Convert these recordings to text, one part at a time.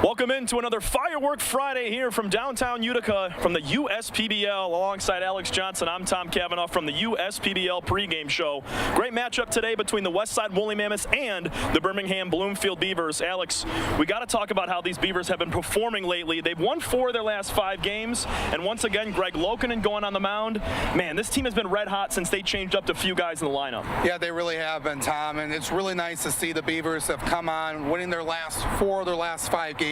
Welcome into another Firework Friday here from downtown Utica from the USPBL. Alongside Alex Johnson, I'm Tom Cavanaugh from the USPBL pregame show. Great matchup today between the Westside Woolly Mammoths and the Birmingham Bloomfield Beavers. Alex, we got to talk about how these Beavers have been performing lately. They've won 4 of their last 5 games, and once again, Greg Lokinen going on the mound. Man, this team has been red hot since they changed up to a few guys in the lineup. Yeah, they really have been, Tom, and it's really nice to see the Beavers have come on, winning their last 4 of their last 5 games.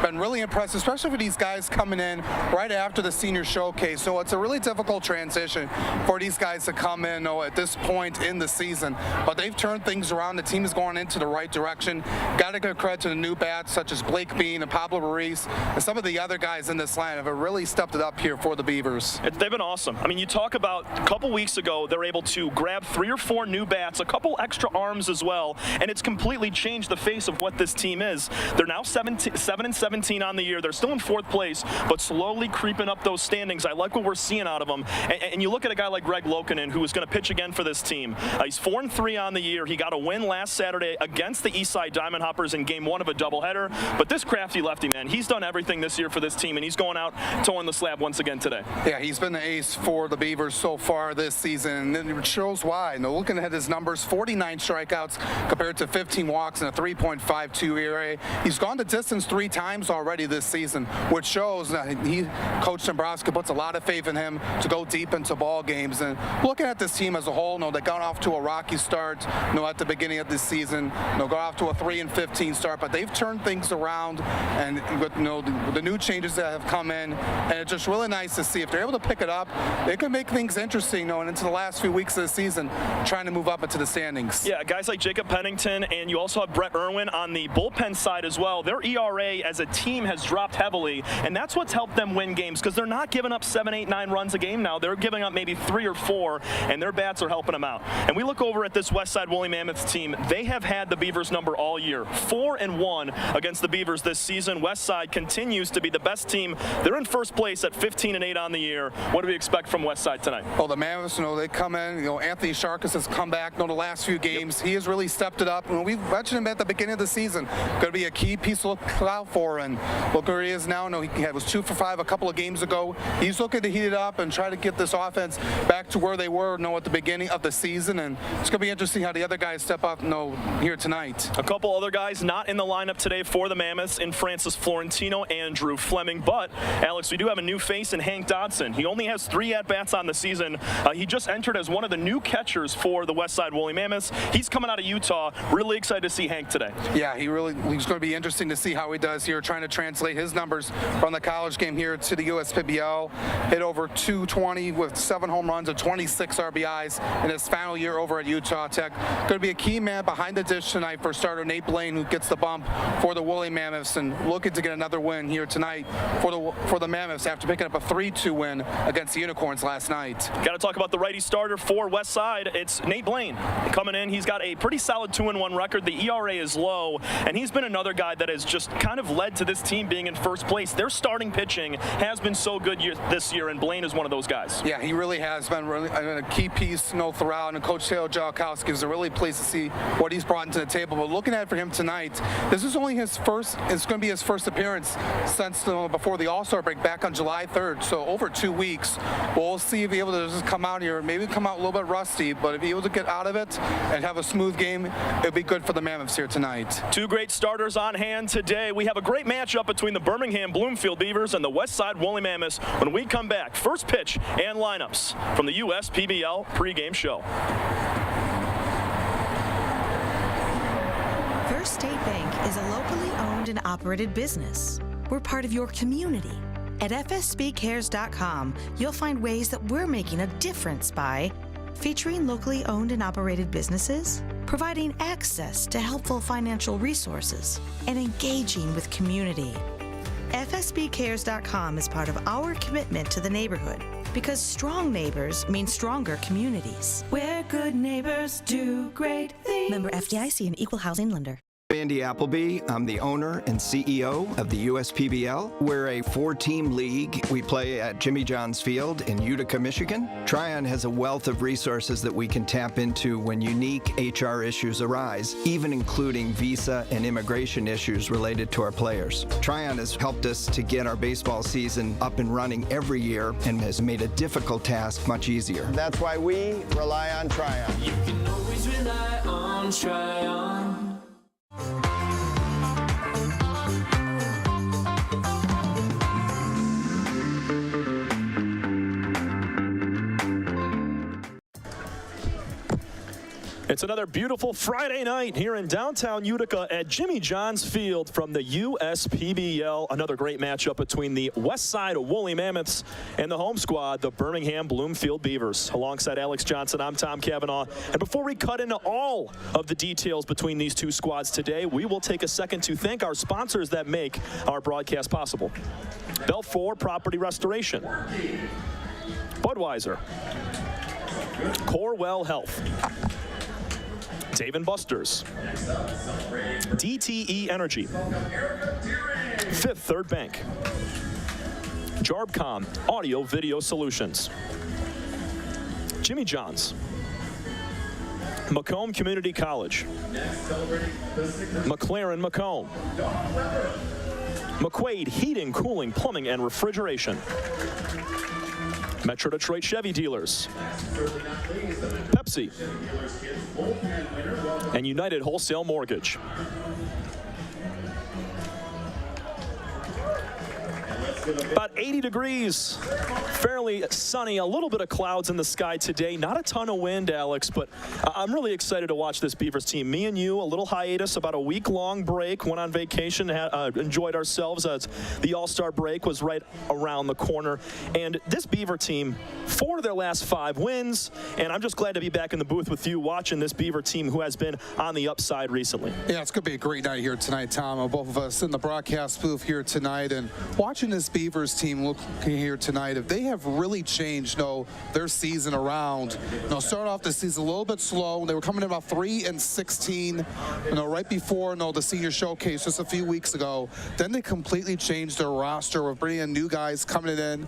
Been really impressive, especially for these guys coming in right after the senior showcase. So it's a really difficult transition for these guys to come in at this point in the season. But they've turned things around. The team is going into the right direction. Got to give credit to the new bats such as Blake Bean and Pablo Ruiz and some of the other guys in this line have really stepped it up here for the Beavers. They've been awesome. I mean, you talk about a couple weeks ago, they're able to grab 3 or 4 new bats, a couple extra arms as well, and it's completely changed the face of what this team is. They're now 7-17 on the year. They're still in 4th place, but slowly creeping up those standings. I like what we're seeing out of them. And you look at a guy like Greg Lokinen, who is going to pitch again for this team. He's 4-3 on the year. He got a win last Saturday against the Eastside Diamond Hoppers in game 1 of a doubleheader. But this crafty lefty, man, he's done everything this year for this team, and he's going out towing the slab once again today. Yeah, he's been the ace for the Beavers so far this season, and it shows why. Now, looking at his numbers, 49 strikeouts compared to 15 walks and a 3.52 ERA. He's gone the distance 3 times already this season, which shows that Coach Dombrowski puts a lot of faith in him to go deep into ball games. And looking at this team as a whole, they got off to a rocky start at the beginning of this season. Got off to a 3-15 start, but they've turned things around, and with the new changes that have come in, and it's just really nice to see if they're able to pick it up. They could make things interesting, and into the last few weeks of the season, trying to move up into the standings. Yeah, guys like Jacob Pennington, and you also have Brett Irwin on the bullpen side as well. Their ERA as a team has dropped heavily, and that's what's helped them win games, because they're not giving up 7, 8, 9 runs a game now. They're giving up maybe 3 or 4, and their bats are helping them out. And we look over at this Westside Woolly Mammoths team. They have had the Beavers number all year, 4-1 against the Beavers this season. Westside continues to be the best team. They're in 1st place at 15-8 on the year. What do we expect from Westside tonight? Well, the Mammoths, they come in. Anthony Sharkus has come back. The last few games, He has really stepped it up. And we mentioned him at the beginning of the season. Going to be a key piece to look out for. And look where he is now. He was 2 for 5 a couple of games ago. He's looking to heat it up and try to get this offense back to where they were at the beginning of the season. And it's going to be interesting how the other guys step up here tonight. A couple other guys not in the lineup today for the Mammoths in Francis Florentino and Drew Fleming. But, Alex, we do have a new face in Hank Dodson. He only has 3 at-bats on the season. He just entered as one of the new catchers for the Westside Woolly Mammoths. He's coming out of Utah. Really excited to see Hank today. Yeah, he's going to be interesting to see how he does here, trying to translate his numbers from the college game here to the USPBL. Hit over 220 with 7 home runs and 26 RBIs in his final year over at Utah Tech. Going to be a key man behind the dish tonight for starter Nate Blaine, who gets the bump for the Woolly Mammoths, and looking to get another win here tonight for the Mammoths after picking up a 3-2 win against the Unicorns last night. Got to talk about the righty starter for Westside. It's Nate Blaine coming in. He's got a pretty solid 2-1 record. The ERA is low, and he's been another guy that has just kind of led to this team being in 1st place. Their starting pitching has been so good this year, and Blaine is one of those guys. Yeah, he really has been a key piece throughout, and Coach Taylor Jalkowski is really pleased to see what he's brought into the table. But looking at for him tonight, this is only it's going to be his first appearance since before the All-Star break back on July 3rd, so over 2 weeks. We'll see if he's able to just come out here, maybe come out a little bit rusty, but if he's able to get out of it and have a smooth game, it'll be good for the Mammoths here tonight. 2 great starters on hand today. We have a great matchup between the Birmingham Bloomfield Beavers and the Westside Woolly Mammoths when we come back. First pitch and lineups from the USPBL pregame show. First State Bank is a locally owned and operated business. We're part of your community. At fsbcares.com, you'll find ways that we're making a difference by featuring locally owned and operated businesses, providing access to helpful financial resources, and engaging with community. fsbcares.com is part of our commitment to the neighborhood, because strong neighbors mean stronger communities. Where good neighbors do great things. Member FDIC, an equal housing lender. Andy Appleby. I'm the owner and CEO of the USPBL. We're a 4-team league. We play at Jimmy John's Field in Utica, Michigan. Tryon has a wealth of resources that we can tap into when unique HR issues arise, even including visa and immigration issues related to our players. Tryon has helped us to get our baseball season up and running every year and has made a difficult task much easier. That's why we rely on Tryon. You can always rely on Tryon. It's another beautiful Friday night here in downtown Utica at Jimmy John's Field from the USPBL. Another great matchup between the Westside Woolly Mammoths and the home squad, the Birmingham Bloomfield Beavers. Alongside Alex Johnson, I'm Tom Cavanaugh. And before we cut into all of the details between these two squads today, we will take a second to thank our sponsors that make our broadcast possible. Belfour Property Restoration, Budweiser, Corewell Health, Dave & Buster's, DTE Energy, Fifth Third Bank, Jarbcom Audio Video Solutions, Jimmy John's, Macomb Community College, McLaren Macomb, McQuaid Heating, Cooling, Plumbing, and Refrigeration, Metro Detroit Chevy Dealers, Pepsi, and United Wholesale Mortgage. About 80 degrees, fairly sunny, a little bit of clouds in the sky today. Not a ton of wind, Alex, but I'm really excited to watch this Beavers team. Me and you, a little hiatus, about a week-long break, went on vacation, enjoyed ourselves as the All-Star break was right around the corner. And this Beaver team, 4 of their last 5 wins, and I'm just glad to be back in the booth with you watching this Beaver team who has been on the upside recently. Yeah, it's going to be a great night here tonight, Tom. Both of us in the broadcast booth here tonight, and watching this Beavers team look here tonight, if they have really changed, their season around. Started off the season a little bit slow. They were coming in about 3-16, right before the senior showcase just a few weeks ago. Then they completely changed their roster with bringing in new guys coming in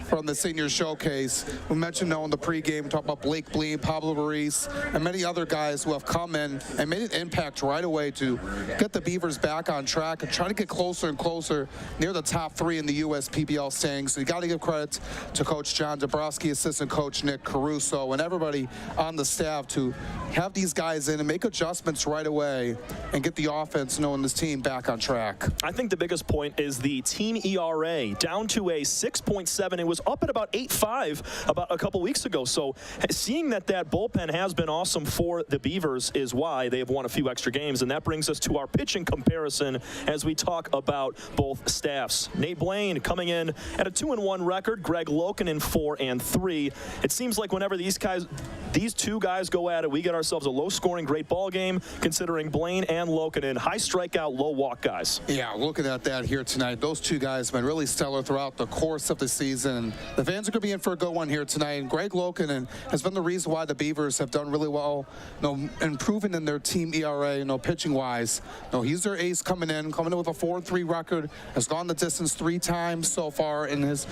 from the senior showcase. We mentioned in the pregame, we talked about Blake Bleen, Pablo Ruiz, and many other guys who have come in and made an impact right away to get the Beavers back on track and try to get closer and closer near the top 3 in the USPBL standings. So you got to give credit to Coach John Dabrowski, assistant coach Nick Caruso, and everybody on the staff to have these guys in and make adjustments right away and get the offense, and this team back on track. I think the biggest point is the team ERA down to a 6.7. It was up at about 8.5 about a couple weeks ago. So seeing that bullpen has been awesome for the Beavers is why they have won a few extra games. And that brings us to our pitching comparison as we talk about both staffs. Nate Blaine coming in at a 2-1 record. Greg Loken in 4-3. It seems like whenever these two guys go at it, we get ourselves a low-scoring, great ball game, considering Blaine and Loken in high strikeout, low walk guys. Yeah, looking at that here tonight, those two guys have been really stellar throughout the course of the season. The fans are going to be in for a good one here tonight. And Greg Loken has been the reason why the Beavers have done really well, improving in their team ERA, pitching-wise. He's their ace coming in with a 4-3 record, has gone the distance 3 times so far in his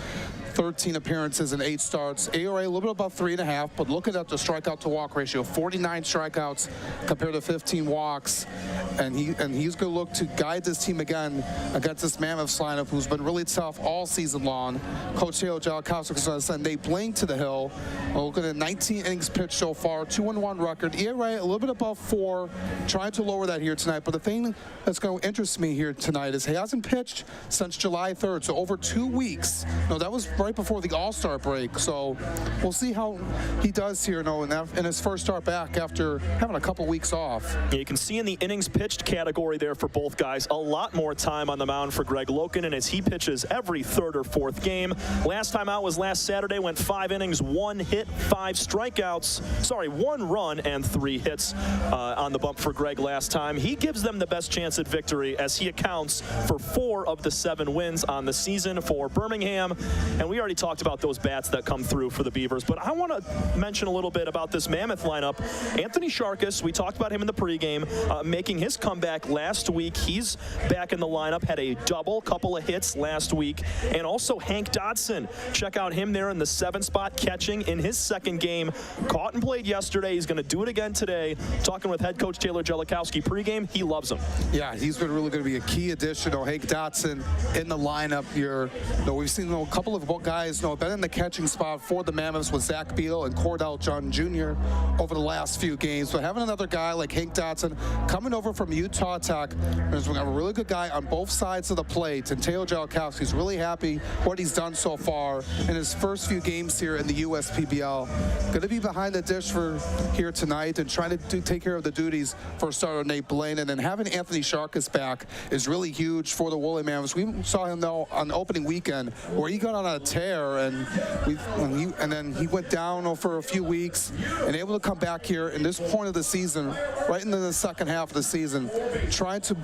13 appearances and 8 starts. ERA a little bit above 3.5, but looking at the strikeout to walk ratio, 49 strikeouts compared to 15 walks. And he's going to look to guide this team again against this Mammoths lineup, who's been really tough all season long. Coach Hale Jalkowski's son, Nate Blaine to the hill. Looking at 19 innings pitched so far, 2-1 record. ERA a little bit above 4, trying to lower that here tonight. But the thing that's going to interest me here tonight is he hasn't pitched since July 3rd, so over 2 weeks. That was right before the All-Star break. So we'll see how he does here, in his first start back after having a couple weeks off. Yeah, you can see in the innings pitched category there for both guys, a lot more time on the mound for Greg Loken, and as he pitches every 3rd or 4th game. Last time out was last Saturday, went 5 innings, 1 hit, 5 strikeouts. Sorry, 1 run and 3 hits on the bump for Greg last time. He gives them the best chance at victory as he accounts for 4 of the 7 wins on the season for Birmingham. And we already talked about those bats that come through for the Beavers, but I want to mention a little bit about this Mammoth lineup. Anthony Sharkus, we talked about him in the pregame, making his comeback last week. He's back in the lineup, had a double, couple of hits last week. And also Hank Dodson, check out him there in the 7th spot, catching in his 2nd game. Caught and played yesterday. He's going to do it again today. Talking with head coach Taylor Jellikowski pregame, he loves him. Yeah, he's been really going to be a key addition. Hank Dodson in the lineup here. We've seen a couple of guys been in the catching spot for the Mammoths with Zach Beadle and Cordell John Jr. over the last few games. But having another guy like Hank Dodson coming over from Utah Tech, there's a really good guy on both sides of the plate. And Taylor Jellikowski's really happy what he's done so far in his first few games here in the USPBL. Going to be behind the dish for here tonight and trying to take care of the duties for starter Nate Blaine. And then having Anthony Sharkus back is really huge for the Woolly Mammoths. We saw him though on opening weekend where he got on a tear and then he went down for a few weeks and able to come back here in this point of the season, right into the second half of the season, trying to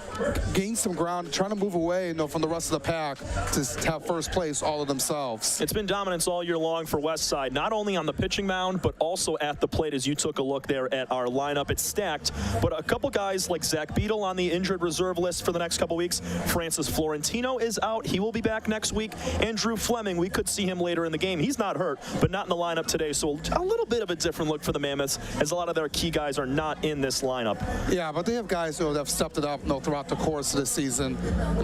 gain some ground, trying to move away from the rest of the pack to have first place all of themselves. It's been dominance all year long for Westside, not only on the pitching mound, but also at the plate. As you took a look there at our lineup, it's stacked, but a couple guys like Zach Beadle on the injured reserve list for the next couple weeks. Francis Florentino is out. He will be back next week. And Drew Fleming, we could see him later in the game. He's not hurt, but not in the lineup today. So a little bit of a different look for the Mammoths, as a lot of their key guys are not in this lineup. Yeah, but they have guys that have stepped it up throughout the course of the season.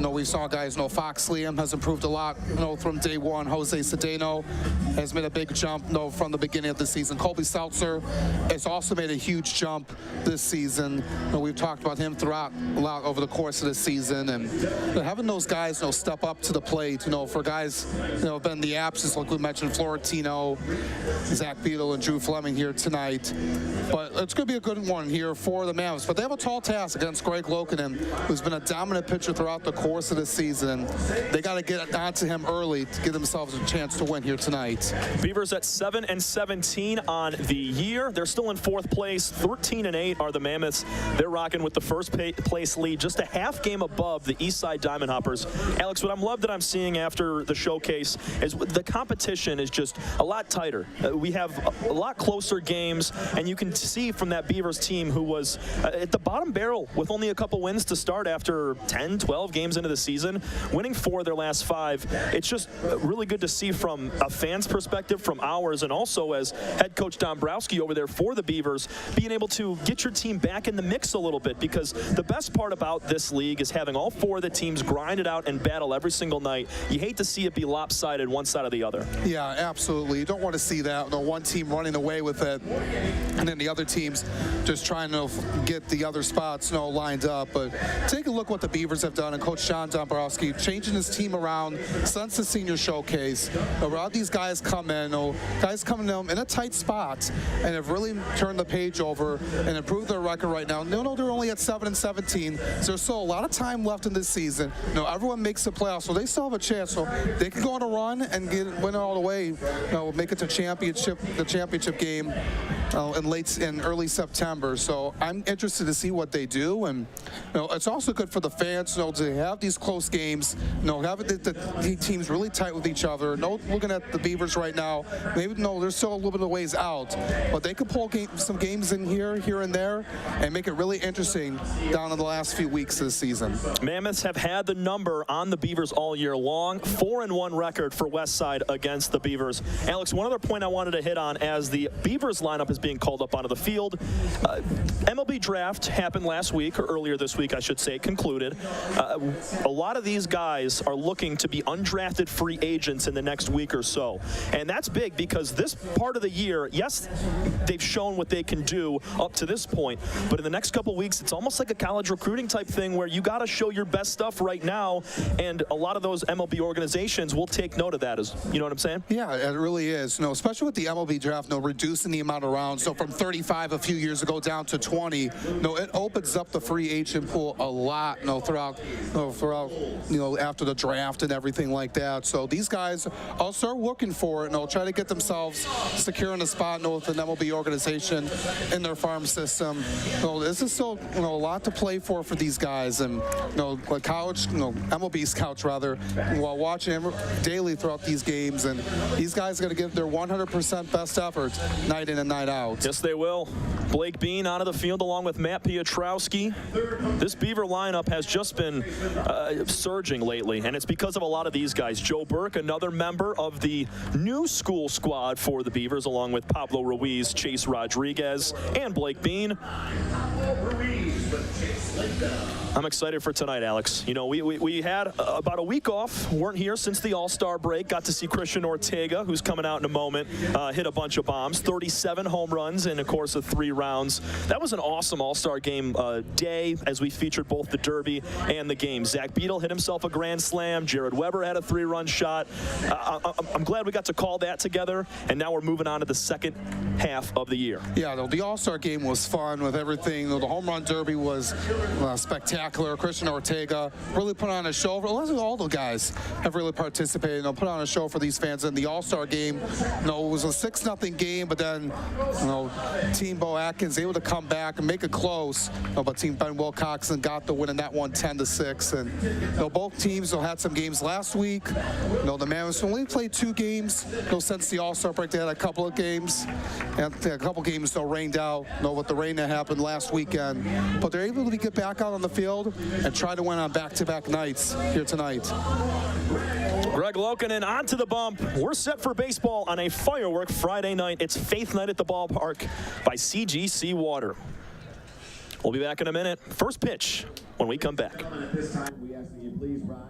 We saw guys, Fox Liam has improved a lot from day one. Jose Cedeno has made a big jump from the beginning of the season. Colby Seltzer has also made a huge jump this season. We've talked about him throughout a lot over the course of the season, and having those guys step up to the plate, for guys have been in the absence, like we mentioned, Florentino, Zach Beadle, and Drew Fleming here tonight. But it's going to be a good one here for the Mammoths. But they have a tall task against Greg Lokinen, who's been a dominant pitcher throughout the course of the season. They got to get onto him early to give themselves a chance to win here tonight. Beavers at 7-17 on the year. They're still in 4th place. 13-8 are the Mammoths. They're rocking with the first place lead, just a half game above the Eastside Diamond Hoppers. Alex, what I'm seeing after the showcase is the competition is just a lot tighter. We have a lot closer games, and you can see from that Beavers team who was at the bottom barrel with only a couple wins to start after 10, 12 games into the season, winning 4 of their last 5. It's just really good to see from a fan's perspective, from ours, and also as head coach Dombrowski over there for the Beavers, being able to get your team back in the mix a little bit, because the best part about this league is having all 4 of the teams grind it out and battle every single night. You hate to see it be lopsided one side or the other. Yeah, absolutely. You don't want to see that. One team running away with it, and then the other teams just trying to get the other spots lined up. But take a look what the Beavers have done, and Coach John Dombrowski changing his team around since the senior showcase. Around these guys come in, guys coming in a tight spot, and have really turned the page over and improved their record right now. No, they're only at 7-17, so there's still a lot of time left in this season. Everyone makes the playoffs, so they still have a chance. So they can go on a run and win it all the way. Make it to the championship game in early September. So I'm interested to see what they do, and it's also good for the fans to have these close games. Have the teams really tight with each other. Looking at the Beavers right now, maybe they're still a little bit of ways out, but they could pull some games in here and there, and make it really interesting down in the last few weeks of the season. Mammoths have had the number on the Beavers all year long. 4-1 record for Westside against the Beavers. Alex, one other point I wanted to hit on as the Beavers lineup is being called up onto the field. MLB draft happened last week, or earlier this week, I should say, concluded. A lot of these guys are looking to be undrafted free agents in the next week or so. And that's big because this part of the year, yes, they've shown what they can do up to this point, but in the next couple weeks, it's almost like a college recruiting type thing where you got to show your best stuff right now, and a lot of those MLB organizations will take note of that. You know what I'm saying? Yeah, it really is. Especially with the MLB draft, reducing the amount of rounds down. So from 35 a few years ago down to 20. It opens up the free agent pool a lot, throughout, after the draft and everything like that. So these guys will start looking for it, and they'll try to get themselves secure in a spot with an MLB organization in their farm system. This is still, a lot to play for these guys, and like college, MLB scouts rather, while watching them daily throughout these games, and these guys are going to give their 100% best effort night in and night out. Yes, they will. Blake Bean onto the field along with Matt Pietrowski. This Beaver lineup has just been surging lately, and it's because of a lot of these guys. Joe Burke, another member of the new school squad for the Beavers, along with Pablo Ruiz, Chase Rodriguez, and Blake Bean. I'm excited for tonight, Alex. We had about a week off, weren't here since the All-Star break. Got to see Christian Ortega, who's coming out in a moment, hit a bunch of bombs, 37 home runs in a course of 3 rounds. That was an awesome All-Star game day, as we featured both the Derby and the game. Zach Beadle hit himself a grand slam. Jared Weber had a 3-run shot. I'm glad we got to call that together, and now we're moving on to the second half of the year. Yeah, the All-Star game was fun with everything. The home run derby was spectacular. Christian Ortega really put on a show. All the guys have really participated and put on a show for these fans. And the All-Star game, it was a 6-0 game, but then, Team Bo Atkins able to come back and make it close. But Team Ben Wilcoxon got the win in that one, 10-6. And both teams had some games last week. The Mammoths only played 2 games. Since the All-Star break, they had a couple of games, and a couple games rained out. With the rain that happened last weekend, but they're able to get back out on the field and try to win on back-to-back nights here tonight. Greg Lokinen onto the bump. We're set for baseball on a firework Friday night. It's Faith Night at the Ballpark by CGC Water. We'll be back in a minute. First pitch when we come back. This time we ask that you please rise.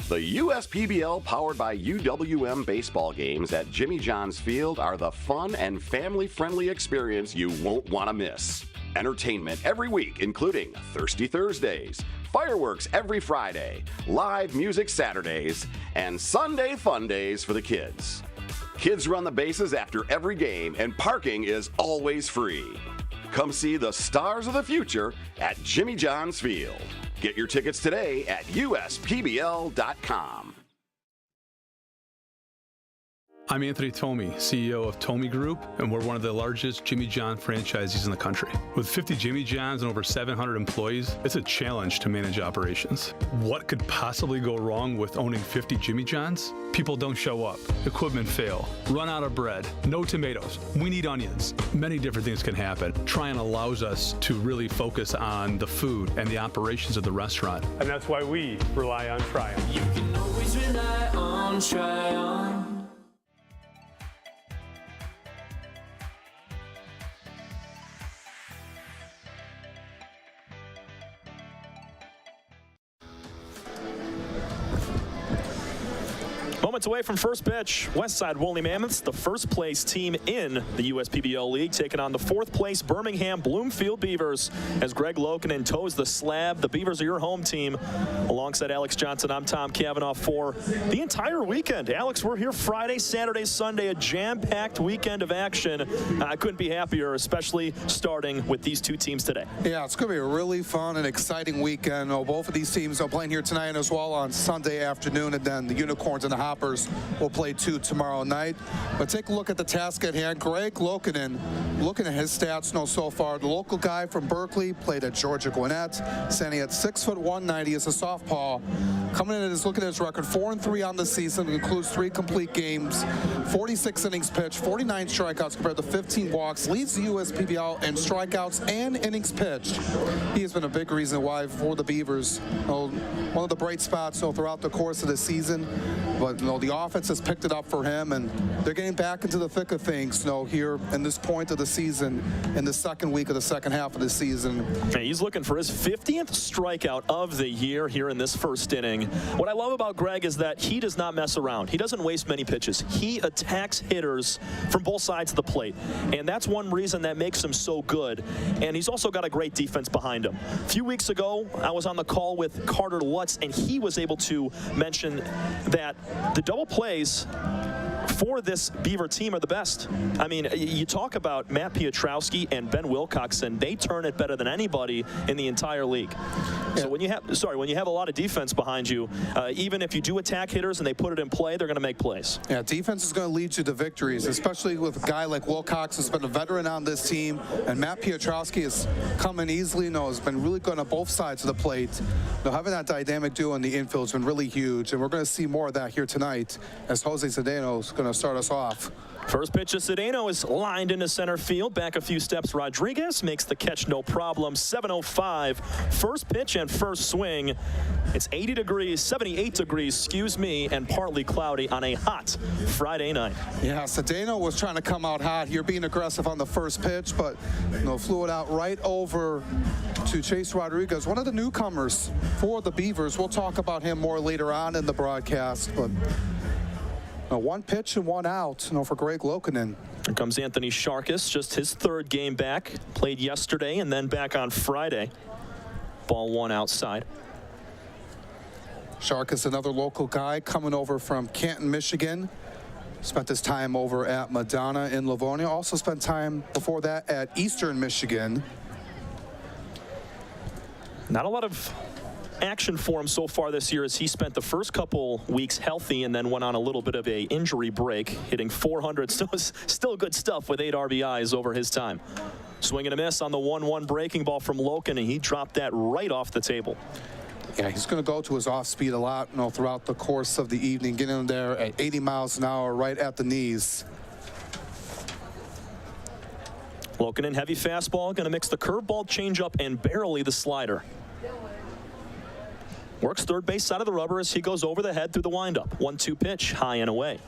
The USPBL powered by UWM baseball games at Jimmy John's Field are the fun and family-friendly experience you won't want to miss. Entertainment every week, including Thirsty Thursdays, fireworks every Friday, live music Saturdays, and Sunday fun days for the kids. Kids run the bases after every game, and parking is always free. Come see the stars of the future at Jimmy John's Field. Get your tickets today at uspbl.com. I'm Anthony Tomey, CEO of Tomey Group, and we're one of the largest Jimmy John franchisees in the country. With 50 Jimmy Johns and over 700 employees, it's a challenge to manage operations. What could possibly go wrong with owning 50 Jimmy Johns? People don't show up, equipment fail, run out of bread, no tomatoes, we need onions. Many different things can happen. Tryon allows us to really focus on the food and the operations of the restaurant. And that's why we rely on Tryon. You can always rely on Tryon. Moments away from first pitch, Westside Woolly Mammoths, the first place team in the USPBL League, taking on the 4th place Birmingham Bloomfield Beavers as Greg Lokinen toes the slab. The Beavers are your home team. Alongside Alex Johnson, I'm Tom Cavanaugh for the entire weekend. Alex, we're here Friday, Saturday, Sunday, a jam-packed weekend of action. I couldn't be happier, especially starting with these 2 teams today. Yeah, it's going to be a really fun and exciting weekend. Both of these teams are playing here tonight as well on Sunday afternoon, and then the Unicorns and the Hoppers Peppers will play 2 tomorrow night. But take a look at the task at hand. Greg Lokinen, looking at his stats so far, the local guy from Berkeley, played at Georgia Gwinnett, standing at 6'1", 190 as a softball. Coming in and looking at his record, 4-3 on the season. It includes 3 complete games, 46 innings pitched, 49 strikeouts compared to 15 walks, leads the USPBL in strikeouts and innings pitched. He has been a big reason why for the Beavers, one of the bright spots throughout the course of the season. But the offense has picked it up for him, and they're getting back into the thick of things here in this point of the season, in the second week of the second half of the season. He's looking for his 50th strikeout of the year here in this first inning. What I love about Greg is that he does not mess around. He doesn't waste many pitches. He attacks hitters from both sides of the plate, and that's one reason that makes him so good. And he's also got a great defense behind him. A few weeks ago, I was on the call with Carter Lutz, and he was able to mention that the double plays for this Beaver team are the best. I mean, you talk about Matt Pietrowski and Ben Wilcoxon, they turn it better than anybody in the entire league. So when you have a lot of defense behind you, even if you do attack hitters and they put it in play, they're going to make plays. Yeah, defense is going to lead you to victories, especially with a guy like Wilcox who's been a veteran on this team, and Matt Pietrowski has come in easily, has been really good on both sides of the plate. Having that dynamic duo in the infield has been really huge, and we're going to see more of that here tonight as Jose Cedeno is going to start us off. First pitch to Cedeno is lined into center field. Back a few steps, Rodriguez makes the catch no problem. 7:05, first pitch and first swing. It's 80 degrees, 78 degrees, excuse me, and partly cloudy on a hot Friday night. Yeah, Cedeno was trying to come out hot here, being aggressive on the first pitch, but flew it out right over to Chase Rodriguez, one of the newcomers for the Beavers. We'll talk about him more later on in the broadcast, but one pitch and one out for Greg Lokinen. Here comes Anthony Sharkus, just his third game back. Played yesterday and then back on Friday. Ball one outside. Sharkus, another local guy coming over from Canton, Michigan. Spent his time over at Madonna in Livonia. Also spent time before that at Eastern Michigan. Not a lot of action for him so far this year, as he spent the first couple weeks healthy and then went on a little bit of a injury break, hitting 400. Still good stuff with 8 RBIs over his time. Swing and a miss on the 1-1 breaking ball from Loken, and he dropped that right off the table. Yeah, he's going to go to his off speed a lot throughout the course of the evening, getting him there at 80 miles an hour right at the knees. Loken, heavy fastball, going to mix the curveball, changeup, and barely the slider. Works third base side of the rubber as he goes over the head through the windup. 1-2 pitch, high and away.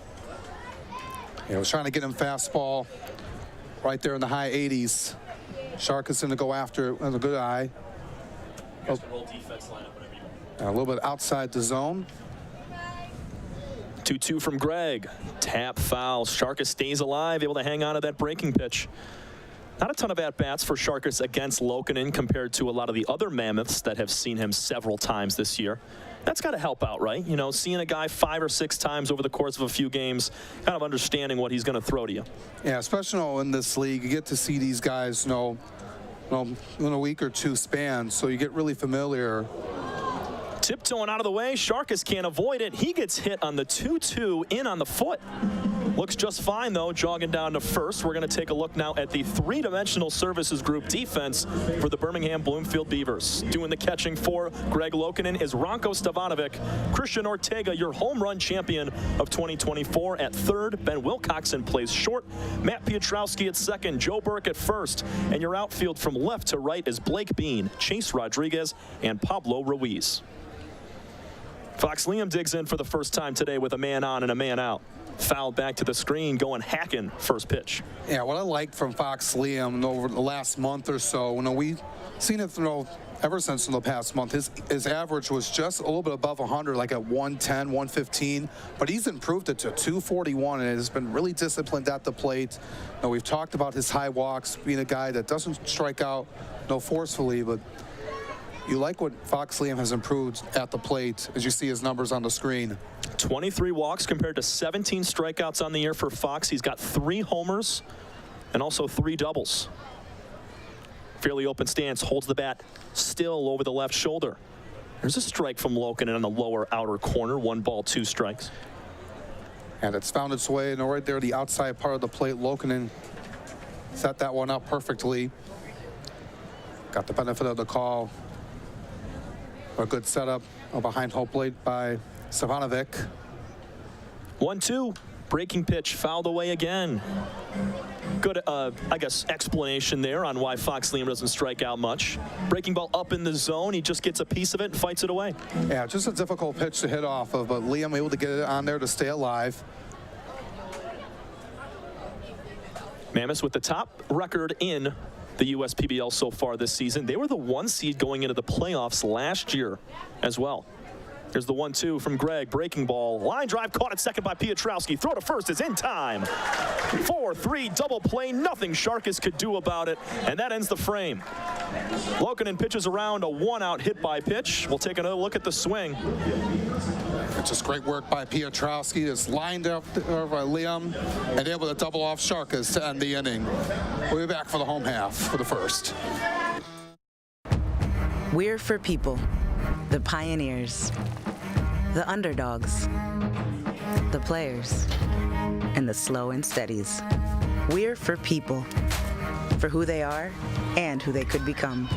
Yeah, I was trying to get him fastball right there in the high 80s. Shark is going to go after it with a good eye. A little bit outside the zone. 2-2 from Greg. Tap foul. Sharkus stays alive, able to hang on to that breaking pitch. Not a ton of at-bats for Sharkus against Lokinen compared to a lot of the other Mammoths that have seen him several times this year. That's got to help out, right? Seeing a guy 5 or 6 times over the course of a few games, kind of understanding what he's going to throw to you. Yeah, especially in this league, you get to see these guys, in a week or two span, so you get really familiar. Tiptoeing out of the way, Sharkus can't avoid it. He gets hit on the 2-2 in on the foot. Looks just fine, though, jogging down to first. We're going to take a look now at the three-dimensional services group defense for the Birmingham Bloomfield Beavers. Doing the catching for Greg Lokinen is Ranko Stevanovic. Christian Ortega, your home run champion of 2024 at third. Ben Wilcoxon plays short. Matt Pietrowski at second. Joe Burke at first. And your outfield from left to right is Blake Bean, Chase Rodriguez, and Pablo Ruiz. Fox Liam digs in for the first time today with a man on and a man out. Fouled back to the screen, going hacking first pitch. Yeah, what I liked from Fox Liam over the last month or so, we've seen it ever since in the past month, his average was just a little bit above 100, like at 110, 115, but he's improved it to 241 and has been really disciplined at the plate. We've talked about his high walks, being a guy that doesn't strike out forcefully, but you like what Fox Liam has improved at the plate as you see his numbers on the screen. 23 walks compared to 17 strikeouts on the year for Fox. He's got 3 homers and also 3 doubles. Fairly open stance, holds the bat still over the left shoulder. There's a strike from Lokinen on the lower outer corner. 1 ball, 2 strikes. And it's found its way, and right there, the outside part of the plate. Lokinen set that one up perfectly. Got the benefit of the call. A good setup behind home plate by Savanovic. 1-2. Breaking pitch fouled away again. Good, I guess, explanation there on why Fox Liam doesn't strike out much. Breaking ball up in the zone. He just gets a piece of it and fights it away. Yeah, just a difficult pitch to hit off of, but Liam able to get it on there to stay alive. Mammoths with the top record in the USPBL so far this season. They were the 1 seed going into the playoffs last year as well. Here's the 1-2 from Greg. Breaking ball. Line drive caught at second by Piotrowski. Throw to first is in time. 4-3 double play. Nothing Sharkus could do about it. And that ends the frame. Lokinen pitches around a 1-out hit by pitch. We'll take another look at the swing. It's just great work by Piotrowski. Just lined up by Liam and able to double off Sharkus to end the inning. We'll be back for the home half for the first. We're for people. The pioneers, the underdogs, the players, and the slow and steadies. We're for people, for who they are and who they could become.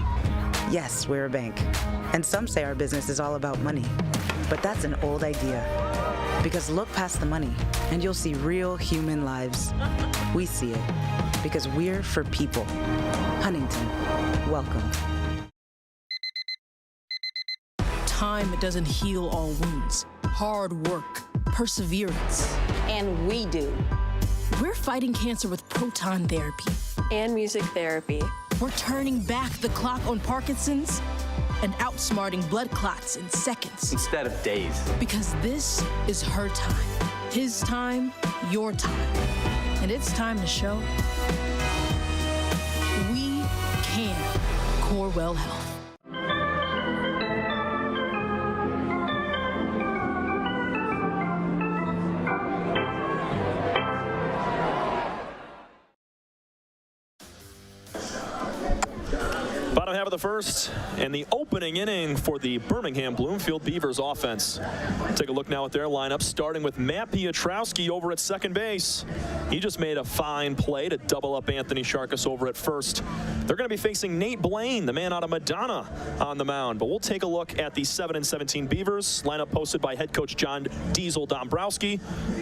Yes, we're a bank, and some say our business is all about money, but that's an old idea. Because look past the money, and you'll see real human lives. We see it, because we're for people. Huntington, welcome. Time doesn't heal all wounds. Hard work, perseverance. And we do. We're fighting cancer with proton therapy. And music therapy. We're turning back the clock on Parkinson's and outsmarting blood clots in seconds. Instead of days. Because this is her time. His time, your time. And it's time to show we can. Corewell Health. Bottom half of the first and the opening inning for the Birmingham Bloomfield Beavers offense. Take a look now at their lineup, starting with Matt Piotrowski over at second base. He just made a fine play to double up Anthony Sharkus over at first. They're going to be facing Nate Blaine, the man out of Madonna, on the mound. But we'll take a look at the 7-17 Beavers. Lineup posted by head coach John Diesel Dombrowski.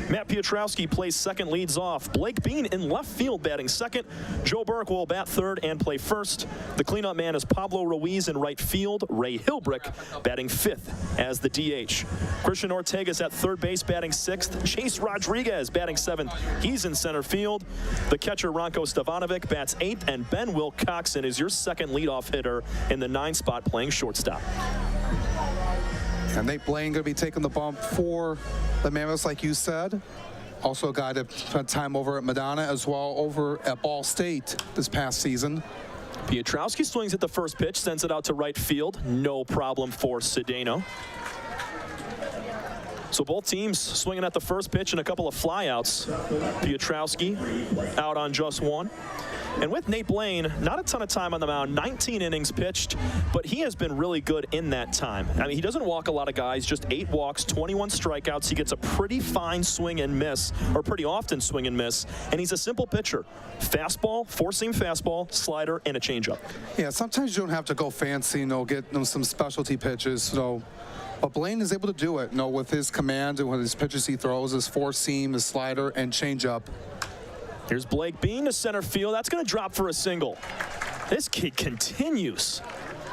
Matt Piotrowski plays second, leads off. Blake Bean in left field batting second. Joe Burke will bat third and play first. The cleanup man is Pablo Ruiz in right field. Ray Hilbrick batting fifth as the DH. Christian Ortega's at third base batting sixth. Chase Rodriguez batting seventh. He's in center field. The catcher Ranko Stevanovic bats eighth, and Ben Wilcoxon is your second leadoff hitter in the 9 spot playing shortstop. And Nate Blaine going to be taking the bump for the Mammoths, like you said. Also a guy that spent time over at Madonna as well over at Ball State this past season. Piotrowski swings at the first pitch, sends it out to right field. No problem for Cedeno. So both teams swinging at the first pitch and a couple of flyouts. Piotrowski out on just one. And with Nate Blaine, not a ton of time on the mound, 19 innings pitched, but he has been really good in that time. I mean, he doesn't walk a lot of guys, just 8 walks, 21 strikeouts. He gets a pretty fine swing and miss, or pretty often swing and miss, and he's a simple pitcher. Fastball, four-seam fastball, slider, and a changeup. Yeah, sometimes you don't have to go fancy, get some specialty pitches, but Blaine is able to do it, with his command and with his pitches he throws, his four-seam, his slider, and changeup. Here's Blake Bean to center field. That's going to drop for a single. This kid continues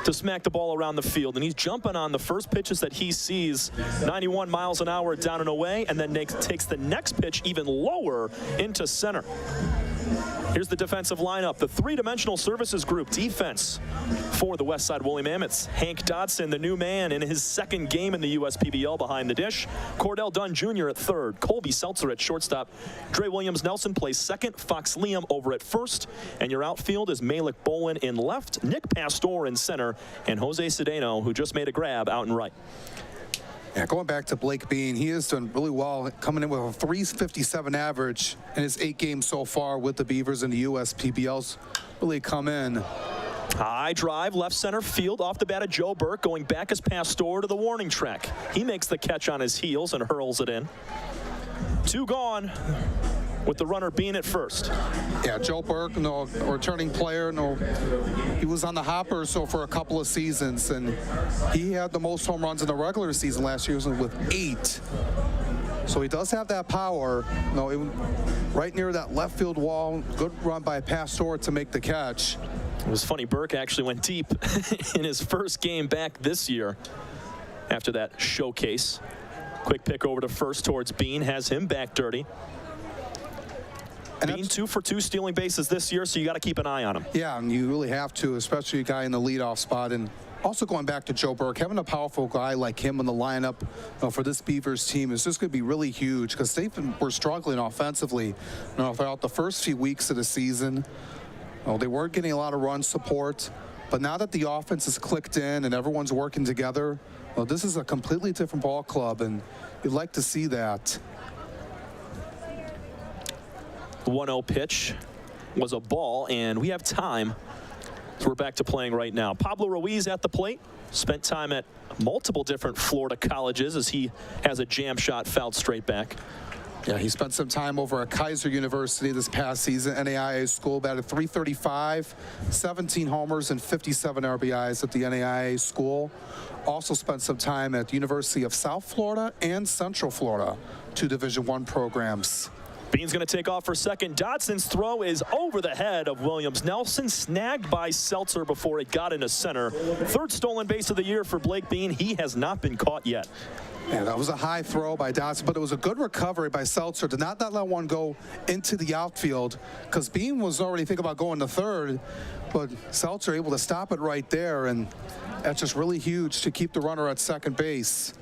to smack the ball around the field, and he's jumping on the first pitches that he sees. 91 miles an hour down and away, and then takes the next pitch even lower into center. Here's the defensive lineup. The three-dimensional services group defense for the Westside Woolly Mammoths. Hank Dodson, the new man in his second game in the USPBL behind the dish. Cordell Dunn Jr. at third. Colby Seltzer at shortstop. Dre Williams-Nelson plays second. Fox Liam over at first. And your outfield is Malik Bolin in left. Nick Pastor in center. And Jose Cedeno, who just made a grab, out in right. Yeah, going back to Blake Bean, he has done really well, coming in with a 357 average in his 8 games so far with the Beavers in the USPBL's really come in. High drive, left center field, off the bat of Joe Burke, going back as Pastor to the warning track. He makes the catch on his heels and hurls it in. 2 gone, with the runner being at first. Yeah, Joe Burke, a returning player. He was on the hopper for a couple of seasons, and he had the most home runs in the regular season last year with 8. So he does have that power. Right near that left field wall. Good run by Pastor to make the catch. It was funny, Burke actually went deep in his first game back this year after that showcase. Quick pick over to first towards Bean, has him back dirty. And Bean 2 for 2 stealing bases this year, so you got to keep an eye on him. Yeah, and you really have to, especially a guy in the leadoff spot. And also going back to Joe Burke, having a powerful guy like him in the lineup for this Beavers team is just going to be really huge, because were struggling offensively throughout the first few weeks of the season. They weren't getting a lot of run support, but now that the offense is clicked in and everyone's working together, this is a completely different ball club, and you'd like to see that. 1-0 pitch was a ball, and we have time. So we're back to playing right now. Pablo Ruiz at the plate. Spent time at multiple different Florida colleges as he has a jam shot fouled straight back. Yeah, he spent some time over at Kaiser University this past season, NAIA school, batted .335, 17 homers and 57 RBIs at the NAIA school. Also spent some time at the University of South Florida and Central Florida, 2 Division I programs. Bean's going to take off for second. Dodson's throw is over the head of Williams. Nelson snagged by Seltzer before it got into center. 3rd stolen base of the year for Blake Bean. He has not been caught yet. Yeah, that was a high throw by Dodson, but it was a good recovery by Seltzer to not let one go into the outfield, because Bean was already thinking about going to third, but Seltzer able to stop it right there, and that's just really huge to keep the runner at second base.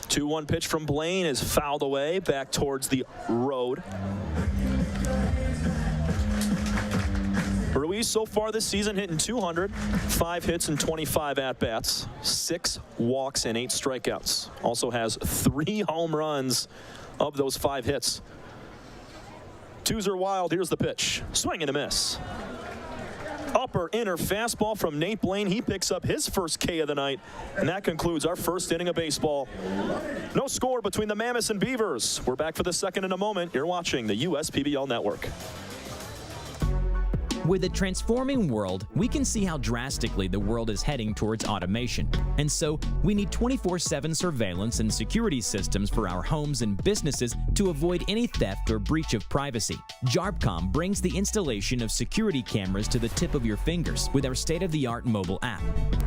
2-1 pitch from Blaine is fouled away back towards the road. Ruiz so far this season hitting .200, 5 hits and 25 at-bats, 6 walks and 8 strikeouts. Also has 3 home runs of those 5 hits. 2s are wild. Here's the pitch. Swing and a miss. Upper inner fastball from Nate Blaine. He picks up his first K of the night, and that concludes our first inning of baseball. No score between the Mammoths and Beavers. We're back for the second in a moment. You're watching the USPBL Network. With a transforming world, we can see how drastically the world is heading towards automation. And so, we need 24/7 surveillance and security systems for our homes and businesses to avoid any theft or breach of privacy. JARPCOM brings the installation of security cameras to the tip of your fingers with our state-of-the-art mobile app.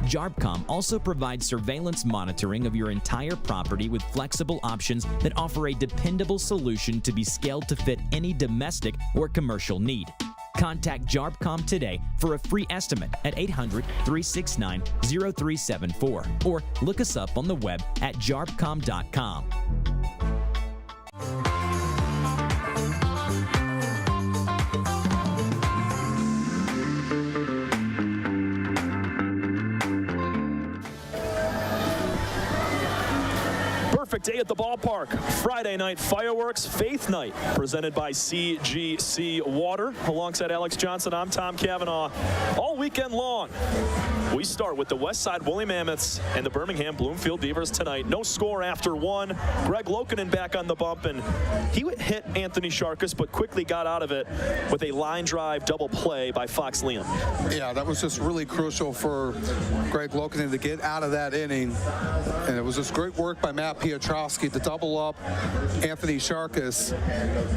JARPCOM also provides surveillance monitoring of your entire property with flexible options that offer a dependable solution to be scaled to fit any domestic or commercial need. Contact JARPCOM today for a free estimate at 800-369-0374 or look us up on the web at jarpcom.com. Perfect day at the ballpark. Friday night fireworks, Faith Night, presented by CGC Water. Alongside Alex Johnson, I'm Tom Cavanaugh. All weekend long, we start with the Westside Woolly Mammoths and the Birmingham Bloomfield Beavers tonight. No score after 1. Greg Lokinen back on the bump, and he hit Anthony Sharkus, but quickly got out of it with a line drive double play by Fox Liam. Yeah, that was just really crucial for Greg Lokinen to get out of that inning. And it was just great work by Matt Piotrowski to double up Anthony Sharkus.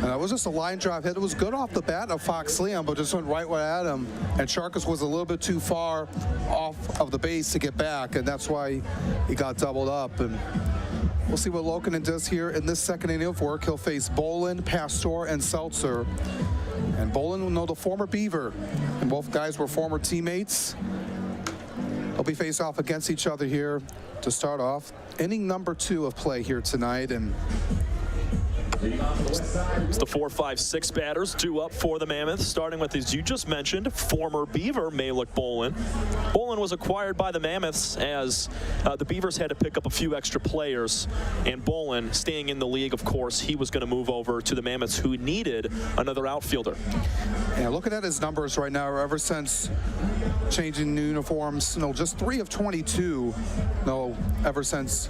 It was just a line drive hit. It was good off the bat of Fox Liam, but just went right at him. And Sharkus was a little bit too far off of the base to get back, and that's why he got doubled up. And we'll see what Lokinen does here in this second inning of work. He'll face Bolin, Pastor, and Seltzer. And Bolin will know the former Beaver, and both guys were former teammates. They'll be faced off against each other here to start off. Inning number 2 of play here tonight, and it's the 4, 5, 6 batters due up for the Mammoths, starting with, as you just mentioned, former Beaver Malik Bolin. Bolin was acquired by the Mammoths as the Beavers had to pick up a few extra players, and Bolin, staying in the league, of course, he was going to move over to the Mammoths, who needed another outfielder. Yeah, looking at his numbers right now, ever since changing uniforms, just 3 of 22, ever since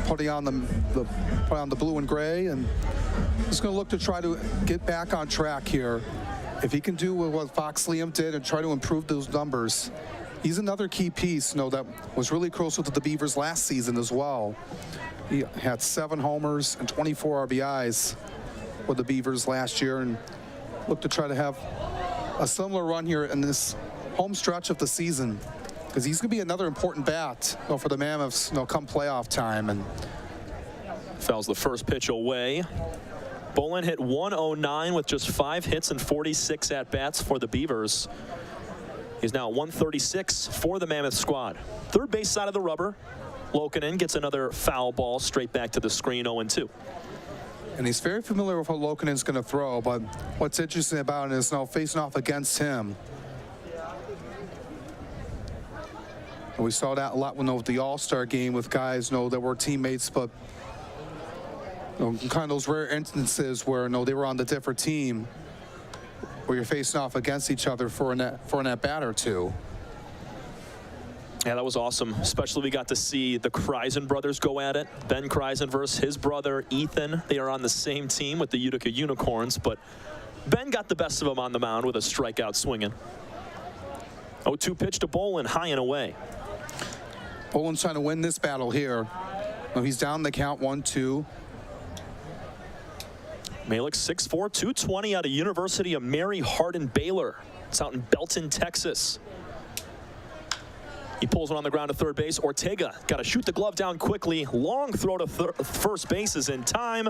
putting on the blue and gray, and He's going to look to try to get back on track here. If he can do what Fox Liam did and try to improve those numbers, he's another key piece, that was really close with the Beavers last season as well. He had 7 homers and 24 RBIs with the Beavers last year, and look to try to have a similar run here in this home stretch of the season, because he's going to be another important bat for the Mammoths come playoff time. And fouls the first pitch away. Bolin hit 109 with just 5 hits and 46 at-bats for the Beavers. He's now 136 for the Mammoth squad. Third base side of the rubber. Lokinen gets another foul ball straight back to the screen, 0-2. And he's very familiar with what Lokinen's going to throw, but what's interesting about it is now facing off against him. And we saw that a lot with the All-Star game with guys that were teammates, but kind of those rare instances where they were on the different team, where you're facing off against each other for an at-bat or two. Yeah, that was awesome. Especially we got to see the Kreisen brothers go at it. Ben Kreisen versus his brother Ethan. They are on the same team with the Utica Unicorns, but Ben got the best of him on the mound with a strikeout swinging. 0-2 pitch to Bolin, high and away. Bolin's trying to win this battle here. He's down the count, 1-2. Malik 6'4", 220 out of University of Mary Hardin Baylor. It's out in Belton, Texas. He pulls one on the ground to third base. Ortega got to shoot the glove down quickly. Long throw to first base is in time.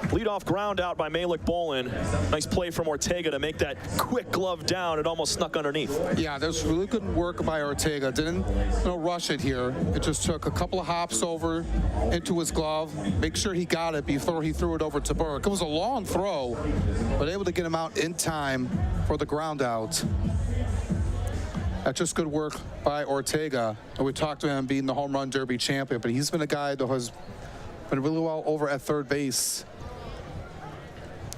Leadoff ground out by Malik Bolin. Nice play from Ortega to make that quick glove down. It almost snuck underneath. Yeah, there's really good work by Ortega. Didn't rush it here. It just took a couple of hops over into his glove. Make sure he got it before he threw it over to Burke. It was a long throw, but able to get him out in time for the ground out. That's just good work by Ortega. And we talked to him being the home run derby champion, but he's been a guy that has been really well over at third base.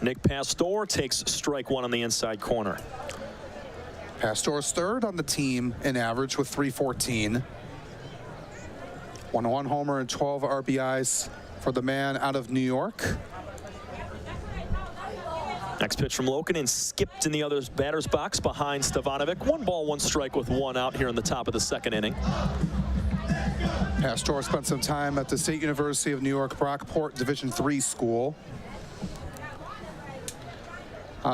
Nick Pastor takes strike one on the inside corner. Pastor's third on the team in average with 314. 1 homer and 12 RBIs for the man out of New York. Next pitch from Lokinen, skipped in the other batter's box behind Stevanovic. 1 ball, 1 strike with 1 out here in the top of the second inning. Pastor spent some time at the State University of New York Brockport Division III school.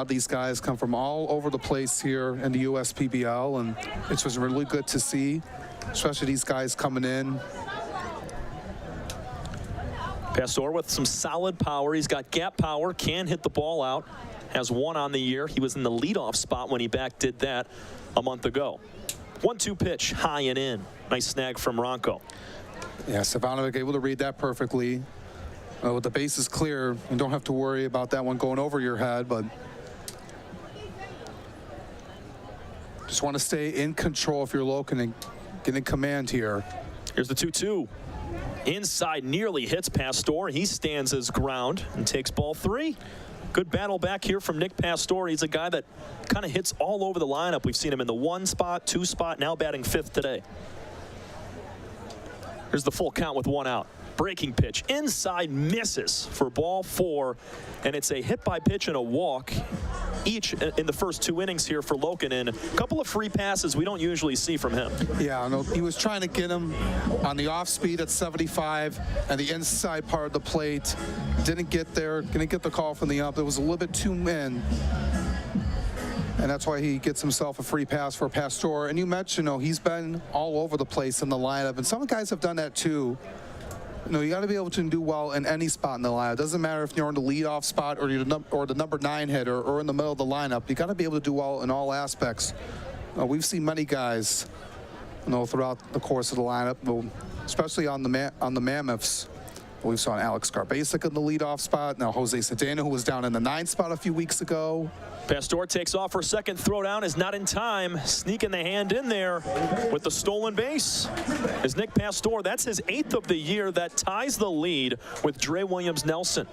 These guys come from all over the place here in the USPBL, and it was really good to see, especially these guys coming in. Pastor with some solid power. He's got gap power, can hit the ball out. Has 1 on the year. He was in the leadoff spot when he did that a month ago. 1-2 pitch, high and in. Nice snag from Ronco. Yeah, Stevanovic able to read that perfectly. With the bases clear, you don't have to worry about that one going over your head, but just want to stay in control if you're Loken and get in command here. Here's the 2-2. Inside, nearly hits Pastor. He stands his ground and takes ball 3. Good battle back here from Nick Pastor. He's a guy that kind of hits all over the lineup. We've seen him in the 1 spot, 2 spot, now batting 5th today. Here's the full count with 1 out. Breaking pitch inside, misses for ball 4, and it's a hit by pitch and a walk each in the first 2 innings here for Lokinen. A couple of free passes we don't usually see from him. Yeah, no, he was trying to get him on the off speed at 75 and the inside part of the plate. Didn't get there, didn't get the call from the ump. It was a little bit too in. And that's why he gets himself a free pass for Pastor. And you mentioned, he's been all over the place in the lineup, and some guys have done that too. You got to be able to do well in any spot in the lineup. It doesn't matter if you're in the leadoff spot or the number 9 hitter or in the middle of the lineup. You got to be able to do well in all aspects. We've seen many guys, throughout the course of the lineup, especially on the Mammoths. We saw Alex Garbasic in the leadoff spot. Now Jose Cedeno, who was down in the 9 spot a few weeks ago. Pastor takes off for second. Throwdown is not in time. Sneaking the hand in there with the stolen base is Nick Pastor. That's his 8th of the year. That ties the lead with Dre Williams-Nelson.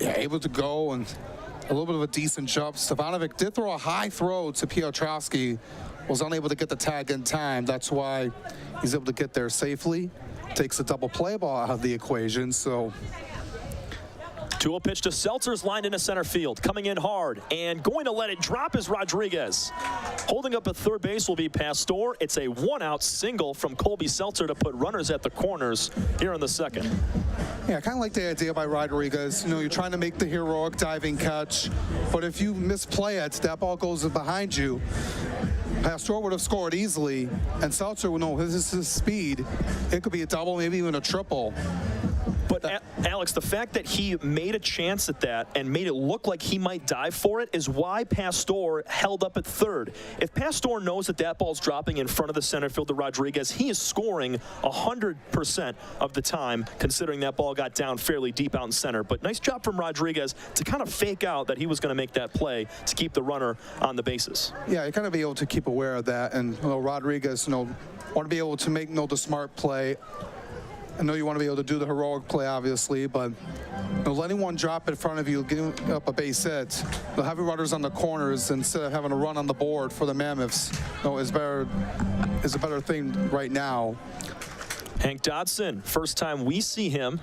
Yeah, able to go and a little bit of a decent jump. Stevanovic did throw a high throw to Piotrowski. Was unable to get the tag in time. That's why he's able to get there safely. Takes a double play ball out of the equation. So 2-0 pitch to Seltzer's lined into center field. Coming in hard and going to let it drop is Rodriguez. Holding up at third base will be Pastor. It's a 1-out single from Colby Seltzer to put runners at the corners here in the second. Yeah, I kind of like the idea by Rodriguez. You know, you're trying to make the heroic diving catch, but if you misplay it, that ball goes behind you. Pastor would have scored easily, and Seltzer would know his speed. It could be a double, maybe even a triple. But Alex, the fact that he made a chance at that and made it look like he might dive for it is why Pastor held up at third. If Pastor knows that that ball's dropping in front of the center fielder Rodriguez, he is scoring 100% of the time, considering that ball got down fairly deep out in center. But nice job from Rodriguez to kind of fake out that he was going to make that play to keep the runner on the bases. Yeah, you got to be able to keep aware of that. And Rodriguez, want to be able to make the smart play. I know you want to be able to do the heroic play, obviously, but letting one drop in front of you, getting up a base hit, having runners on the corners instead of having a run on the board for the Mammoths, is a better thing right now. Hank Dodson, first time we see him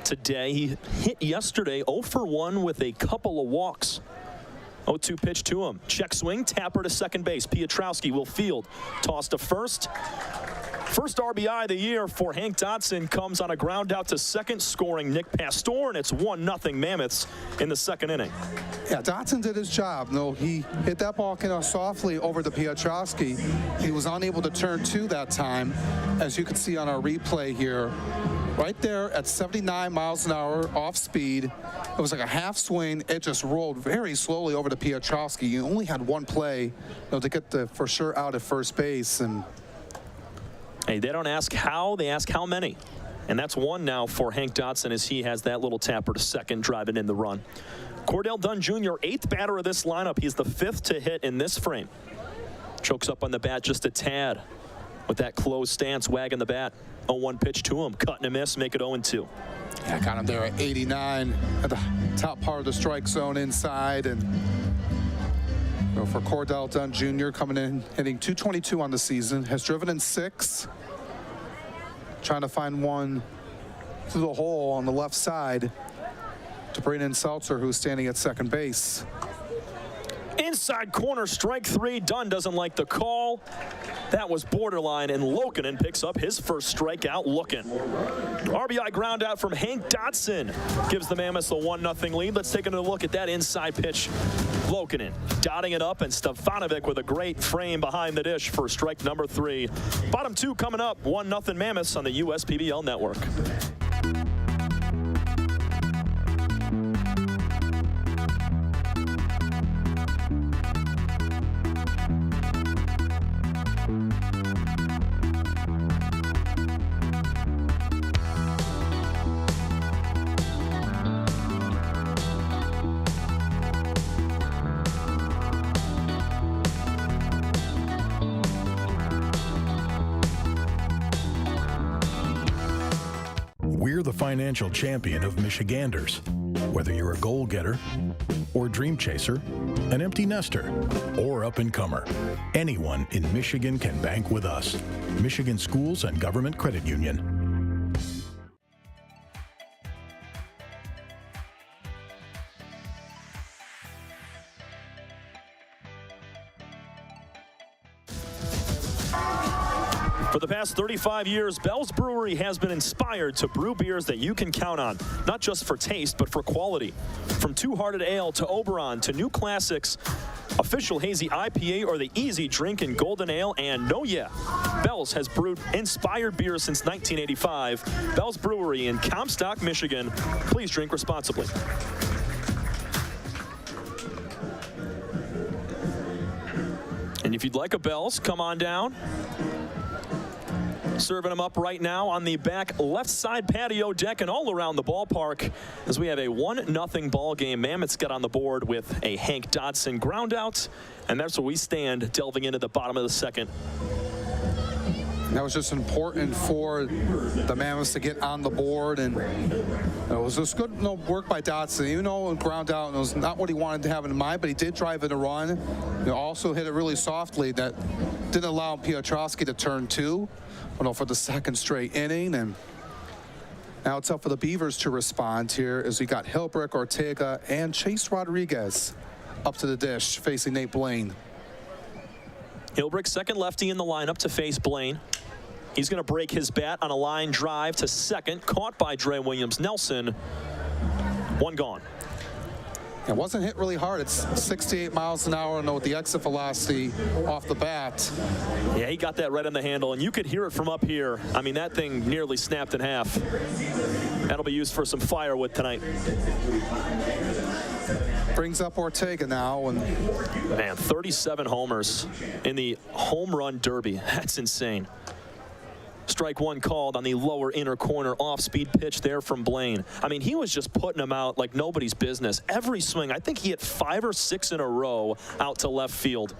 today. He hit yesterday 0 for 1 with a couple of walks. 0-2 pitch to him. Check swing, tapper to second base. Piotrowski will field. Toss to first. First RBI of the year for Hank Dodson comes on a ground out to second, scoring Nick Pastor, and it's 1-0 Mammoths in the second inning. Yeah, Dodson did his job. He hit that ball kind of softly over to Piotrowski. He was unable to turn two that time, as you can see on our replay here. Right there at 79 miles an hour off speed. It was like a half swing. It just rolled very slowly over to Piotrowski. You only had one play to get the for sure out at first base. And hey, they don't ask how, they ask how many. And that's one now for Hank Dodson as he has that little tapper to second, driving in the run. Cordell Dunn Jr., 8th batter of this lineup. He's the 5th to hit in this frame. Chokes up on the bat just a tad with that closed stance, wagging the bat. 0-1 pitch to him, cut and a miss, make it 0-2. Yeah, got him there at 89 at the top part of the strike zone inside. And for Cordell Dunn Jr. coming in, hitting .222 on the season, has driven in 6. Trying to find one through the hole on the left side to bring in Seltzer, who's standing at second base. Inside corner, strike 3. Dunn doesn't like the call. That was borderline, and Lokinen picks up his first strikeout looking. RBI ground out from Hank Dodson gives the Mammoths a 1-0 lead. Let's take another look at that inside pitch. Lokinen dotting it up, and Stefanovic with a great frame behind the dish for strike number 3. Bottom 2 coming up, 1-0 Mammoths on the USPBL network. We're the financial champion of Michiganders. Whether you're a goal-getter or dream chaser, an empty nester, or up-and-comer, anyone in Michigan can bank with us. Michigan Schools and Government Credit Union. For the past 35 years, Bell's Brewery has been inspired to brew beers that you can count on, not just for taste, but for quality. From Two Hearted Ale to Oberon to new classics, official hazy IPA or the easy drink in Golden Ale, and Bell's has brewed inspired beers since 1985. Bell's Brewery in Comstock, Michigan. Please drink responsibly. And if you'd like a Bell's, come on down. Serving them up right now on the back left side patio deck and all around the ballpark as we have a 1-0 ball game. Mammoths get on the board with a Hank Dodson ground out, and that's where we stand, delving into the bottom of the second. That was just important for the Mammoths to get on the board, and it was just good work by Dodson. Even though it ground out, and it was not what he wanted to have in mind, but he did drive it a run. He also hit it really softly that didn't allow Piotrowski to turn 2. For the second straight inning, and Now it's up for the Beavers to respond here as we got Hilbrick, Ortega, and Chase Rodriguez up to the dish facing Nate Blaine. Hilbrick, second lefty in the lineup to face Blaine. He's going to break his bat on a line drive to second, caught by Dre Williams-Nelson. One gone. It wasn't hit really hard. It's 68 miles an hour, with the exit velocity off the bat. Yeah, he got that right on the handle, and you could hear it from up here. I mean, that thing nearly snapped in half. That'll be used for some firewood tonight. Brings up Ortega now. And man, 37 homers in the home run derby. That's insane. Strike one called on the lower inner corner off-speed pitch there from Blaine. I mean, he was just putting them out like nobody's business. Every swing, I think he hit 5 or 6 in a row out to left field.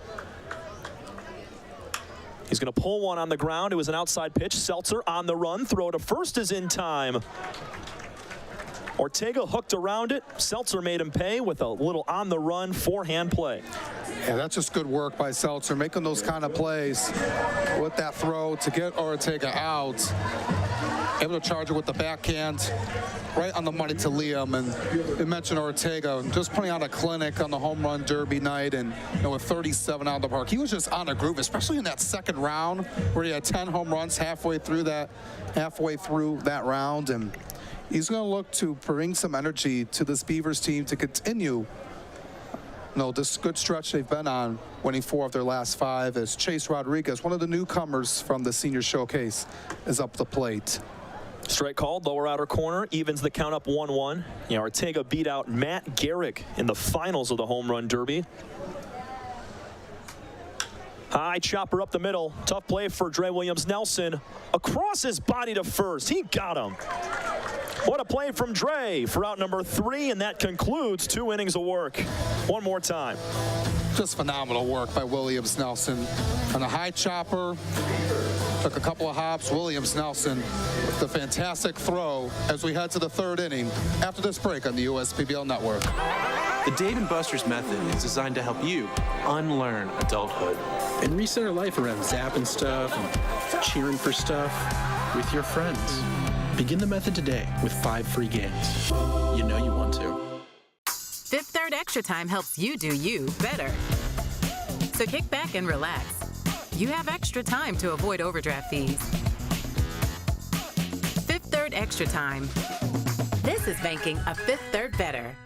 He's going to pull one on the ground. It was an outside pitch. Seltzer on the run. Throw to first is in time. Ortega hooked around it. Seltzer made him pay with a little on-the-run forehand play. Yeah, that's just good work by Seltzer, making those kind of plays with that throw to get Ortega out. Able to charge it with the backhand right on the money to Liam. And you mentioned Ortega just putting on a clinic on the home run derby night, and with 37 out of the park. He was just on a groove, especially in that second round where he had 10 home runs halfway through that round. And he's going to look to bring some energy to this Beavers team to continue this good stretch they've been on, winning 4 of their last 5, as Chase Rodriguez, one of the newcomers from the senior showcase, is up the plate. Strike called, lower outer corner, evens the count up 1-1. Yeah, Ortega beat out Matt Garrick in the finals of the home run derby. High chopper up the middle. Tough play for Dre Williams-Nelson. Across his body to first. He got him. What a play from Dre for out number 3, and that concludes 2 innings of work. One more time. Just phenomenal work by Williams-Nelson on a high chopper. Took a couple of hops. Williams-Nelson with the fantastic throw as we head to the 3rd inning after this break on the USPBL Network. The Dave & Buster's method is designed to help you unlearn adulthood and reset our life around zapping stuff and cheering for stuff with your friends. Begin the method today with 5 free games. You know you want to. Fifth Third Extra Time helps you do you better. So kick back and relax. You have extra time to avoid overdraft fees. Fifth Third Extra Time. This is banking a Fifth Third better.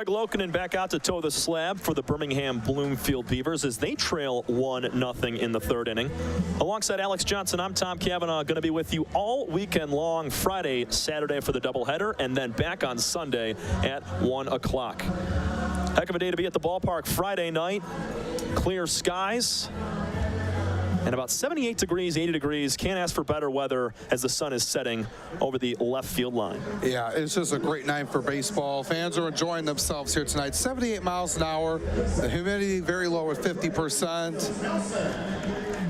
Lokenin back out to toe the slab for the Birmingham Bloomfield Beavers as they trail 1-0 in the 3rd inning. Alongside Alex Johnson, I'm Tom Cavanaugh, going to be with you all weekend long, Friday, Saturday for the doubleheader, and then back on Sunday at 1 o'clock. Heck of a day to be at the ballpark Friday night. Clear skies. And about 78 degrees, 80 degrees. Can't ask for better weather as the sun is setting over the left field line. Yeah, it's just a great night for baseball. Fans are enjoying themselves here tonight. 78 miles an hour. The humidity very low at 50%.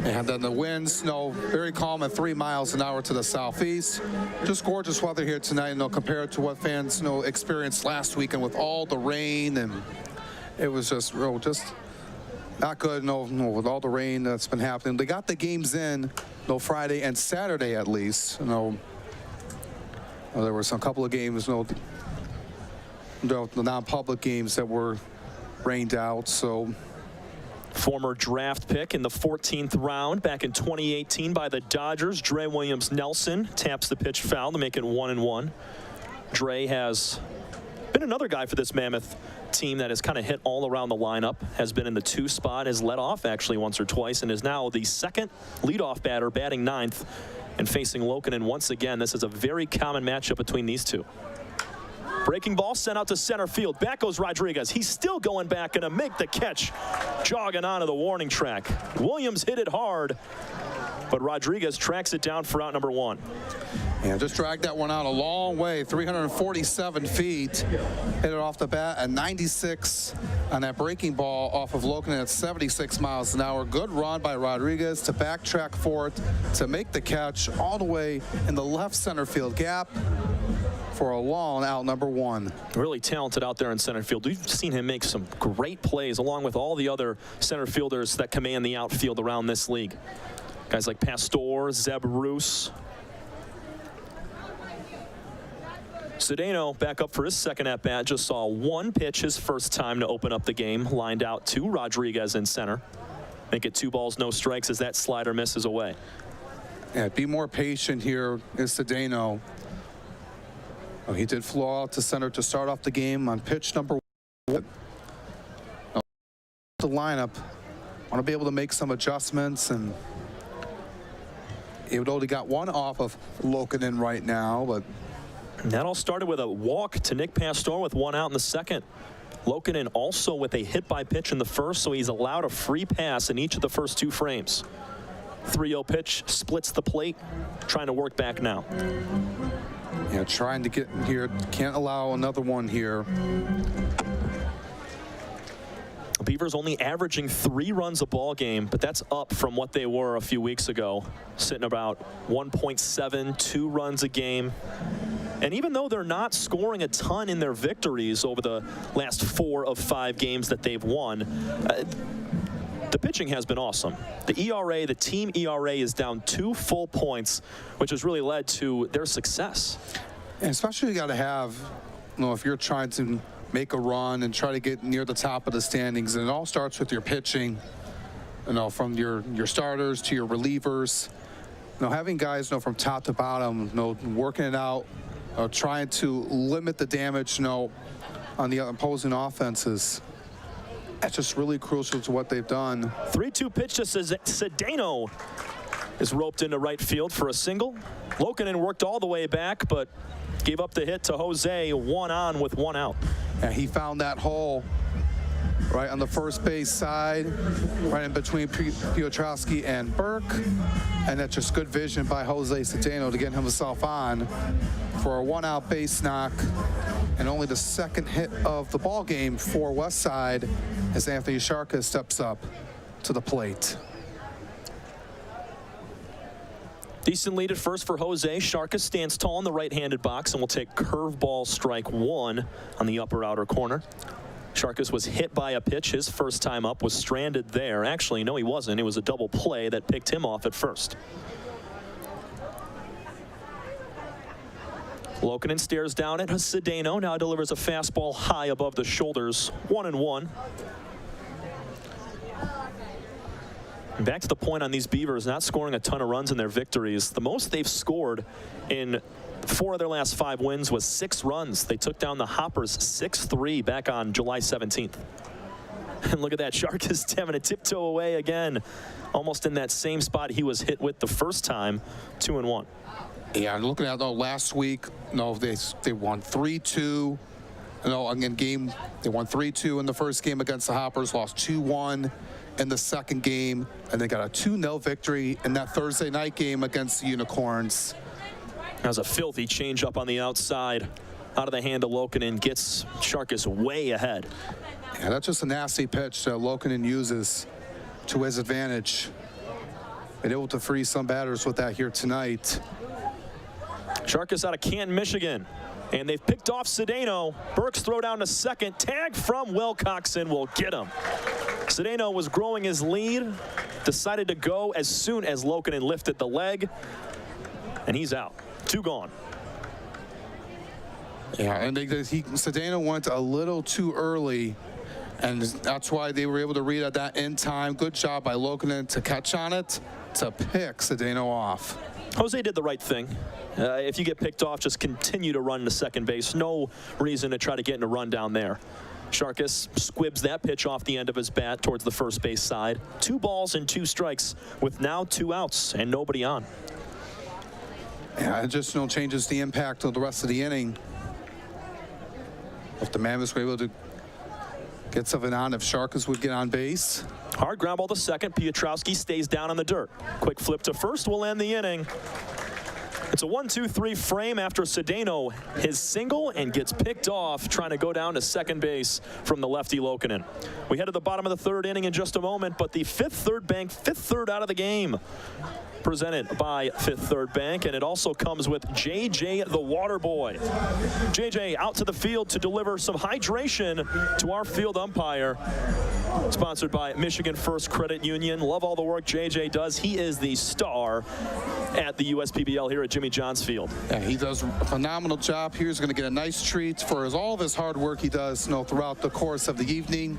And then the wind, snow, very calm at 3 miles an hour to the southeast. Just gorgeous weather here tonight, compared to what fans experienced last weekend with all the rain. And it was just not good, with all the rain that's been happening. They got the games in, Friday and Saturday at least. There were a couple of games, the non-public games that were rained out. So, former draft pick in the 14th round back in 2018 by the Dodgers, Dre Williams-Nelson taps the pitch foul to make it 1-1. Dre has been another guy for this Mammoth team that has kind of hit all around the lineup, has been in the 2 spot, has led off actually once or twice, and is now the 2nd leadoff batter, batting 9th and facing Lokenin once again. This is a very common matchup between these two. Breaking ball sent out to center field. Back goes Rodriguez. He's still going back and to make the catch. Jogging onto the warning track. Williams hit it hard, but Rodriguez tracks it down for out number 1. Yeah, just dragged that one out a long way, 347 feet. Hit it off the bat at 96 on that breaking ball off of Loken at 76 miles an hour. Good run by Rodriguez to backtrack for it, to make the catch all the way in the left center field gap for a long out number 1. Really talented out there in center field. We've seen him make some great plays along with all the other center fielders that command the outfield around this league. Guys like Pastor, Zeb Roos. Cedeno back up for his second at-bat. Just saw 1 pitch his first time to open up the game. Lined out to Rodriguez in center. Make it 2 balls, no strikes as that slider misses away. Yeah, be more patient here is Cedeno. Oh, he did flow out to center to start off the game on pitch number 1. The lineup want to be able to make some adjustments, and he would only got 1 off of Lokenen right now, but that all started with a walk to Nick Pastor with 1 out in the second. Lokenen also with a hit by pitch in the first, so he's allowed a free pass in each of the first 2 frames. 3-0 pitch, splits the plate, trying to work back now. Yeah, trying to get here. Can't allow another one here. Beavers only averaging 3 runs a ball game, but that's up from what they were a few weeks ago, sitting about 1.7, 2 runs a game. And even though they're not scoring a ton in their victories over the last 4 of 5 games that they've won, the pitching has been awesome. The ERA, the team ERA, is down 2 full points, which has really led to their success. And especially you got to have, if you're trying to make a run and try to get near the top of the standings, and it all starts with your pitching, from your starters to your relievers. Having guys, from top to bottom, working it out, trying to limit the damage, on the opposing offenses. That's just really crucial to what they've done. 3-2 pitch to Cedeno is roped into right field for a single. Lokenen worked all the way back, but gave up the hit to Jose, 1 on with 1 out. And he found that hole right on the first base side, right in between Piotrowski and Burke. And that's just good vision by Jose Cedeno to get himself on for a 1-out base knock. And only the second hit of the ball game for Westside as Anthony Sharkis steps up to the plate. Decent lead at first for Jose. Sharkis stands tall in the right-handed box and will take curveball strike 1 on the upper outer corner. Sharkis was hit by a pitch his first time up, was stranded there. Actually, no, he wasn't. It was a double play that picked him off at first. Lokenen stares down at Cedeno, now delivers a fastball high above the shoulders. 1-1. And back to the point on these Beavers, not scoring a ton of runs in their victories. The most they've scored in 4 of their last 5 wins was 6 runs. They took down the Hoppers 6-3 back on July 17th. And look at that, Sharkis having to tiptoe away again, almost in that same spot he was hit with the first time. 2-1. Yeah, and looking at last week, they won 3-2. Again, they won 3-2 in the first game against the Hoppers, lost 2-1 in the second game, and they got a 2-0 victory in that Thursday night game against the Unicorns. That was a filthy changeup on the outside, out of the hand of Lokenen, gets Sharkis way ahead. Yeah, that's just a nasty pitch that Lokenen uses to his advantage. Been able to free some batters with that here tonight. Sharkis out of Canton, Michigan. And they've picked off Cedeno. Burke's throw down to second. Tag from Wilcoxon will get him. Cedeno was growing his lead. Decided to go as soon as Lokenen lifted the leg. And he's out. 2 gone. Yeah, and Cedeno went a little too early. And that's why they were able to read at that in time. Good job by Lokenen to catch on it, to pick Cedeno off. Jose did the right thing. If you get picked off, just continue to run to second base. No reason to try to get in a run down there. Sharkis squibs that pitch off the end of his bat towards the first base side. 2 balls and 2 strikes with now 2 outs and nobody on. Yeah, it just changes the impact of the rest of the inning. If the Mammoths were able to get something on, if Sharkus would get on base. Hard ground ball to second. Pietrowski stays down on the dirt. Quick flip to first will end the inning. It's a 1-2-3 frame after Cedeno his single and gets picked off trying to go down to second base from the lefty Lokinen. We head to the bottom of the third inning in just a moment, but the Fifth Third Bank fifth third out of the game presented by Fifth Third Bank, and it also comes with JJ the Water Boy. JJ out to the field to deliver some hydration to our field umpire. Sponsored by Michigan First Credit Union. Love all the work JJ does. He is the star at the USPBL here at Jimmy John's Field. Yeah, he does a phenomenal job here. He's going to get a nice treat for all of his hard work he does, throughout the course of the evening.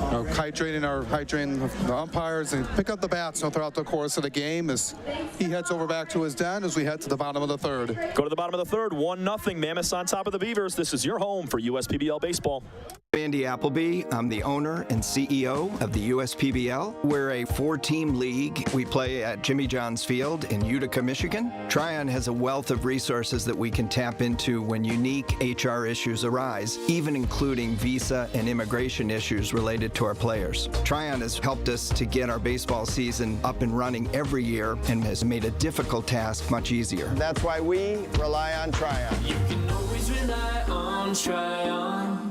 Hydrating the umpires and pick up the bats throughout the course of the game as he heads over back to his den as we head to the bottom of the third. Go to the bottom of the third, 1-0. Mammoths on top of the Beavers. This is your home for USPBL baseball. Andy Appleby. I'm the owner and CEO of the USPBL. We're a 4-team league. We play at Jimmy John's Field in Utica, Michigan. Tryon has a wealth of resources that we can tap into when unique HR issues arise, even including visa and immigration issues related to our players. Tryon has helped us to get our baseball season up and running every year and has made a difficult task much easier. That's why we rely on Tryon. You can always rely on Tryon.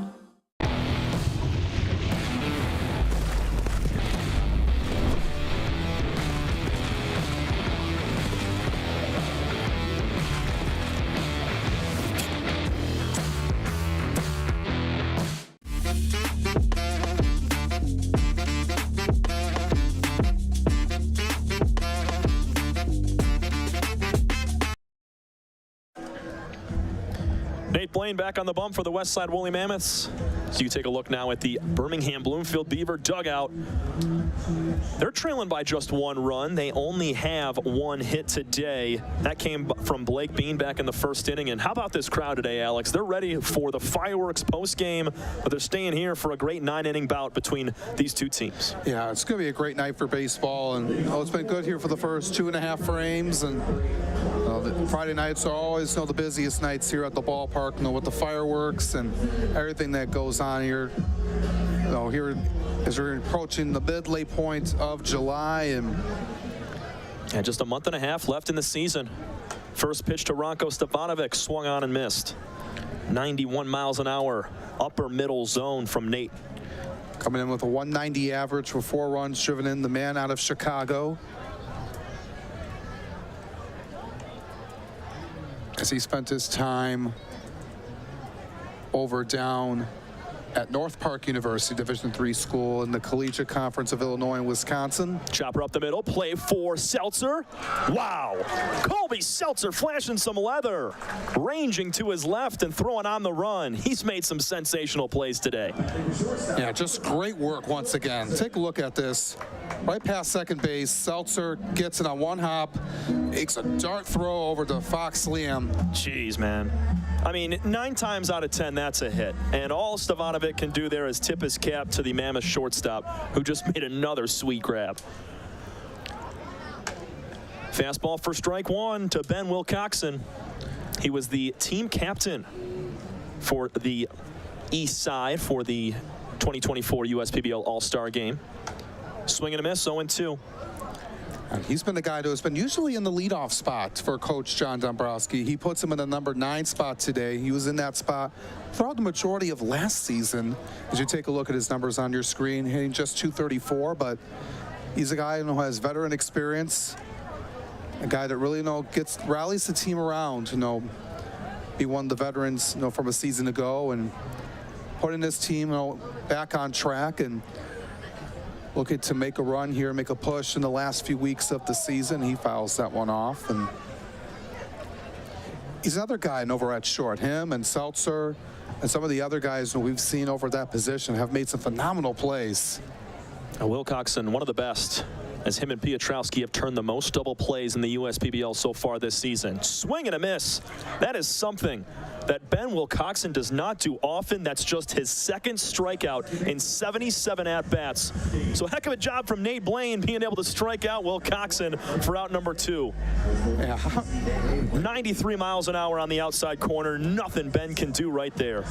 Nate Blaine back on the bump for the Westside Woolly Mammoths. So you take a look now at the Birmingham Bloomfield Beaver dugout. They're trailing by just 1 run. They only have 1 hit today. That came from Blake Bean back in the first inning. And how about this crowd today, Alex? They're ready for the fireworks post-game, but they're staying here for a great 9-inning bout between these two teams. Yeah, it's going to be a great night for baseball. And it's been good here for the first 2.5 frames. And the Friday nights are always the busiest nights here at the ballpark, with the fireworks and everything that goes on here. Here as we're approaching the midway point of July, and just a month and a half left in the season. First pitch to Ranko Stefanovic, swung on and missed. 91 miles an hour, upper middle zone from Nate. Coming in with a 190 average with 4 runs driven in, the man out of Chicago. As he spent his time over down at North Park University, Division III school in the Collegiate Conference of Illinois and Wisconsin. Chopper up the middle, play for Seltzer. Wow, Colby Seltzer flashing some leather, ranging to his left and throwing on the run. He's made some sensational plays today. Yeah, just great work once again. Take a look at this. Right past second base, Seltzer gets it on 1 hop, makes a dart throw over to Fox Liam. Jeez, man. I mean, 9 times out of 10, that's a hit. And all Stefanovic can do there is tip his cap to the Mammoth shortstop, who just made another sweet grab. Fastball for strike 1 to Ben Wilcoxon. He was the team captain for the East Side for the 2024 USPBL All-Star Game. Swing and a miss, 0-2. And he's been the guy who has been usually in the leadoff spot for Coach John Dombrowski. He puts him in the number 9 spot today. He was in that spot throughout the majority of last season. As you take a look at his numbers on your screen, hitting just .234, but he's a guy who has veteran experience, a guy that really rallies the team around. He won the veterans from a season ago and putting his team back on track and looking to make a run here, make a push in the last few weeks of the season. He fouls that one off. And he's another guy over at short. Him and Seltzer and some of the other guys who we've seen over that position have made some phenomenal plays. Wilcoxon, one of the best, as him and Pietrowski have turned the most double plays in the USPBL so far this season. Swing and a miss. That is something that Ben Wilcoxon does not do often. That's just his second strikeout in 77 at-bats. So heck of a job from Nate Blaine being able to strike out Wilcoxon for out number 2. Yeah. 93 miles an hour on the outside corner. Nothing Ben can do right there.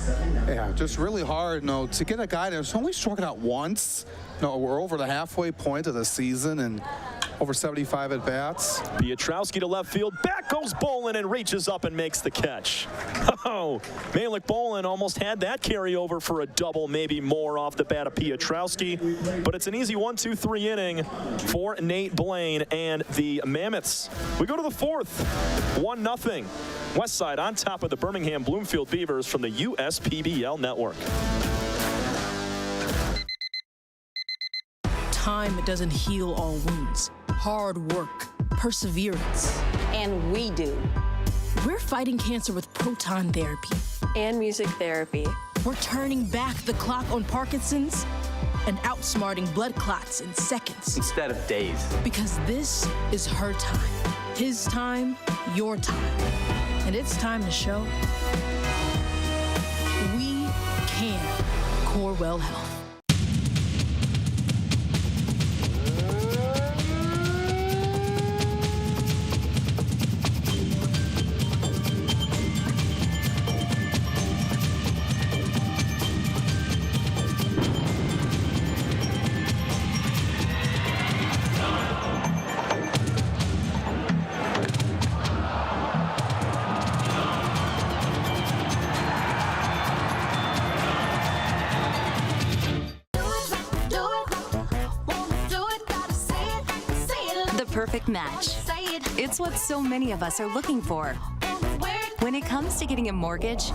Yeah, just really hard, to get a guy that's only struck out once. We're over the halfway point of the season and over 75 at-bats. Pietrowski to left field. Back goes Bolin and reaches up and makes the catch. Oh, Malik Bolin almost had that carryover for a double, maybe more off the bat of Pietrowski. But it's an easy 1-2-3 inning for Nate Blaine and the Mammoths. We go to the 4th. 1-0. Westside on top of the Birmingham Bloomfield Beavers from the USPBL network. Time doesn't heal all wounds. Hard work, perseverance. And we do. We're fighting cancer with proton therapy. And music therapy. We're turning back the clock on Parkinson's and outsmarting blood clots in seconds. Instead of days. Because this is her time. His time, your time. And it's time to show we can. Corewell Health. Perfect match. It's what so many of us are looking for. When it comes to getting a mortgage,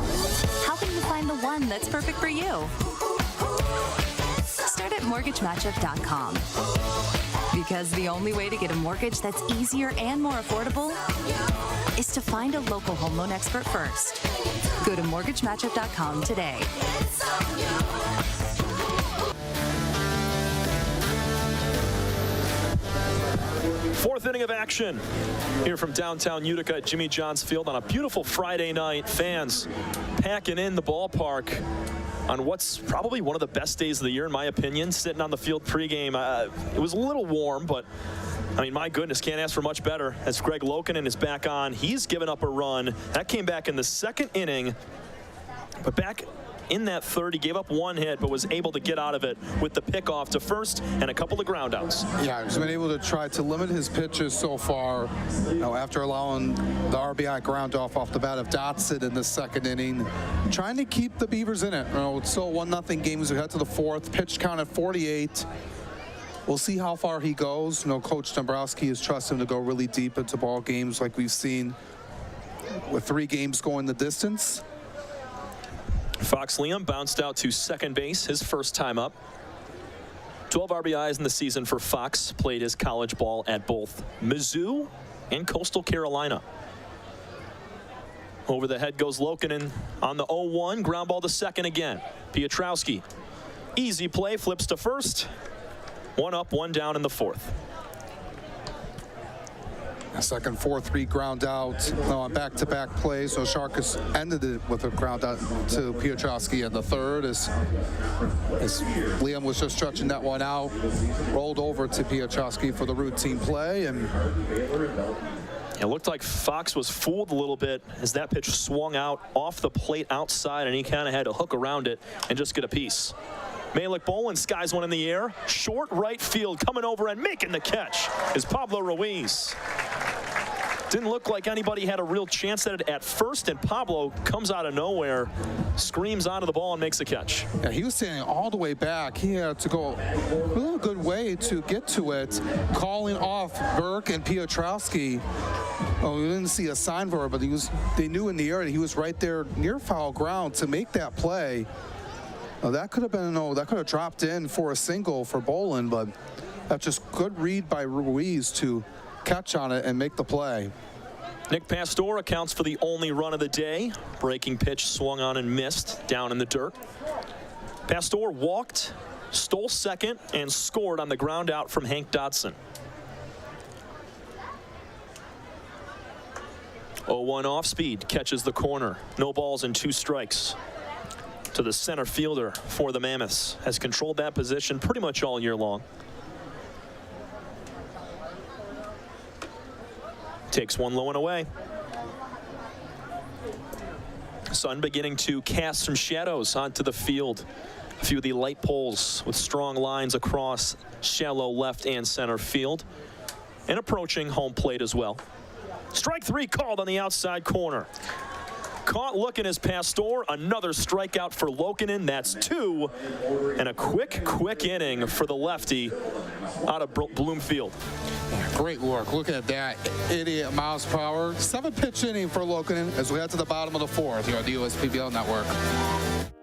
how can you find the one that's perfect for you? Start at mortgagematchup.com. Because the only way to get a mortgage that's easier and more affordable is to find a local home loan expert first. Go to mortgagematchup.com today. Fourth inning of action here from downtown Utica at Jimmy John's Field on a beautiful Friday night. Fans packing in the ballpark on what's probably one of the best days of the year, in my opinion. Sitting on the field pregame. It was a little warm, but I mean, my goodness, can't ask for much better. As Greg Lokinen is back on, he's given up a run. That came back in the second inning, but back in that third, he gave up one hit, but was able to get out of it with the pickoff to first and a couple of groundouts. Yeah, he's been able to try to limit his pitches so far, after allowing the RBI ground off the bat of Dotson in the second inning, trying to keep the Beavers in it. It's still a 1-0 game as we head to the fourth. Pitch count at 48. We'll see how far he goes. Coach Dombrowski has trusted him to go really deep into ball games like we've seen with 3 games going the distance. Fox Liam bounced out to second base his first time up. 12 RBIs in the season for Fox. Played his college ball at both Mizzou and Coastal Carolina. Over the head goes Lokinen on the 0-1. Ground ball to second again. Pietrowski. Easy play, flips to first. 1 up, 1 down in the fourth. A second 4-3 ground out on back-to-back plays. So Sharkus ended it with a ground out to Pietrowski in the third as Liam was just stretching that one out, rolled over to Pietrowski for the routine play. And it looked like Fox was fooled a little bit as that pitch swung out off the plate outside, and he kind of had to hook around it and just get a piece. Malik Bolin skies one in the air. Short right field, coming over and making the catch is Pablo Ruiz. Didn't look like anybody had a real chance at it at first, and Pablo comes out of nowhere, screams onto the ball and makes a catch. Yeah, he was standing all the way back. He had to go a really good way to get to it, calling off Burke and Pietrowski. Oh, we didn't see a sign for it, but they knew in the area he was right there near foul ground to make that play. That could have been that could have dropped in for a single for Bolin, but that's just good read by Ruiz to catch on it and make the play. Nick Pastor accounts for the only run of the day. Breaking pitch swung on and missed down in the dirt. Pastor walked, stole second, and scored on the ground out from Hank Dodson. 0-1 off speed, catches the corner. No balls and 2 strikes. To the center fielder for the Mammoths. Has controlled that position pretty much all year long. Takes one low and away. Sun beginning to cast some shadows onto the field. A few of the light poles with strong lines across shallow left and center field. And approaching home plate as well. Strike 3 called on the outside corner. Caught looking as Pastor. Another strikeout for Lokinen. That's 2. And a quick inning for the lefty out of Bloomfield. Great work. Looking at that. 88 miles per hour. 7-pitch inning for Lokinen as we head to the bottom of the 4th here on the USPBL Network.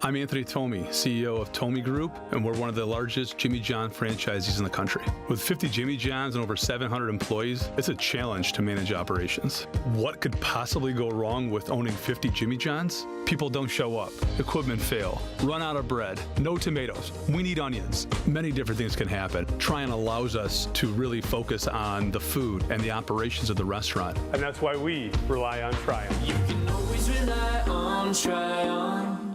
I'm Anthony Tomey, CEO of Tomey Group, and we're one of the largest Jimmy John franchisees in the country. With 50 Jimmy Johns and over 700 employees, it's a challenge to manage operations. What could possibly go wrong with owning 50 Jimmy Johns? People don't show up, equipment fail, run out of bread, no tomatoes, we need onions. Many different things can happen. Tryon allows us to really focus on the food and the operations of the restaurant. And that's why we rely on Tryon. You can always rely on Tryon.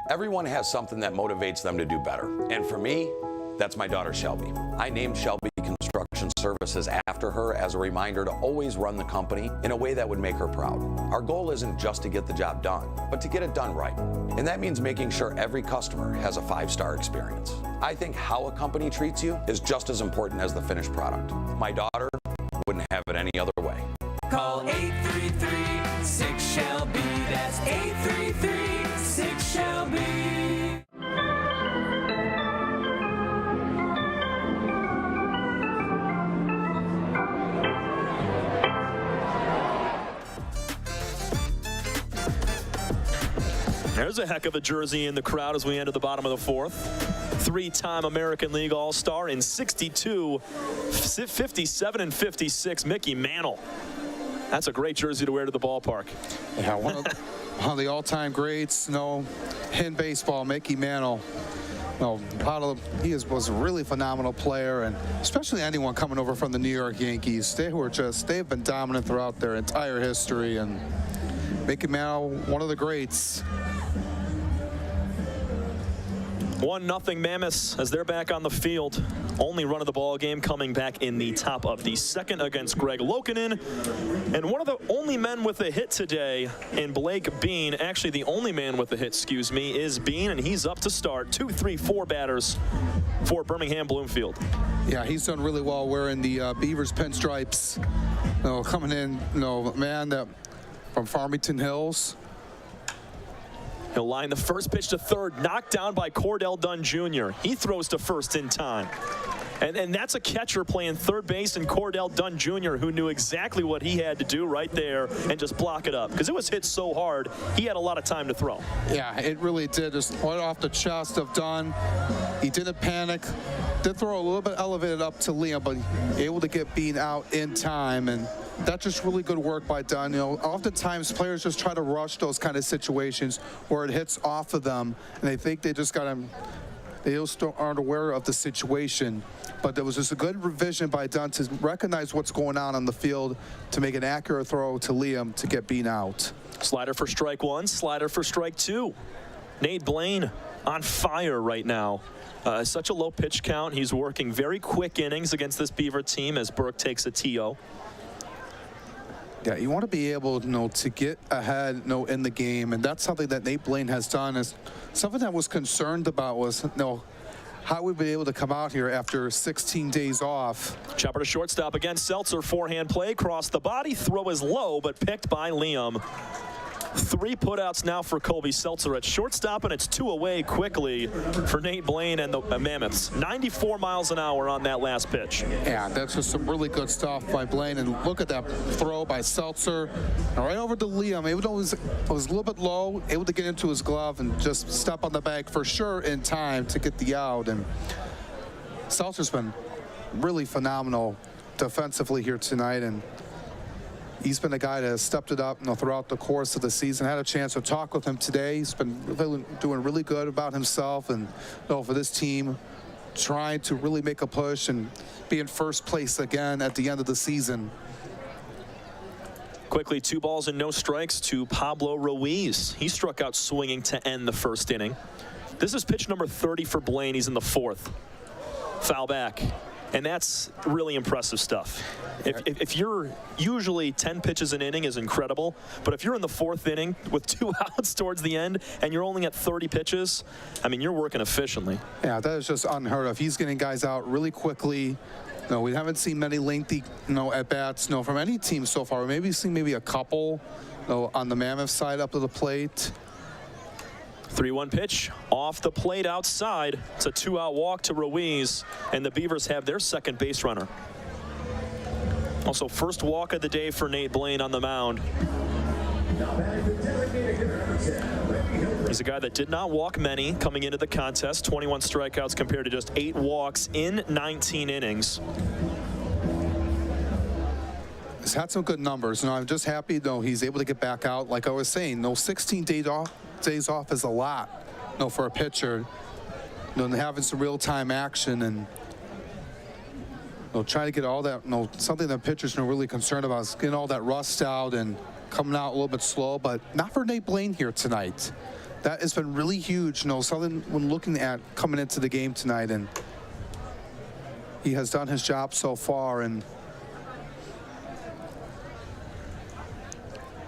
Everyone has something that motivates them to do better. And for me, that's my daughter Shelby. I named Shelby Construction Services after her as a reminder to always run the company in a way that would make her proud. Our goal isn't just to get the job done, but to get it done right. And that means making sure every customer has a 5-star experience. I think how a company treats you is just as important as the finished product. My daughter wouldn't have it any other way. Call 833-6-SHELBY. That's 833-6-SHELBY. There's a heck of a jersey in the crowd as we enter the bottom of the 4th. 3-time American League All-Star in 62, 57, and 56, Mickey Mantle. That's a great jersey to wear to the ballpark. Yeah, one of the all-time greats, in baseball, Mickey Mantle. He was a really phenomenal player, and especially anyone coming over from the New York Yankees. They've been dominant throughout their entire history, and Mickey Mantle, one of the greats. 1-0 Mammoths as they're back on the field. Only run of the ball game coming back in the top of the 2nd against Greg Lokinen. And one of the only men with a hit today in Blake Bean, actually the only man with a hit, is Bean, and he's up to start. 2, 3, 4 batters for Birmingham Bloomfield. Yeah, he's done really well wearing the Beavers pinstripes. Coming in, man that from Farmington Hills. He'll line the first pitch to third, knocked down by Cordell Dunn Jr. He throws to first in time. And that's a catcher playing third base, and Cordell Dunn Jr., who knew exactly what he had to do right there and just block it up. Because it was hit so hard, he had a lot of time to throw. Yeah, it really did. Just right off the chest of Dunn. He didn't panic. Did throw a little bit elevated up to Liam, but able to get Bean out in time. And that's just really good work by Dunn. Oftentimes players just try to rush those kind of situations where it hits off of them, and they think they just got him. They still aren't aware of the situation, but there was just a good revision by Dunn to recognize what's going on the field to make an accurate throw to Liam to get Bean out. Slider for strike 1, slider for strike 2. Nate Blaine on fire right now. Such a low pitch count. He's working very quick innings against this Beaver team as Burke takes a TO. Yeah, you want to be able, to get ahead, in the game, and that's something that Nate Blaine has done. Is something that was concerned about was, how we'd be able to come out here after 16 days off. Chopper to shortstop again. Seltzer forehand play, cross the body, throw is low, but picked by Liam. 3 putouts now for Colby Seltzer at shortstop, and it's 2 away quickly for Nate Blaine and the Mammoths. 94 miles an hour on that last pitch. Yeah, that's just some really good stuff by Blaine. And look at that throw by Seltzer. Right over to Liam. Even though it was a little bit low, able to get into his glove and just step on the bag for sure in time to get the out. And Seltzer's been really phenomenal defensively here tonight. And he's been a guy that has stepped it up throughout the course of the season. Had a chance to talk with him today. He's been doing really good about himself and for this team, trying to really make a push and be in first place again at the end of the season. Quickly, 2 balls and no strikes to Pablo Ruiz. He struck out swinging to end the first inning. This is pitch number 30 for Blaine. He's in the 4th. Foul back. And that's really impressive stuff. If you're usually 10 pitches an inning is incredible, but if you're in the 4th inning with 2 outs towards the end and you're only at 30 pitches, I mean, you're working efficiently. Yeah, that is just unheard of. He's getting guys out really quickly. No, we haven't seen many lengthy, at-bats, from any team so far. Maybe seen a couple, on the Mammoth side up to the plate. 3-1 pitch off the plate outside. It's a 2-out walk to Ruiz, and the Beavers have their second base runner. Also, first walk of the day for Nate Blaine on the mound. He's a guy that did not walk many coming into the contest. 21 strikeouts compared to just 8 walks in 19 innings. He's had some good numbers. I'm just happy, he's able to get back out. Like I was saying, 16 days off is a lot, for a pitcher. Having some real-time action and trying to get all that. Something that pitchers are really concerned about is getting all that rust out and coming out a little bit slow. But not for Nate Blaine here tonight. That has been really huge. Something when looking at coming into the game tonight, and he has done his job so far. And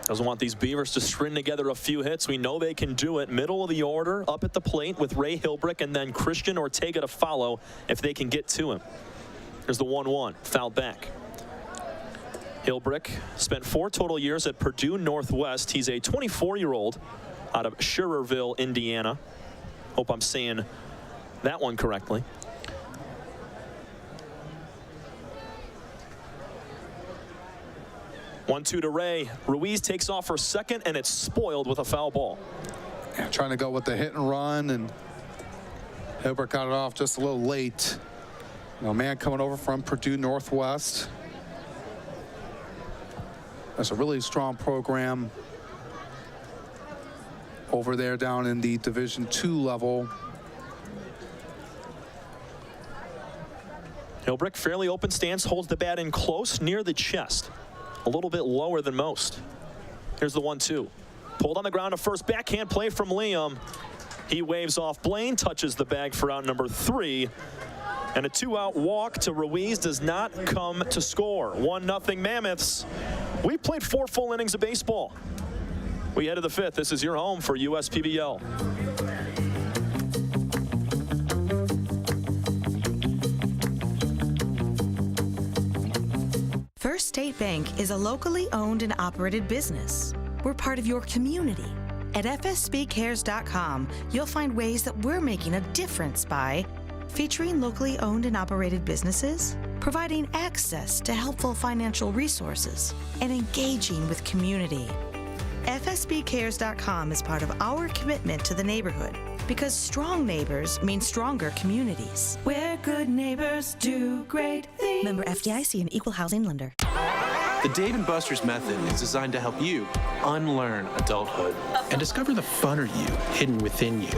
doesn't want these Beavers to string together a few hits. We know they can do it. Middle of the order, up at the plate with Ray Hilbrick and then Christian Ortega to follow if they can get to him. There's the 1-1, fouled back. Hilbrick spent 4 total years at Purdue Northwest. He's a 24-year-old out of Schurerville, Indiana. Hope I'm saying that one correctly. One-two to Ray. Ruiz takes off for second, and it's spoiled with a foul ball. Yeah, trying to go with the hit and run, and Hilbert got it off just a little late. Man coming over from Purdue Northwest. That's a really strong program over there down in the Division II level. Hilbrick, fairly open stance, holds the bat in close near the chest. A little bit lower than most. Here's the 1-2. Pulled on the ground to first. Backhand play from Liam. He waves off Blaine, touches the bag for out number 3. And a 2-out walk to Ruiz does not come to score. 1-0 Mammoths. We played 4 full innings of baseball. We head to the 5th. This is your home for USPBL. First State Bank is a locally owned and operated business. We're part of your community. At fsbcares.com, you'll find ways that we're making a difference by featuring locally owned and operated businesses, providing access to helpful financial resources, and engaging with community. fsbcares.com is part of our commitment to the neighborhood because strong neighbors mean stronger communities. Where good neighbors do great things. Member FDIC, an equal housing lender. The Dave & Buster's method is designed to help you unlearn adulthood and discover the funner you hidden within you.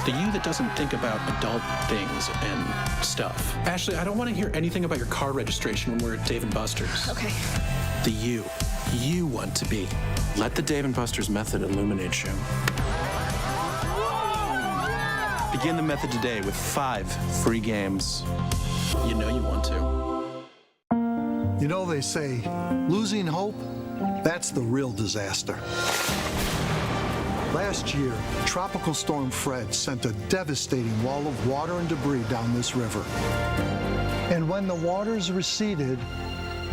The you that doesn't think about adult things and stuff. Ashley, I don't want to hear anything about your car registration when we're at Dave & Buster's. Okay. The you want to be. Let the Dave & Buster's method illuminate you. Begin the method today with 5 free games. You know you want to. They say, losing hope, that's the real disaster. Last year, Tropical Storm Fred sent a devastating wall of water and debris down this river. And when the waters receded,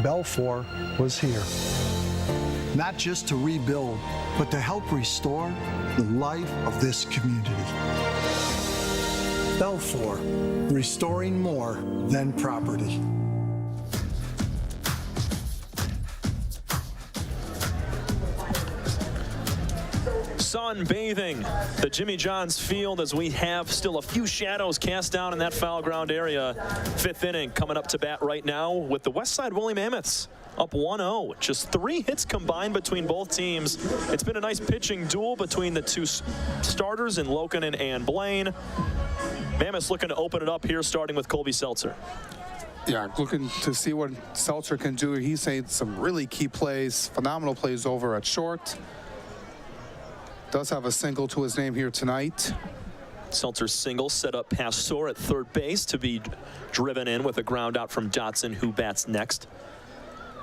Belfour was here. Not just to rebuild, but to help restore the life of this community. Belfour, restoring more than property. Sunbathing the Jimmy John's field as we have still a few shadows cast down in that foul ground area. 5th inning coming up to bat right now with the Westside Woolly Mammoths up 1-0. Just 3 hits combined between both teams. It's been a nice pitching duel between the 2 starters in Lokinen and Blaine. Mammoths looking to open it up here, starting with Colby Seltzer. Yeah, looking to see what Seltzer can do. He's made some really key plays, phenomenal plays over at short. Does have a single to his name here tonight. Seltzer's single set up Pastor at third base to be driven in with a ground out from Dotson, who bats next.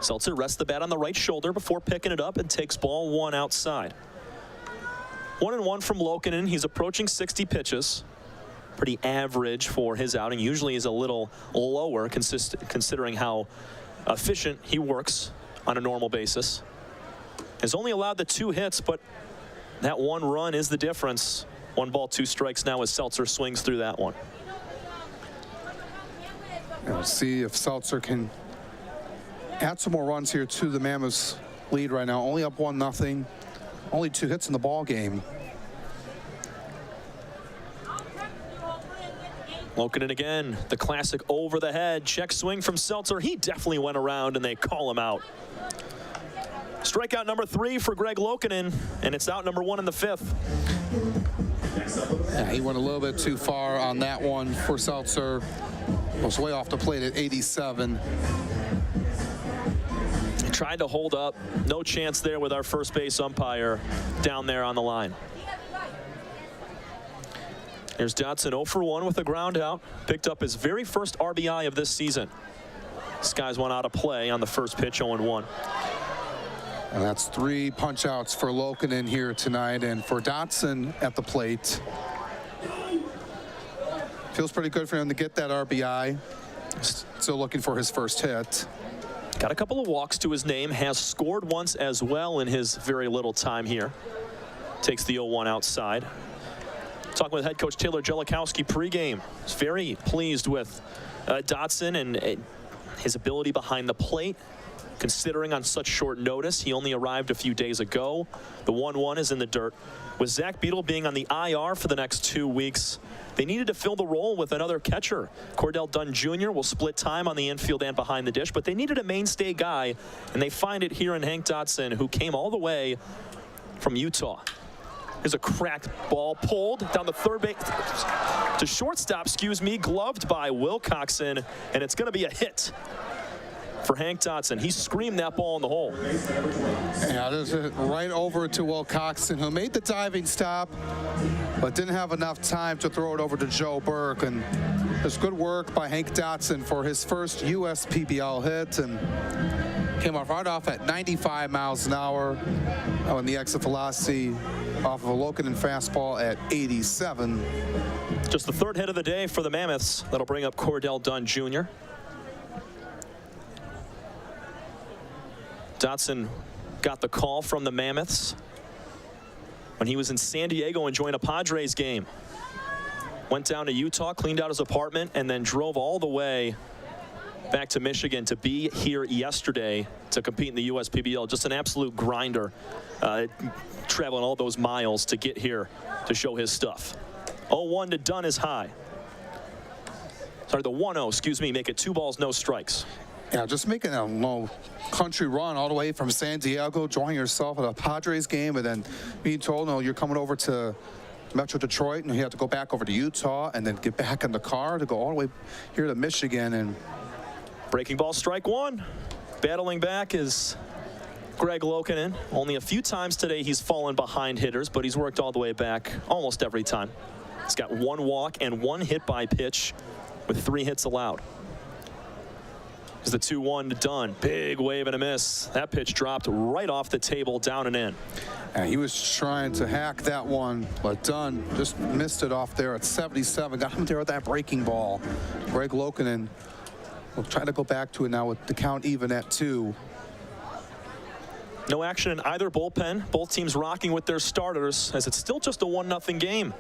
Seltzer rests the bat on the right shoulder before picking it up and takes ball one outside. 1-1 from Lokinen. He's approaching 60 pitches. Pretty average for his outing. Usually is a little lower considering how efficient he works on a normal basis. Has only allowed the 2 hits, but that 1 run is the difference. 1 ball, 2 strikes now as Seltzer swings through that one. And we'll see if Seltzer can add some more runs here to the Mammoths lead right now. Only up 1-0. Only 2 hits in the ball game. Lokinen again, the classic over the head check swing from Seltzer. He definitely went around and they call him out. Strikeout number 3 for Greg Lokinen, and it's out number 1 in the 5th. Yeah, he went a little bit too far on that one for Seltzer. Was way off the plate at 87. Tried to hold up. No chance there with our first base umpire down there on the line. Here's Dotson 0 for 1 with a ground out. Picked up his very first RBI of this season. This guy's one out of play on the first pitch, 0-1. And that's 3 punch outs for Lokinen here tonight. And for Dotson at the plate, feels pretty good for him to get that RBI. Still looking for his first hit. Got a couple of walks to his name. Has scored once as well in his very little time here. Takes the 0-1 outside. Talking with head coach Taylor Jellikowski pregame. He's very pleased with Dotson and his ability behind the plate. Considering on such short notice, he only arrived a few days ago. The 1-1 is in the dirt. With Zach Beadle being on the IR for the next 2 weeks, they needed to fill the role with another catcher. Cordell Dunn Jr. will split time on the infield and behind the dish, but they needed a mainstay guy, and they find it here in Hank Dotson, who came all the way from Utah. There's a cracked ball pulled down the third base to shortstop, gloved by Wilcoxon, and it's going to be a hit for Hank Dotson. He screamed that ball in the hole. Yeah, there's it right over to Wilcoxon, who made the diving stop, but didn't have enough time to throw it over to Joe Burke. And it's good work by Hank Dotson for his first USPBL hit, and came off right off at 95 miles an hour. And the exit velocity off of a Lokinen fastball at 87. Just the 3rd hit of the day for the Mammoths. That'll bring up Cordell Dunn Jr. Dotson got the call from the Mammoths when he was in San Diego enjoying a Padres game. Went down to Utah, cleaned out his apartment, and then drove all the way back to Michigan to be here yesterday to compete in the USPBL. Just an absolute grinder, traveling all those miles to get here to show his stuff. 0-1 to Dunn is high. Sorry, the 1-0, excuse me, make it 2 balls, no strikes. Yeah, just making a low country run all the way from San Diego, joining yourself at a Padres game, and then being told, no, you're coming over to Metro Detroit, and you have to go back over to Utah, and then get back in the car to go all the way here to Michigan. And breaking ball, strike 1. Battling back is Greg Lokinen. Only a few times today he's fallen behind hitters, but he's worked all the way back almost every time. He's got 1 walk and 1 hit by pitch with 3 hits allowed. Is the 2-1 to Dunn. Big wave and a miss. That pitch dropped right off the table, down and in. And he was trying to hack that one, but Dunn just missed it off there at 77. Got him there with that breaking ball. Greg Lokinen will try to go back to it now with the count even at 2. No action in either bullpen. Both teams rocking with their starters as it's still just a 1-0 game.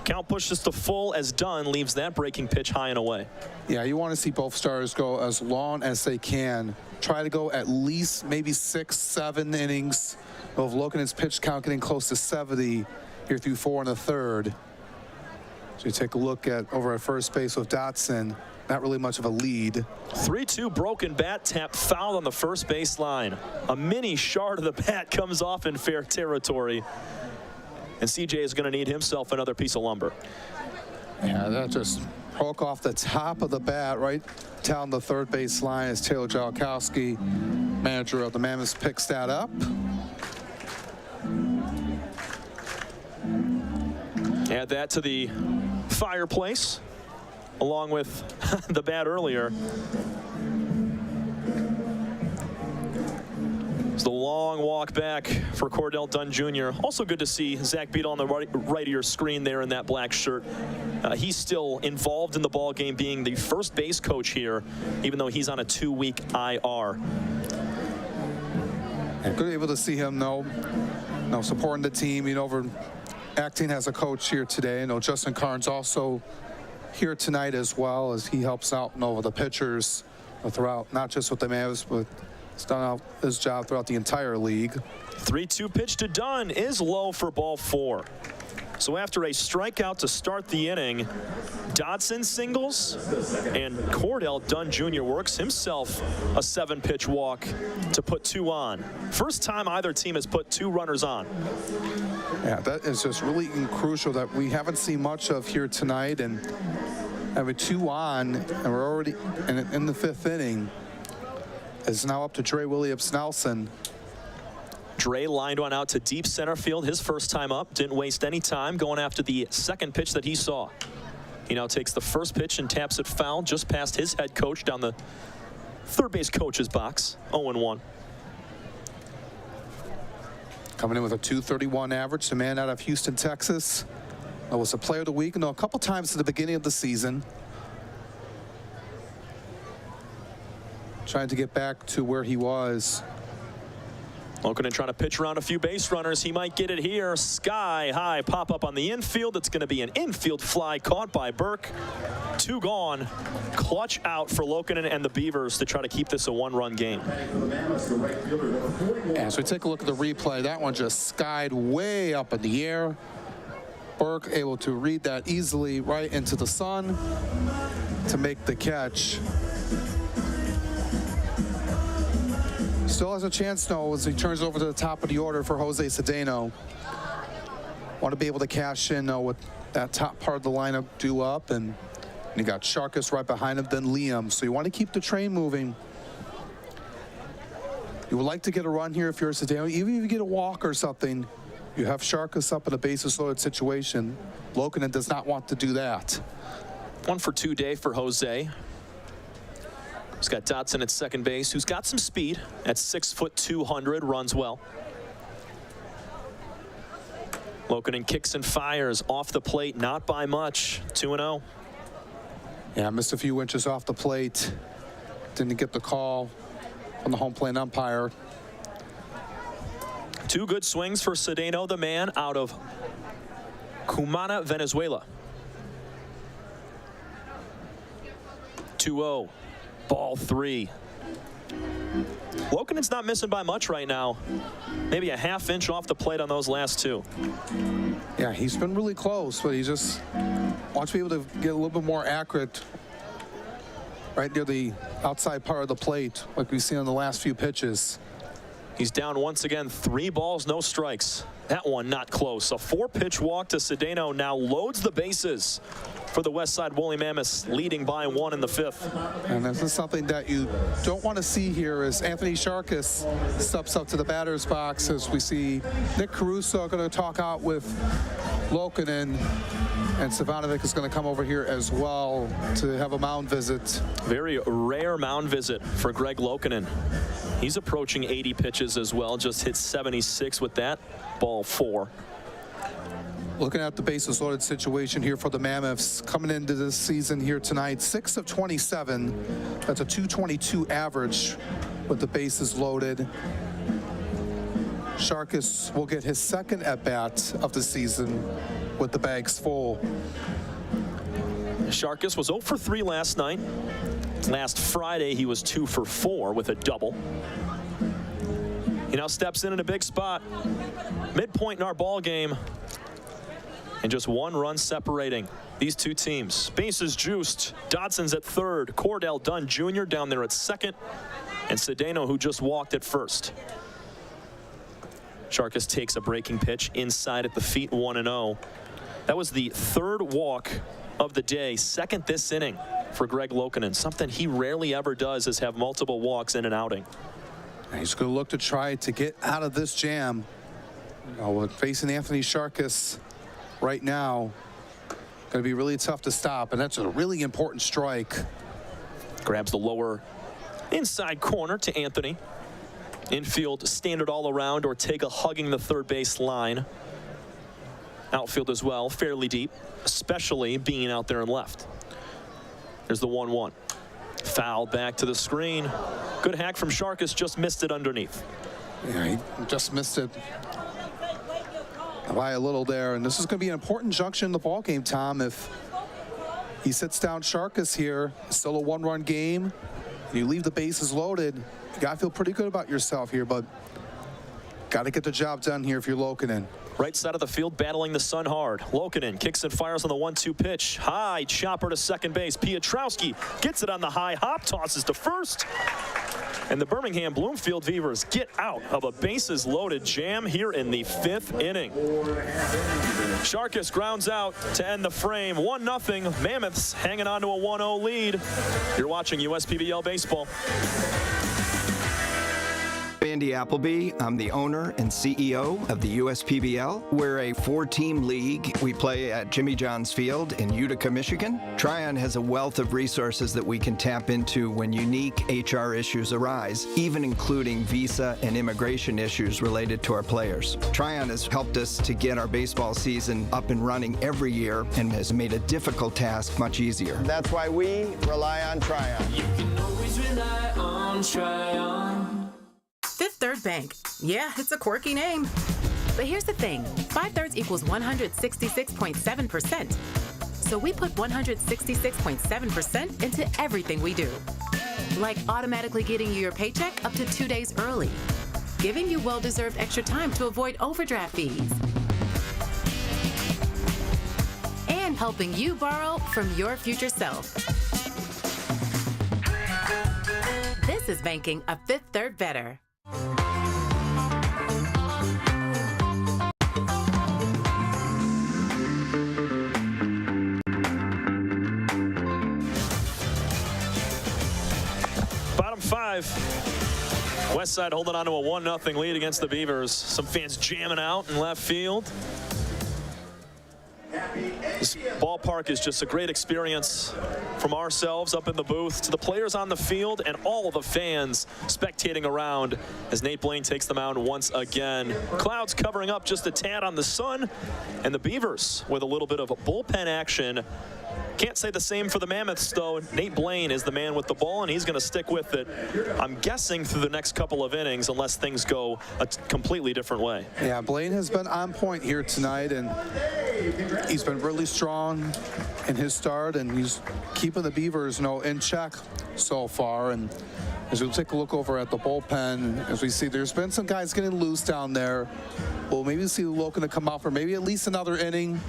Count pushes to full as Dunn leaves that breaking pitch high and away. Yeah, you want to see both starters go as long as they can. Try to go at least maybe 6-7 innings of Lokinen's pitch count getting close to 70 here through 4 1/3. So you take a look at over at first base with Dotson. Not really much of a lead. 3-2 broken bat tap fouled on the first baseline. A mini shard of the bat comes off in fair territory. And CJ is going to need himself another piece of lumber. Yeah, that just Hook off the top of the bat right down the third base line as Taylor Jalkowski, manager of the Mammoths, picks that up. Add that to the fireplace, along with the bat earlier. It's the long walk back for Cordell Dunn Jr. Also good to see Zach Beadle on the right of your screen there in that black shirt. He's still involved in the ball game, being the first base coach here, even though he's on a 2-week IR. And good able to see him, supporting the team, over acting as a coach here today. Justin Carnes also here tonight as well, as he helps out over the pitchers throughout, not just with the Mavs, but he's done out his job throughout the entire league. 3-2 pitch to Dunn is low for ball 4. So after a strikeout to start the inning, Dodson singles, and Cordell Dunn Jr. works himself a 7-pitch walk to put 2 on. First time either team has put 2 runners on. Yeah, that is just really crucial that we haven't seen much of here tonight, and having 2 on, and we're already in the 5th inning. It's now up to Dre Williams-Nelson. Dre lined one out to deep center field his first time up. Didn't waste any time going after the second pitch that he saw. He now takes the first pitch and taps it foul just past his head coach down the third base coach's box. 0-1. Coming in with a .231 average, the man out of Houston, Texas. Was a player of the week, a couple times at the beginning of the season. Trying to get back to where he was. Lokkonen trying to pitch around a few base runners. He might get it here. Sky high pop up on the infield. It's going to be an infield fly caught by Burke. 2 gone. Clutch out for Lokkonen and the Beavers to try to keep this a 1-run game. As we take a look at the replay, that one just skied way up in the air. Burke able to read that easily right into the sun to make the catch. Still has a chance, though, as he turns over to the top of the order for Jose Cedeno. Want to be able to cash in with that top part of the lineup due up, and you got Sharkus right behind him, then Liam. So you want to keep the train moving. You would like to get a run here if you're Cedeno. Even if you get a walk or something, you have Sharkus up in a bases loaded situation. Lokkonen does not want to do that. 1 for 2 day for Jose. He's got Dotson at second base, who's got some speed at 6 foot 200, runs well. Lokkonen kicks and fires off the plate, not by much. 2-0. Yeah, missed a few inches off the plate. Didn't get the call from the home plate umpire. 2 good swings for Cedeno, the man out of Cumana, Venezuela. 2-0. Ball 3. Lokkonen's not missing by much right now. Maybe a ½ inch off the plate on those last 2. Yeah, he's been really close, but he just wants to be able to get a little bit more accurate right near the outside part of the plate, like we've seen on the last few pitches. He's down once again, 3 balls, no strikes. That one not close. A 4-pitch walk to Cedeno now loads the bases for the Westside Woolly Mammoths, leading by 1 in the 5th. And this is something that you don't want to see here as Anthony Sharkus steps up to the batter's box, as we see Nick Caruso going to talk out with Lokkonen, and Savanovic is going to come over here as well to have a mound visit. Very rare mound visit for Greg Lokkonen. He's approaching 80 pitches as well, just hit 76 with that. Ball 4. Looking at the bases loaded situation here for the Mammoths, coming into this season here tonight, 6 of 27. That's a .222 average with the bases loaded. Sharkus will get his second at-bat of the season with the bags full. Sharkus was 0 for 3 last night. Last Friday, he was 2 for 4 with a double. He now steps in a big spot. Midpoint in our ball game. And just 1 run separating these 2 teams. Bases juiced. Dodson's at third. Cordell Dunn Jr. down there at second. And Cedeno, who just walked, at first. Sharkus takes a breaking pitch inside at the feet, 1-0. That was the 3rd walk of the day. Second this inning for Greg Lokinen. Something he rarely ever does is have multiple walks in an outing. He's going to look to try to get out of this jam. With facing Anthony Sharkus right now, going to be really tough to stop, and that's a really important strike. Grabs the lower inside corner to Anthony. Infield standard all around. Ortega hugging the third base line. Outfield as well, fairly deep, especially being out there and left. There's the 1-1. Foul back to the screen. Good hack from Sharkus, just missed it underneath. Yeah, he just missed it by a little there, and this is going to be an important junction in the ball game, Tom. If he sits down Sharkus here, it's still a one-run game, you leave the bases loaded, you got to feel pretty good about yourself here, but got to get the job done here if you're Lokinen. Right side of the field, battling the sun hard. Lokinen kicks and fires on the 1-2 pitch. High chopper to second base. Pietrowski gets it on the high hop, tosses to first. And the Birmingham Bloomfield Beavers get out of a bases loaded jam here in the 5th inning. Sharkus grounds out to end the frame. 1-0. Mammoths hanging on to a 1-0 lead. You're watching USPBL Baseball. Andy Appleby. I'm the owner and CEO of the USPBL. We're a 4-team league. We play at Jimmy John's Field in Utica, Michigan. Tryon has a wealth of resources that we can tap into when unique HR issues arise, even including visa and immigration issues related to our players. Tryon has helped us to get our baseball season up and running every year and has made a difficult task much easier. That's why we rely on Tryon. You can always rely on Tryon. Fifth Third Bank. Yeah, it's a quirky name. But here's the thing. 5/3 equals 166.7%. So we put 166.7% into everything we do. Like automatically getting you your paycheck up to 2 days early. Giving you well-deserved extra time to avoid overdraft fees. And helping you borrow from your future self. This is banking a Fifth Third better. Bottom 5. Westside holding on to a 1-0 lead against the Beavers. Some fans jamming out in left field. This ballpark is just a great experience from ourselves up in the booth to the players on the field and all of the fans spectating around as Nate Blaine takes the mound once again. Clouds covering up just a tad on the sun, and the Beavers with a little bit of bullpen action. Can't say the same for the Mammoths, though. Nate Blaine is the man with the ball, and he's going to stick with it, I'm guessing, through the next couple of innings, unless things go a completely different way. Yeah, Blaine has been on point here tonight, and he's been really strong in his start, and he's keeping the Beavers, in check so far. And as we take a look over at the bullpen, as we see, there's been some guys getting loose down there. We'll maybe see Lokinen come out for maybe at least another inning,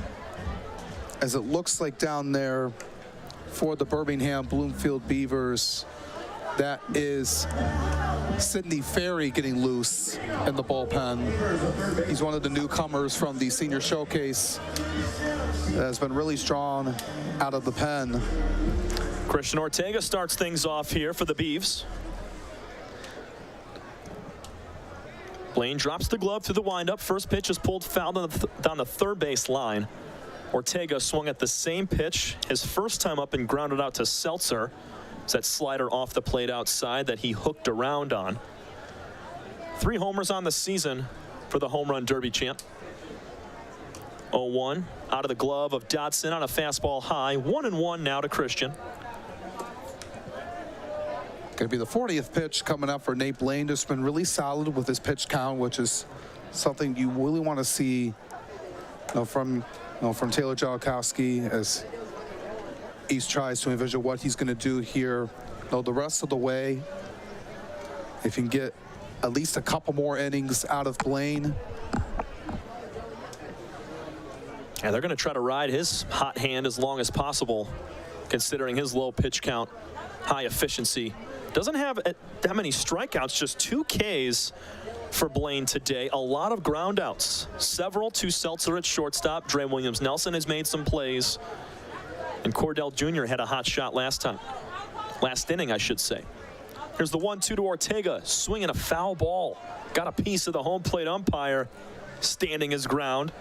as it looks like down there for the Birmingham Bloomfield Beavers, that is Sidney Ferry getting loose in the bullpen. He's one of the newcomers from the senior showcase that has been really strong out of the pen. Christian Ortega starts things off here for the Beavs. Blaine drops the glove through the windup. First pitch is pulled foul down the third base line. Ortega swung at the same pitch his first time up and grounded out to Seltzer. It's that slider off the plate outside that he hooked around on. 3 homers on the season for the home run derby champ. 0-1 out of the glove of Dotson on a fastball high. 1-1 now to Christian. Going to be the 40th pitch coming up for Nate Blaine. Just been really solid with his pitch count, which is something you really want to see from Taylor Jalikowski as he tries to envision what he's going to do here. The rest of the way, if you can get at least a couple more innings out of Blaine. And they're going to try to ride his hot hand as long as possible, considering his low pitch count, high efficiency. Doesn't have that many strikeouts, just 2 Ks for Blaine today. A lot of ground outs, several to Seltzer at shortstop. Dre Williams-Nelson has made some plays. And Cordell Jr. had a hot shot last inning, I should say. Here's the 1-2 to Ortega, swinging a foul ball. Got a piece of the home plate umpire, standing his ground.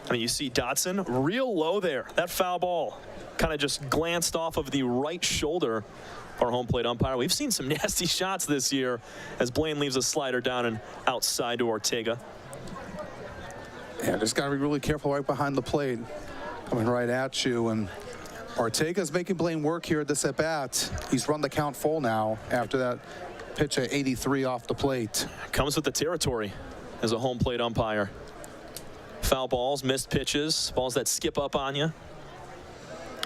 I mean, you see Dotson real low there. That foul ball kind of just glanced off of the right shoulder. Our home plate umpire. We've seen some nasty shots this year as Blaine leaves a slider down and outside to Ortega. Yeah, just got to be really careful right behind the plate. Coming right at you, and Ortega's making Blaine work here at this at bat. He's run the count full now after that pitch at 83 off the plate. Comes with the territory as a home plate umpire. Foul balls, missed pitches, balls that skip up on you.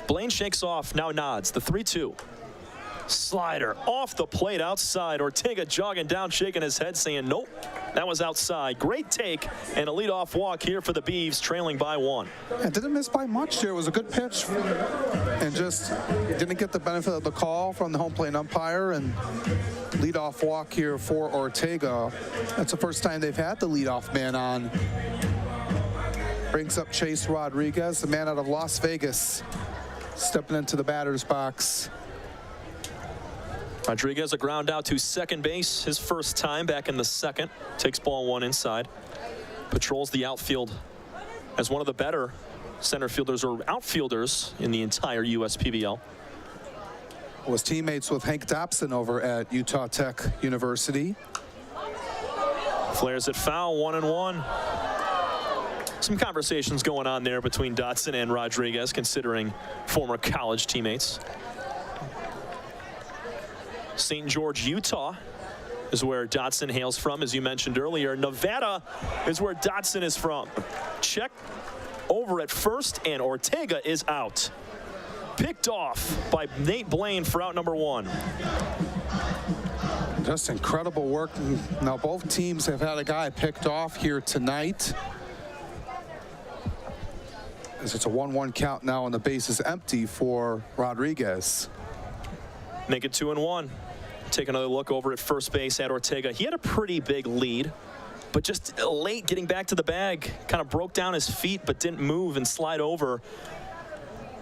Blaine shakes off, now nods, the 3-2. Slider off the plate outside. Ortega jogging down, shaking his head, saying nope, that was outside. Great take and a leadoff walk here for the Beavs, trailing by 1. Yeah, didn't miss by much there. It was a good pitch and just didn't get the benefit of the call from the home plate umpire, and leadoff walk here for Ortega. That's the first time they've had the leadoff man on. Brings up Chase Rodriguez, the man out of Las Vegas, stepping into the batter's box. Rodriguez a ground out to second base, his first time back in the second. Takes ball 1 inside. Patrols the outfield as one of the better center fielders or outfielders in the entire USPBL. Was teammates with Hank Dobson over at Utah Tech University. Flares it foul, 1-1. Some conversations going on there between Dotson and Rodriguez, considering former college teammates. St. George, Utah is where Dotson hails from, as you mentioned earlier. Nevada is where Dotson is from. Check over at first, and Ortega is out. Picked off by Nate Blaine for out number 1. Just incredible work. Now both teams have had a guy picked off here tonight. As it's a 1-1 count now, and the base is empty for Rodriguez. Make it 2-1. Take another look over at first base at Ortega. He had a pretty big lead, but just late getting back to the bag, kind of broke down his feet, but didn't move and slide over.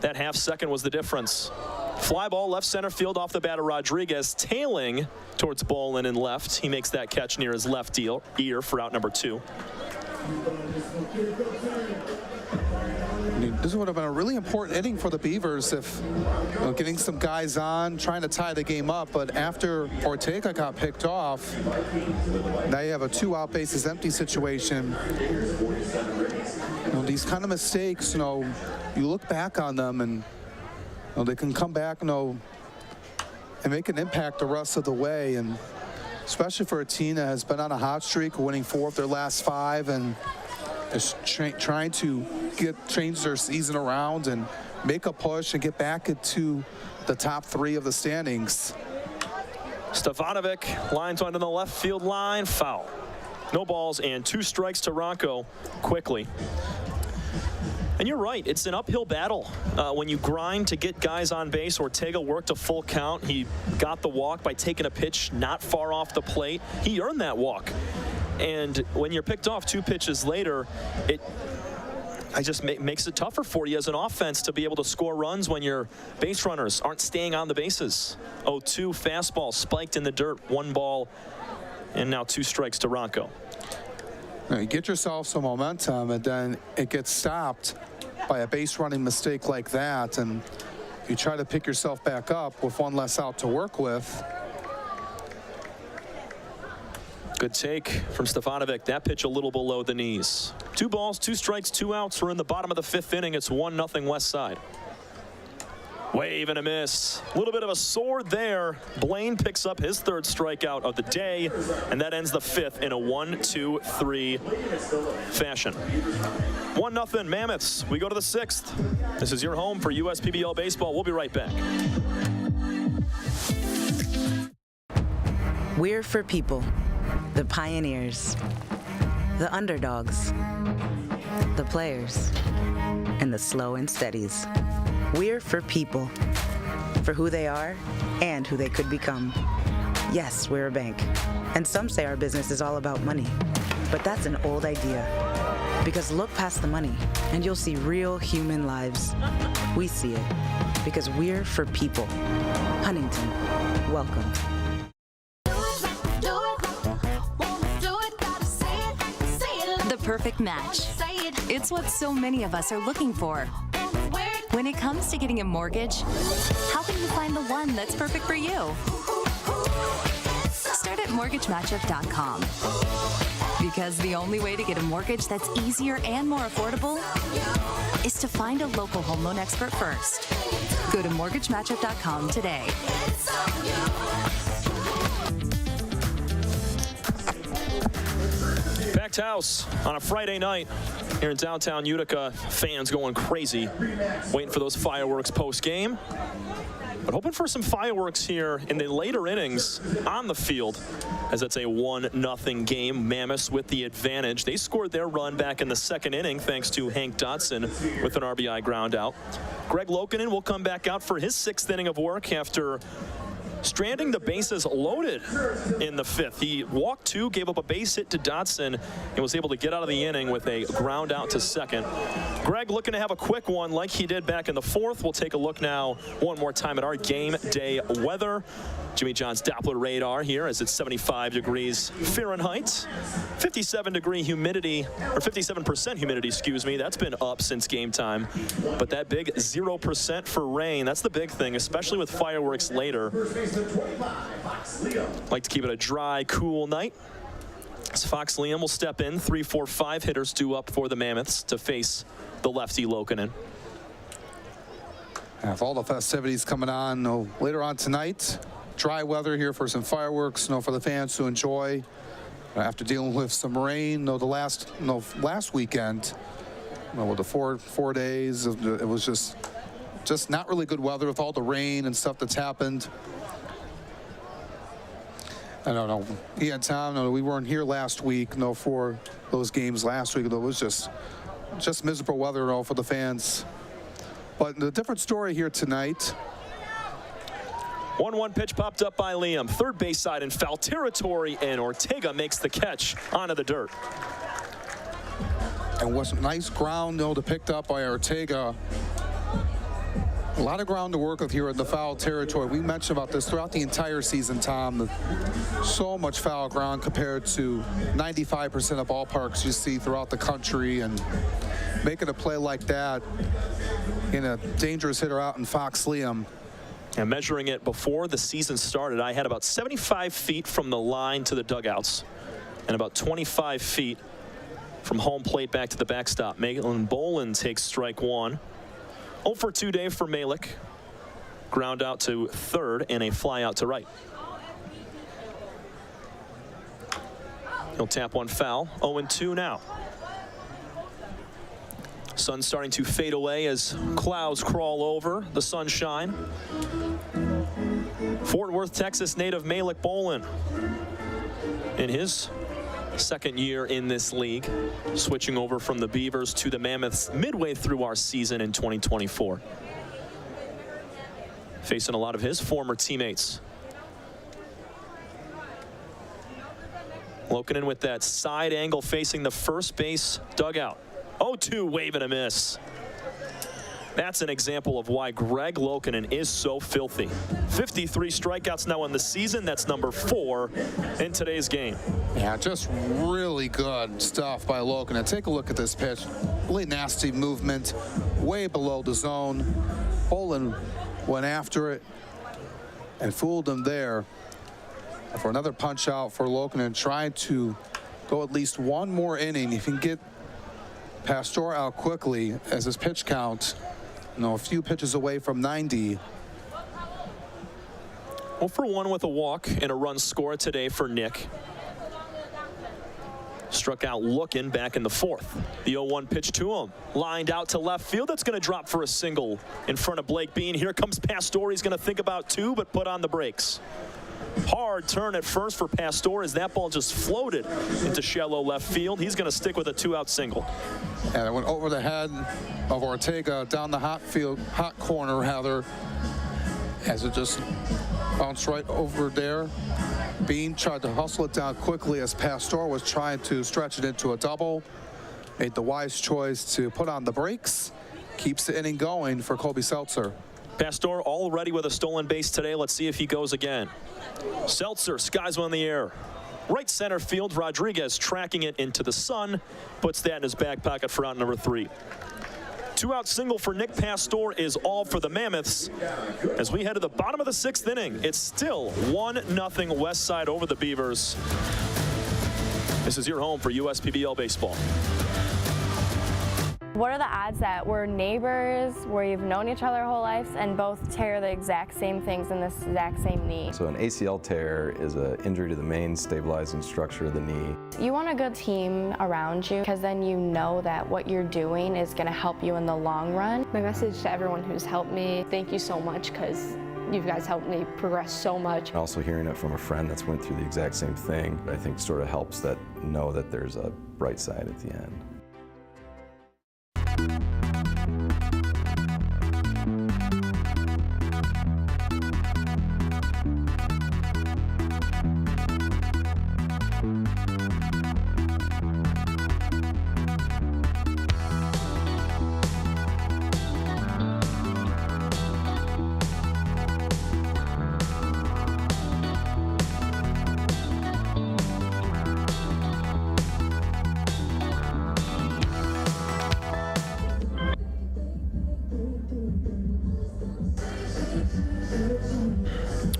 That half second was the difference. Fly ball left center field off the bat of Rodriguez, tailing towards Bolin and left. He makes that catch near his left ear for out number 2. This would have been a really important inning for the Beavers if getting some guys on, trying to tie the game up. But after Ortega got picked off, now you have a 2-out bases empty situation. These kind of mistakes, you look back on them and they can come back, and make an impact the rest of the way. And especially for a team that has been on a hot streak, winning 4 of their last 5, and is trying to change their season around and make a push and get back into the top 3 of the standings. Stefanovic lines onto the left field line, foul. No balls and 2 strikes to Ronco quickly. And you're right, it's an uphill battle. When you grind to get guys on base, Ortega worked a full count. He got the walk by taking a pitch not far off the plate. He earned that walk. And when you're picked off 2 pitches later, it just makes it tougher for you as an offense to be able to score runs when your base runners aren't staying on the bases. 0-2 fastball spiked in the dirt, 1 ball, and now 2 strikes to Ronco. You get yourself some momentum, and then it gets stopped by a base running mistake like that, and you try to pick yourself back up with 1 less out to work with. Good take from Stefanovic. That pitch a little below the knees. 2 balls, 2 strikes, 2 outs. We're in the bottom of the 5th inning. It's 1-0 Westside. Wave and a miss. A little bit of a sword there. Blaine picks up his 3rd strikeout of the day, and that ends the 5th in a 1-2-3 fashion. 1-0 Mammoths. We go to the 6th. This is your home for USPBL baseball. We'll be right back. We're for people, the pioneers, the underdogs, the players, and the slow and steadies. We're for people, for who they are and who they could become. Yes, we're a bank. And some say our business is all about money. But that's an old idea. Because look past the money, and you'll see real human lives. We see it. Because we're for people. Huntington, welcome. The perfect match. It's what so many of us are looking for. When it comes to getting a mortgage, how can you find the one that's perfect for you? Start at mortgagematchup.com. Because the only way to get a mortgage that's easier and more affordable is to find a local home loan expert first. Go to mortgagematchup.com today. Packed house on a Friday night here in downtown Utica. Fans going crazy, waiting for those fireworks post-game. But hoping for some fireworks here in the later innings on the field, as it's a 1-0 game. Mammoths with the advantage. They scored their run back in the second inning thanks to Hank Dotson with an RBI ground out. Greg Lokinen will come back out for his 6th inning of work after stranding the bases loaded in the 5th. He walked 2, gave up a base hit to Dotson, and was able to get out of the inning with a ground out to second. Greg looking to have a quick one like he did back in the 4th. We'll take a look now one more time at our game day weather. Jimmy John's Doppler radar here as it's 75 degrees Fahrenheit, 57% humidity, excuse me. That's been up since game time. But that big 0% for rain, that's the big thing, especially with fireworks later. Like to keep it a dry, cool night. As Fox Liam will step in, 3, 4, 5 hitters due up for the Mammoths to face the lefty Lokinen. With all the festivities coming on later on tonight, dry weather here for some fireworks, for the fans to enjoy. After dealing with some rain, the last weekend, with the four days, it was just not really good weather with all the rain and stuff that's happened. I don't know. He and Tom, we weren't here last week, for those games last week. It was just miserable weather, for the fans. But the different story here tonight. 1-1 pitch popped up by Liam. Third base side in foul territory, and Ortega makes the catch onto the dirt. And was a nice ground, to picked up by Ortega. A lot of ground to work with here in the foul territory. We mentioned about this throughout the entire season, Tom. So much foul ground compared to 95% of ballparks you see throughout the country, and making a play like that in a dangerous hitter out in Fox Liam. And measuring it before the season started, I had about 75 feet from the line to the dugouts and about 25 feet from home plate back to the backstop. Maitland Bolin takes strike 1. 0 for 2 day for Malik. Ground out to third and a fly out to right. He'll tap one foul. 0-2 now. Sun starting to fade away as clouds crawl over the sunshine. Fort Worth, Texas native Malik Bolin in his second year in this league, switching over from the Beavers to the Mammoths midway through our season in 2024. Facing a lot of his former teammates. Lokinen with that side angle facing the first base dugout. 0-2, wave and a miss. That's an example of why Greg Lokinen is so filthy. 53 strikeouts now in the season. That's number 4 in today's game. Yeah, just really good stuff by Lokinen. Take a look at this pitch. Really nasty movement, way below the zone. Bolin went after it and fooled him there. For another punch out for Lokinen, trying to go at least one more inning. If he can get Pastor out quickly, as his pitch count, a few pitches away from 90. 0 for 1 with a walk and a run scored today for Nick. Struck out looking back in the 4th. The 0-1 pitch to him. Lined out to left field. That's going to drop for a single in front of Blake Bean. Here comes Pastor. He's going to think about 2, but put on the brakes. Hard turn at first for Pastor as that ball just floated into shallow left field. He's going to stick with a 2-out single. And it went over the head of Ortega down the hot corner, rather, as it just bounced right over there. Beam tried to hustle it down quickly as Pastor was trying to stretch it into a double. Made the wise choice to put on the brakes. Keeps the inning going for Kobe Seltzer. Pastor already with a stolen base today. Let's see if he goes again. Seltzer skies one in the air. Right center field, Rodriguez tracking it into the sun. Puts that in his back pocket for out number 3. 2-out single for Nick Pastor is all for the Mammoths. As we head to the bottom of the 6th inning, it's still 1-0 Westside over the Beavers. This is your home for USPBL baseball. What are the odds that we're neighbors, where you've known each other our whole lives, and both tear the exact same things in this exact same knee? So an ACL tear is an injury to the main stabilizing structure of the knee. You want a good team around you, because then you know that what you're doing is going to help you in the long run. My message to everyone who's helped me, thank you so much, because you guys helped me progress so much. Also hearing it from a friend that's went through the exact same thing, I think sort of helps that know that there's a bright side at the end.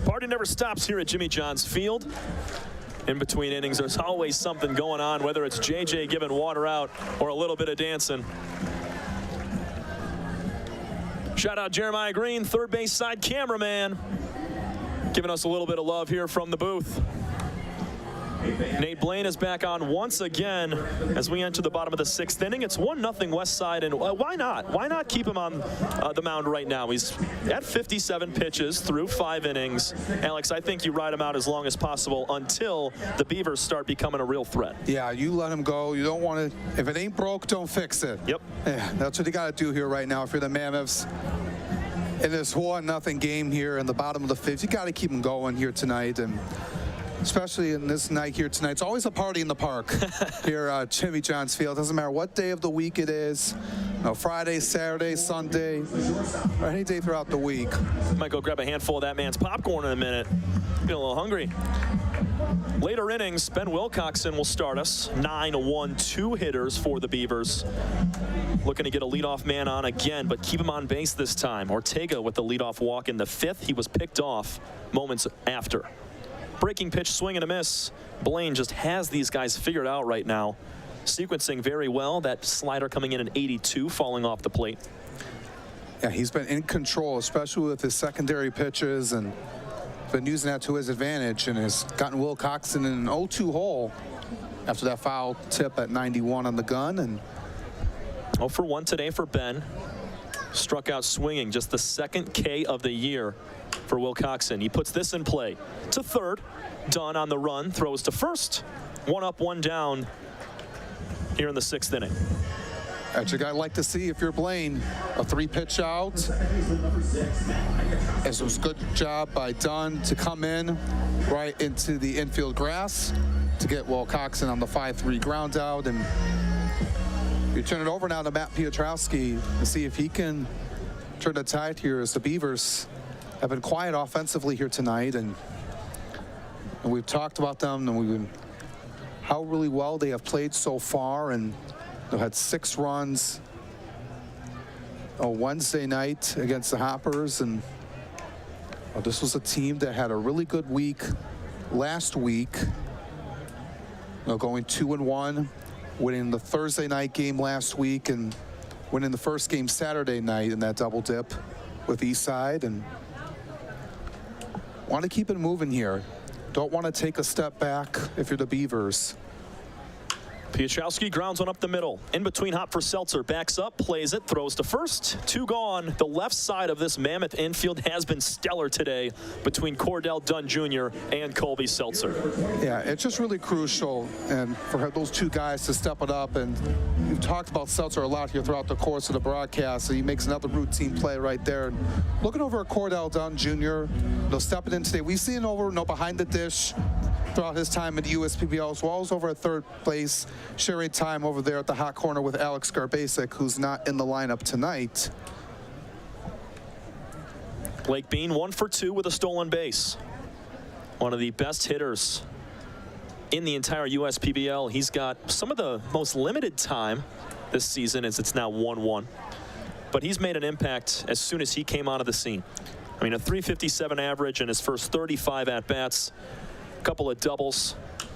Party never stops here at Jimmy John's Field. In between innings, there's always something going on, whether it's JJ giving water out or a little bit of dancing. Shout out Jeremiah Green, third base side cameraman, giving us a little bit of love here from the booth. Nate Blaine is back on once again as we enter the bottom of the 6th inning. It's 1-0 Westside, and why not? Why not keep him on the mound right now? He's at 57 pitches through 5 innings. Alex, I think you ride him out as long as possible until the Beavers start becoming a real threat. Yeah, you let him go. You don't want to, if it ain't broke, don't fix it. Yep. Yeah, that's what you got to do here right now if you're the Mammoths. In this 1-0 game here in the bottom of the 5th, you got to keep them going here tonight. And especially in this night here tonight. It's always a party in the park here at Jimmy John's Field. Doesn't matter what day of the week it is. No, Friday, Saturday, Sunday, or any day throughout the week. Might go grab a handful of that man's popcorn in a minute. Getting a little hungry. Later innings, Ben Wilcoxon will start us. 9-1-2 hitters for the Beavers. Looking to get a leadoff man on again, but keep him on base this time. Ortega with the leadoff walk in the 5th. He was picked off moments after. Breaking pitch, swing and a miss. Blaine just has these guys figured out right now. Sequencing very well. That slider coming in at 82, falling off the plate. Yeah, he's been in control, especially with his secondary pitches, and been using that to his advantage, and has gotten Wilcoxon in an 0-2 hole after that foul tip at 91 on the gun. And 0 for 1 today for Ben. Struck out swinging, just the 2nd K of the year for Wilcoxon. He puts this in play to third. Dunn on the run, throws to first. 1 up, 1 down here in the 6th inning. Actually, I'd like to see, if you're Blaine, a 3-pitch out. It was a good job by Dunn to come in right into the infield grass to get Wilcoxon on the 5-3 ground out. And you turn it over now to Matt Piotrowski to see if he can turn the tide here, as the Beavers have been quiet offensively here tonight, and we've talked about them, and how really well they have played so far, and they've had 6 runs on Wednesday night against the Hoppers, and this was a team that had a really good week last week, going 2-1, winning the Thursday night game last week, and winning the first game Saturday night in that double dip with Eastside, and want to keep it moving here. Don't want to take a step back if you're the Beavers. Piachowski grounds one up the middle. In between hop for Seltzer. Backs up, plays it, throws to first. 2 gone. The left side of this Mammoth infield has been stellar today between Cordell Dunn Jr. and Colby Seltzer. Yeah, it's just really crucial and for those 2 guys to step it up. And we've talked about Seltzer a lot here throughout the course of the broadcast. So he makes another routine play right there. And looking over at Cordell Dunn Jr., stepping in today. We've seen over behind the dish throughout his time at the USPBL, as well as over at third place, sharing time over there at the hot corner with Alex Garbasic, who's not in the lineup tonight. Blake Bean 1 for 2 with a stolen base. One of the best hitters in the entire USPBL. He's got some of the most limited time this season, as it's now 1-1. But he's made an impact as soon as he came onto the scene. I mean, a .357 average in his first 35 at-bats. A couple of doubles.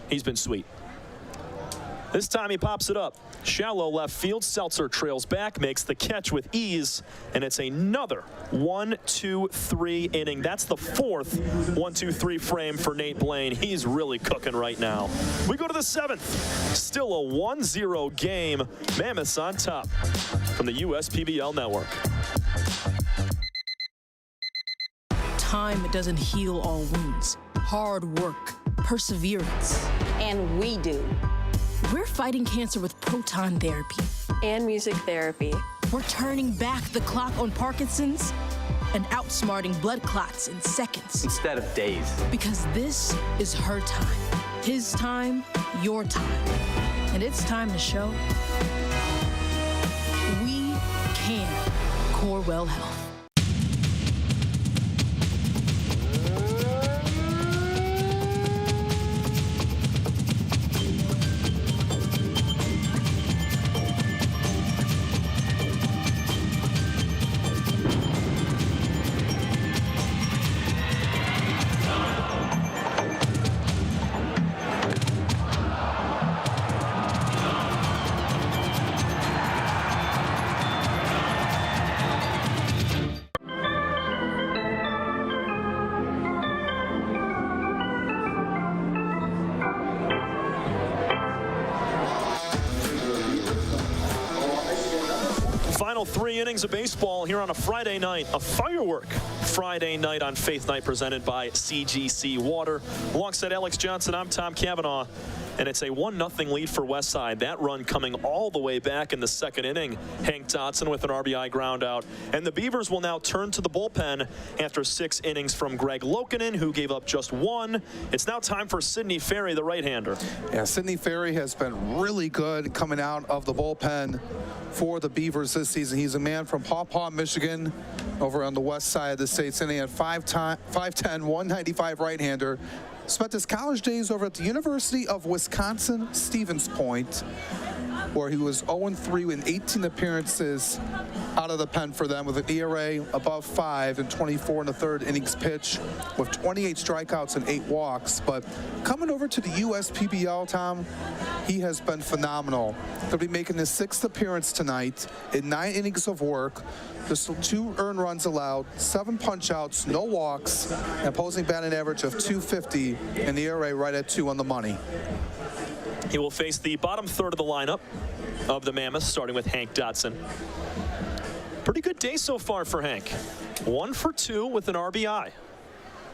He's been sweet. This time he pops it up. Shallow left field. Seltzer trails back, makes the catch with ease, and it's another 1-2-3 inning. That's the 4th 1-2-3 frame for Nate Blaine. He's really cooking right now. We go to the 7th. Still a 1-0 game. Mammoths on top from the USPBL network. Time doesn't heal all wounds. Hard work, perseverance. And we do. We're fighting cancer with proton therapy. And music therapy. We're turning back the clock on Parkinson's and outsmarting blood clots in seconds. Instead of days. Because this is her time. His time, your time. And it's time to show we can. Corewell Health. Final 3 innings of baseball here on a Friday night, a firework Friday night on Faith Night presented by CGC Water. Alongside Alex Johnson, I'm Tom Cavanaugh, and it's a 1-0 lead for Westside. That run coming all the way back in the 2nd inning. Hank Dotson with an RBI ground out, and the Beavers will now turn to the bullpen after 6 innings from Greg Lokinen, who gave up just 1. It's now time for Sidney Ferry, the right-hander. Yeah, Sidney Ferry has been really good coming out of the bullpen for the Beavers this season. He's a man from Paw Paw, Michigan, over on the west side of the state, sitting at 5'10", 195 right-hander. Spent his college days over at the University of Wisconsin, Stevens Point, where he was 0-3 in 18 appearances out of the pen for them, with an ERA above 5 and 24 in the 3rd innings pitch, with 28 strikeouts and 8 walks. But coming over to the USPBL, Tom, he has been phenomenal. He'll be making his 6th appearance tonight in 9 innings of work. Just 2 earned runs allowed, 7 punch-outs, no walks, and opposing batting average of .250, and the ERA right at 2 on the money. He will face the bottom third of the lineup of the Mammoths, starting with Hank Dotson. Pretty good day so far for Hank. 1 for 2 with an RBI.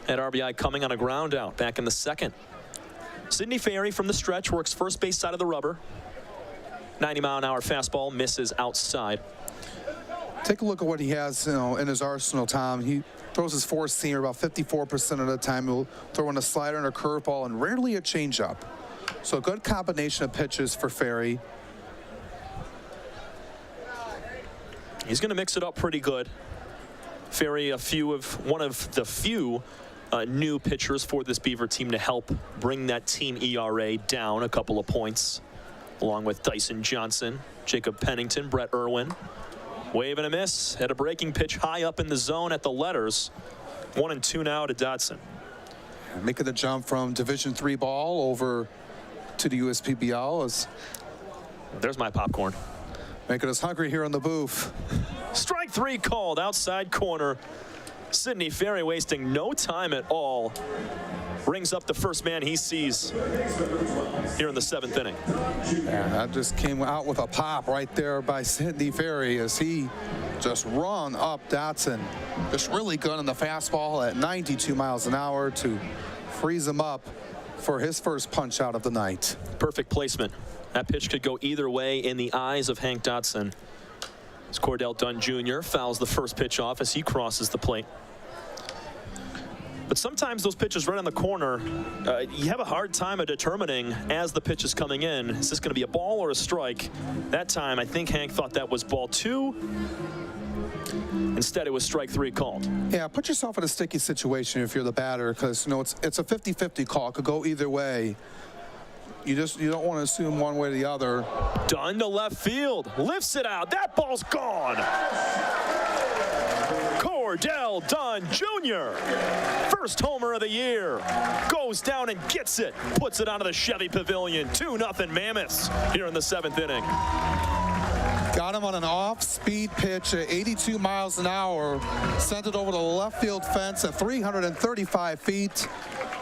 That RBI coming on a ground out back in the 2nd. Sidney Ferry from the stretch works first base side of the rubber. 90-mile-an-hour fastball misses outside. Take a look at what he has, in his arsenal, Tom. He throws his 4-seamer about 54% of the time. He'll throw in a slider and a curveball and rarely a changeup. So a good combination of pitches for Ferry. He's going to mix it up pretty good. Ferry, one of the few new pitchers for this Beaver team to help bring that team ERA down a couple of points, along with Dyson Johnson, Jacob Pennington, Brett Irwin. Wave and a miss. Had a breaking pitch high up in the zone at the letters. 1-2 now to Dotson. Making the jump from Division III ball over to the USPBL. There's my popcorn. Making us hungry here in the booth. Strike 3 called outside corner. Sidney Ferry wasting no time at all. Brings up the first man he sees here in the 7th inning. Yeah, that just came out with a pop right there by Sidney Ferry as he just run up Dotson. Just really good on the fastball at 92 miles an hour to freeze him up for his first punch out of the night. Perfect placement. That pitch could go either way in the eyes of Hank Dotson. As Cordell Dunn Jr. fouls the first pitch off as he crosses the plate. But sometimes those pitches right on the corner, you have a hard time of determining as the pitch is coming in, is this going to be a ball or a strike? That time, I think Hank thought that was ball 2. Instead, it was strike 3 called. Yeah, put yourself in a sticky situation if you're the batter, because it's a 50-50 call. It could go either way. You don't want to assume one way or the other. Dunn to left field, lifts it out. That ball's gone. Cordell Dunn Jr., first homer of the year, goes down and gets it, puts it onto the Chevy Pavilion. 2-0 Mammoths here in the 7th inning. Got him on an off-speed pitch at 82 miles an hour, sent it over the left field fence at 335 feet.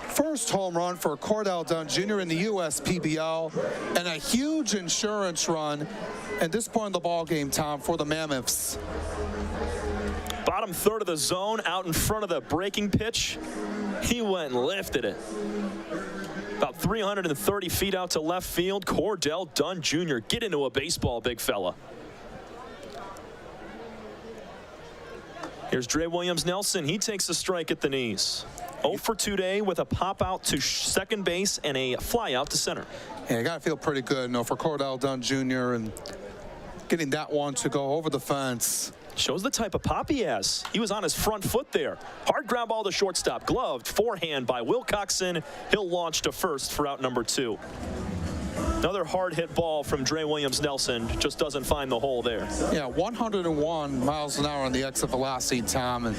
First home run for Cordell Dunn Jr. in the USPBL, and a huge insurance run at this point in the ball game, Tom, for the Mammoths. Bottom third of the zone, out in front of the breaking pitch. He went and lifted it. About 330 feet out to left field. Cordell Dunn Jr. Get into a baseball, big fella. Here's Dre Williams-Nelson. He takes a strike at the knees. 0 for 2 today with a pop out to second base and a fly out to center. Yeah, you got to feel pretty good, for Cordell Dunn Jr. and getting that one to go over the fence. Shows the type of pop he has. He was on his front foot there. Hard ground ball to shortstop. Gloved forehand by Wilcoxon. He'll launch to first for out number 2. Another hard hit ball from Dre Williams-Nelson. Just doesn't find the hole there. Yeah, 101 miles an hour on the exit velocity, Tom. And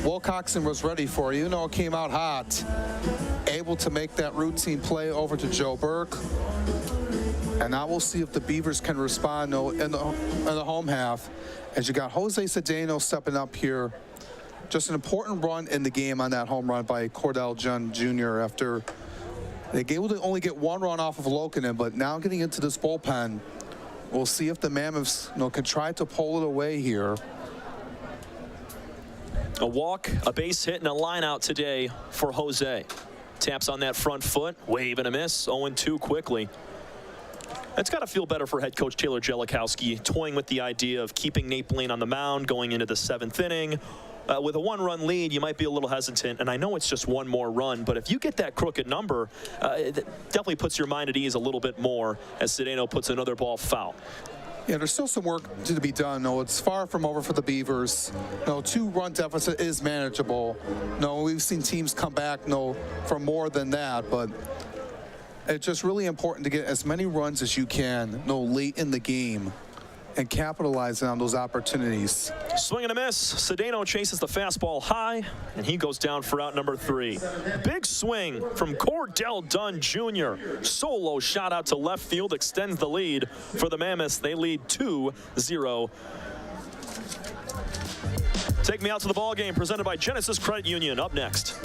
Wilcoxon was ready for it. It came out hot. Able to make that routine play over to Joe Burke. And now we'll see if the Beavers can respond in the home half. As you got Jose Cedeno stepping up here. Just an important run in the game on that home run by Cordell Dunn Jr. after they were able to only get one run off of Lokinen, but now getting into this bullpen, we'll see if the Mammoths can try to pull it away here. A walk, a base hit, and a line out today for Jose. Taps on that front foot, wave and a miss, 0-2 quickly. It's got to feel better for head coach Taylor Jellikowski, toying with the idea of keeping Nate Blaine on the mound going into the 7th inning. With a 1-run lead, you might be a little hesitant, and I know it's just one more run, but if you get that crooked number, it definitely puts your mind at ease a little bit more as Cedeno puts another ball foul. Yeah, there's still some work to be done. It's far from over for the Beavers. 2-run deficit is manageable. We've seen teams come back for more than that, but it's just really important to get as many runs as you can late in the game and capitalizing on those opportunities. Swing and a miss. Cedeno chases the fastball high, and he goes down for out number 3. Big swing from Cordell Dunn Jr. Solo shot out to left field, extends the lead for the Mammoths. They lead 2-0. Take me out to the ball game, presented by Genesis Credit Union. Up next.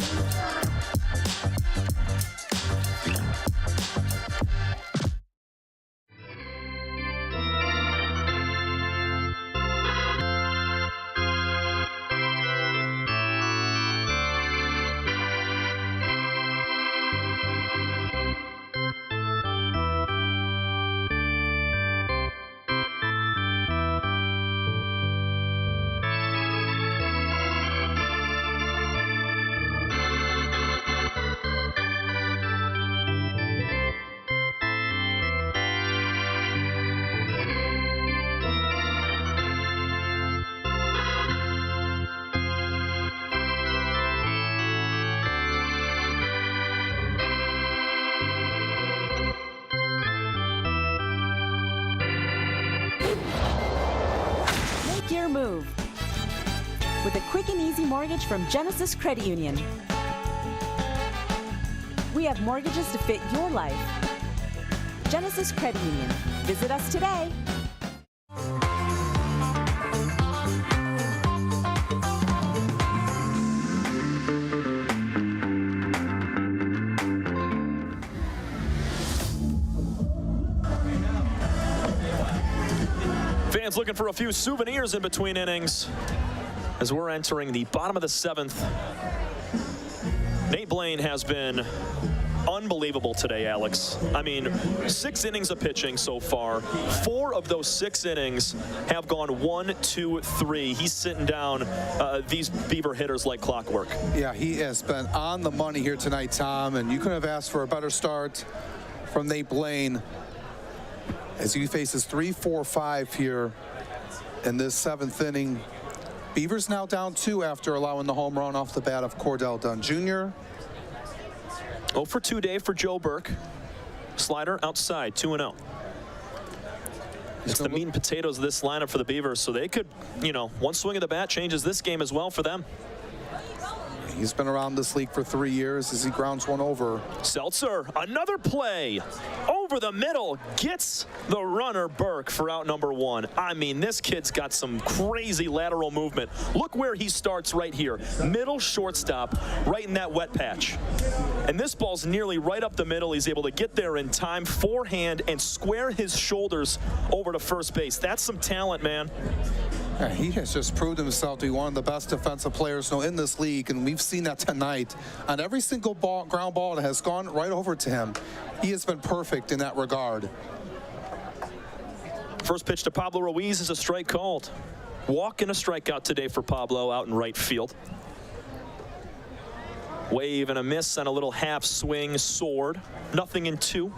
Your move with a quick and easy mortgage from Genesis Credit Union. We have mortgages to fit your life. Genesis Credit Union. Visit us today. Fans looking for a few souvenirs in between innings as we're entering the bottom of the 7th. Nate Blaine has been unbelievable today, Alex. I mean, 6 innings of pitching so far. 4 of those 6 innings have gone 1, 2, 3. He's sitting down these Beaver hitters like clockwork. Yeah, he has been on the money here tonight, Tom, and you couldn't have asked for a better start from Nate Blaine as he faces 3-4-5 here in this 7th inning. Beavers now down 2 after allowing the home run off the bat of Cordell Dunn Jr. 0 for 2 day for Joe Burke. Slider outside, 2-0. It's the meat and potatoes of this lineup for the Beavers, so they could, you know, one swing of the bat changes this game as well for them. He's been around this league for 3 years as he grounds one over. Seltzer, another play over the middle, gets the runner Burke for out number 1. I mean, this kid's got some crazy lateral movement. Look where he starts right here. Middle shortstop, right in that wet patch. And this ball's nearly right up the middle. He's able to get there in time, forehand, and square his shoulders over to first base. That's some talent, man. Yeah, he has just proved himself to be one of the best defensive players in this league, and we've seen that tonight. On every single ground ball that has gone right over to him, he has been perfect in that regard. First pitch to Pablo Ruiz is a strike called. Walk and a strikeout today for Pablo out in right field. Wave and a miss on a little half swing, soared. Nothing in 2.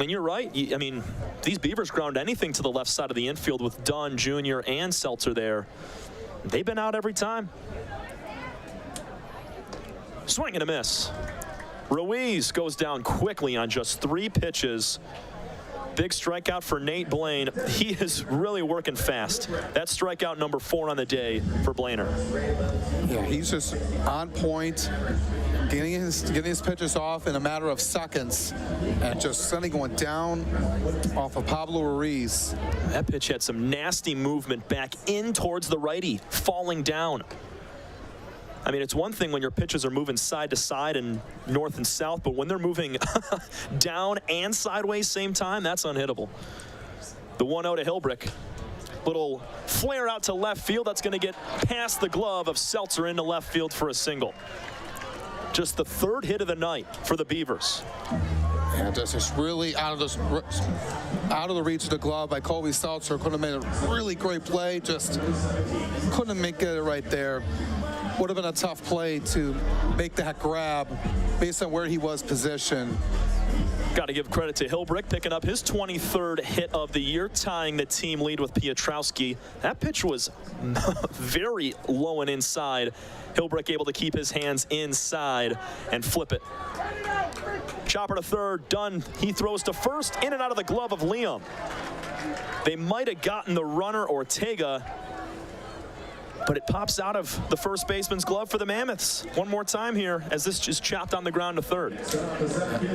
And you're right. I mean, these Beavers ground anything to the left side of the infield with Dunn Jr. and Seltzer there. They've been out every time. Swing and a miss. Ruiz goes down quickly on just 3 pitches. Big strikeout for Nate Blaine. He is really working fast. That's strikeout number 4 on the day for Blainer. Yeah, he's just on point, getting his pitches off in a matter of seconds, and just suddenly going down off of Pablo Ruiz. That pitch had some nasty movement back in towards the righty, falling down. I mean, it's one thing when your pitches are moving side to side and north and south, but when they're moving down and sideways same time, that's unhittable. The 1-0 to Hilbrick. Little flare out to left field. That's going to get past the glove of Seltzer into left field for a single. Just the 3rd hit of the night for the Beavers. And just really out of the reach of the glove by Colby Seltzer. Could have made a really great play. Just couldn't make it right there. Would have been a tough play to make that grab based on where he was positioned. Got to give credit to Hilbrick picking up his 23rd hit of the year, tying the team lead with Piotrowski. That pitch was very low and inside. Hilbrick able to keep his hands inside and flip it. Chopper to third, Dunn. He throws to first, in and out of the glove of Liam. They might have gotten the runner Ortega, but it pops out of the first baseman's glove for the Mammoths. One more time here as this is chopped on the ground to third.